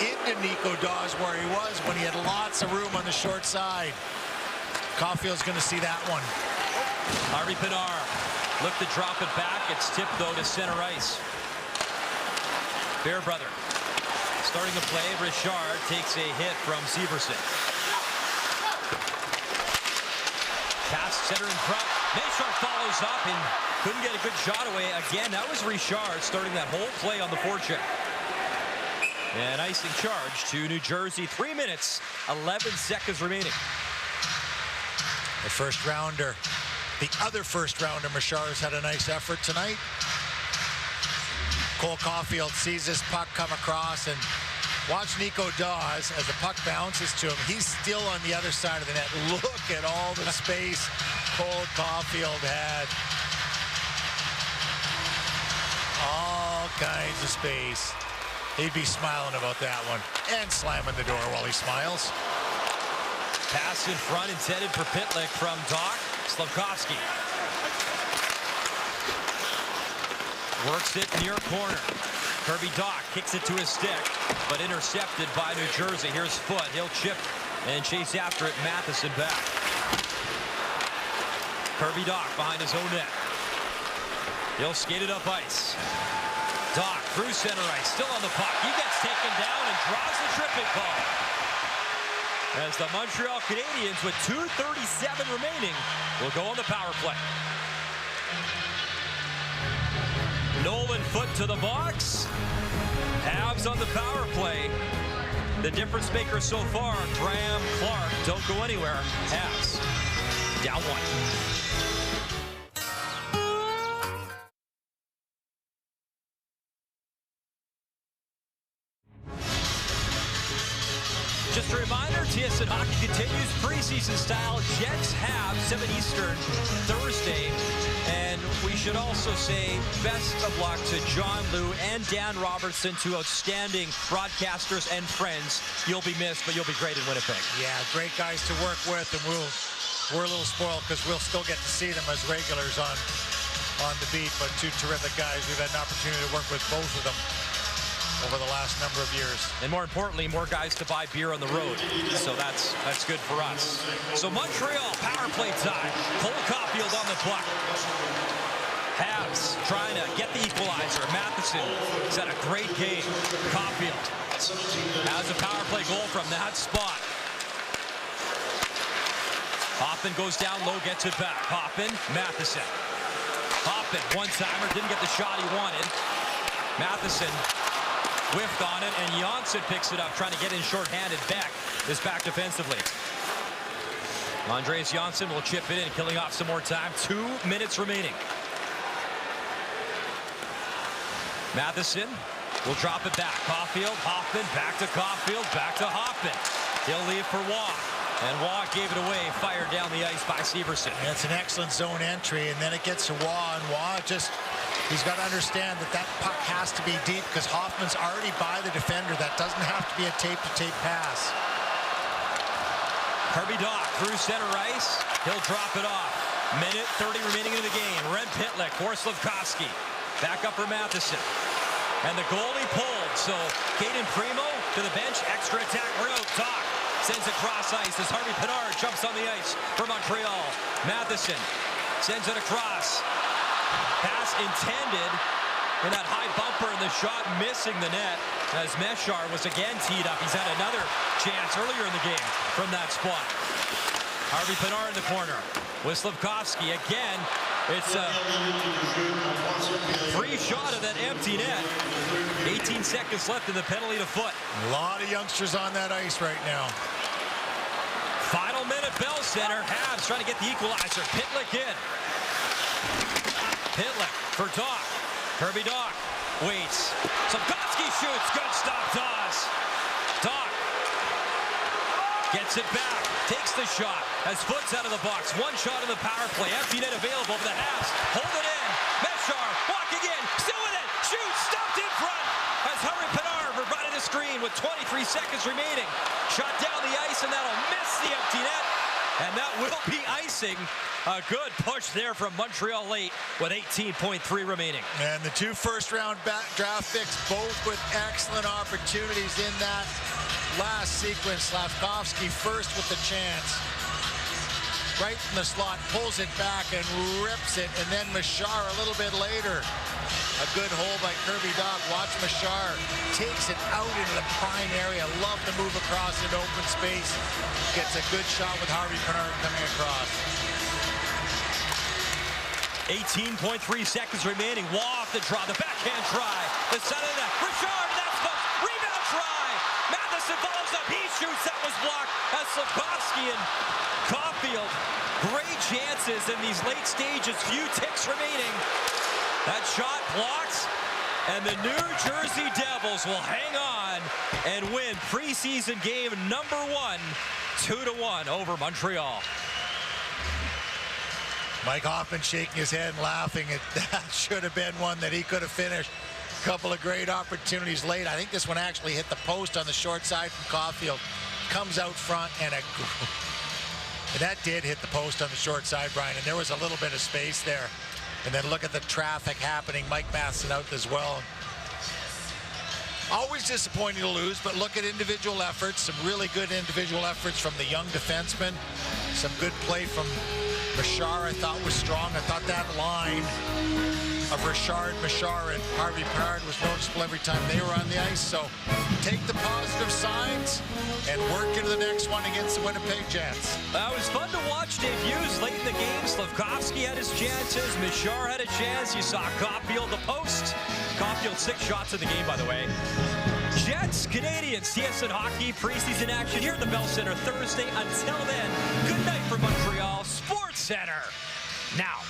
Speaker 4: into Nico Dawes where he was when he had lots of room on the short side. Caulfield's going to see that one.
Speaker 3: Harvey Pinard looked to drop it back. It's tipped, though, to center ice. Fairbrother starting the play. Richard takes a hit from Severson. Pass center in front. Meshar follows up and couldn't get a good shot away. Again, that was Richard starting that whole play on the forecheck. And icing charge to New Jersey. 3 minutes, 11 seconds remaining.
Speaker 4: The first rounder. The other first rounder, Michar's had a nice effort tonight. Cole Caulfield sees this puck come across, and watch Nico Dawes as the puck bounces to him. He's still on the other side of the net. Look at all the space Cole Caulfield had. All kinds of space. He'd be smiling about that one and slamming the door while he smiles.
Speaker 3: Pass in front intended for Pitlick from Doc. Slavkovsky works it near corner. Kirby Doc kicks it to his stick, but intercepted by New Jersey. Here's Foote. He'll chip and chase after it. Matheson back. Kirby Doc behind his own net. He'll skate it up ice. Doc through center ice, still on the puck. He gets taken down and draws the tripping call. As the Montreal Canadiens, with 2:37 remaining, will go on the power play. Nolan Foote to the box. Habs on the power play. The difference maker so far, Graham Clark. Don't go anywhere. Habs down one. Just a reminder, TSN Hockey continues preseason style. Jets have 7 Eastern Thursday. And we should also say best of luck to John Liu and Dan Robertson, two outstanding broadcasters and friends. You'll be missed, but you'll be great in Winnipeg.
Speaker 4: Yeah, great guys to work with, and we're a little spoiled because we'll still get to see them as regulars on the beat, but two terrific guys. We've had an opportunity to work with both of them over the last number of years.
Speaker 3: And more importantly, more guys to buy beer on the road. So that's good for us. So Montreal, power play time. Cole Caulfield on the puck. Habs trying to get the equalizer. Matheson has had a great game. Caulfield has a power play goal from that spot. Hoffman goes down low, gets it back. Hoffman, Matheson. Hoffman, one-timer, didn't get the shot he wanted. Matheson whiffed on it, and Janssen picks it up, trying to get in shorthanded. Beck is back defensively. Andreas Janssen will chip it in, killing off some more time. 2 minutes remaining. Matheson will drop it back. Caulfield, Hoffman, back to Caulfield, back to Hoffman. He'll leave for Waugh. And Waugh gave it away, fired down the ice by Severson.
Speaker 4: That's an excellent zone entry, and then it gets to Waugh, and Waugh just, he's got to understand that that puck has to be deep because Hoffman's already by the defender. That doesn't have to be a tape-to-tape pass.
Speaker 3: Kirby Doc through center ice. He'll drop it off. Minute 30 remaining in the game. Red Pitlick for Slavkovsky. Back up for Matheson. And the goalie pulled. So Caden Primo to the bench. Extra attack route. Doc sends it across ice as Harvey Pinard jumps on the ice for Montreal. Matheson sends it across. Pass intended. And that high bumper in the shot missing the net as Meshar was again teed up. He's had another chance earlier in the game from that spot. Harvey Pinard in the corner with Slavkovsky again. It's a free shot of that empty net. 18 seconds left in the penalty to Foote.
Speaker 4: A lot of youngsters on that ice right now.
Speaker 3: Final minute, Bell Center. Habs trying to get the equalizer. Pitlick in. Pitlick for Doc. Kirby Dach waits. Slafkovsky shoots. Good stop, Dawes. Dach gets it back. Takes the shot. Has Foots out of the box. One shot in the power play. Empty net available for the Habs. Hold it in. Meshar walking in. Still with it. Shoots. Stopped in front. As Harry Pinard provided the screen with 23 seconds remaining. Shot down the ice, and that'll miss the empty net. And that will be icing. A good push there from Montreal late with 18.3 remaining.
Speaker 4: And the 2 first-round draft picks, both with excellent opportunities in that last sequence. Slafkovsky first with the chance. Right from the slot, pulls it back and rips it. And then Meshar a little bit later. A good hole by Kirby Dach. Watch Meshar takes it out into the prime area. Love to move across in open space. Gets a good shot with Harvey Pinard coming across.
Speaker 3: 18.3 seconds remaining. Waugh off the draw. The backhand try. The center of the net. Richard, that's the rebound try. Matheson follows up. He shoots. That was blocked. As Slafkovsky and Caulfield. Great chances in these late stages. Few ticks remaining. That shot blocks. And the New Jersey Devils will hang on and win preseason game number 1, 2-1 over Montreal.
Speaker 4: Mike Hoffman shaking his head and laughing. That should have been one that he could have finished. A couple of great opportunities late. I think this one actually hit the post on the short side from Caulfield. Comes out front, and that did hit the post on the short side, Brian, and there was a little bit of space there. And then look at the traffic happening. Mike Matheson out as well. Always disappointing to lose, but look at individual efforts. Some really good individual efforts from the young defensemen. Some good play from Meshar, I thought was strong. I thought that line of Richard, Meshar, and Harvey Pinard was noticeable every time they were on the ice. So take the positive signs and work into the next one against the Winnipeg Jets.
Speaker 3: It was fun to watch debuts late in the game. Slafkovsky had his chances. Meshar had a chance. You saw Caulfield the post. Caulfield 6 shots in the game, by the way. Jets, Canadians, TSN Hockey preseason action here at the Bell Center Thursday. Until then, good night from Montreal Sports Center. Now.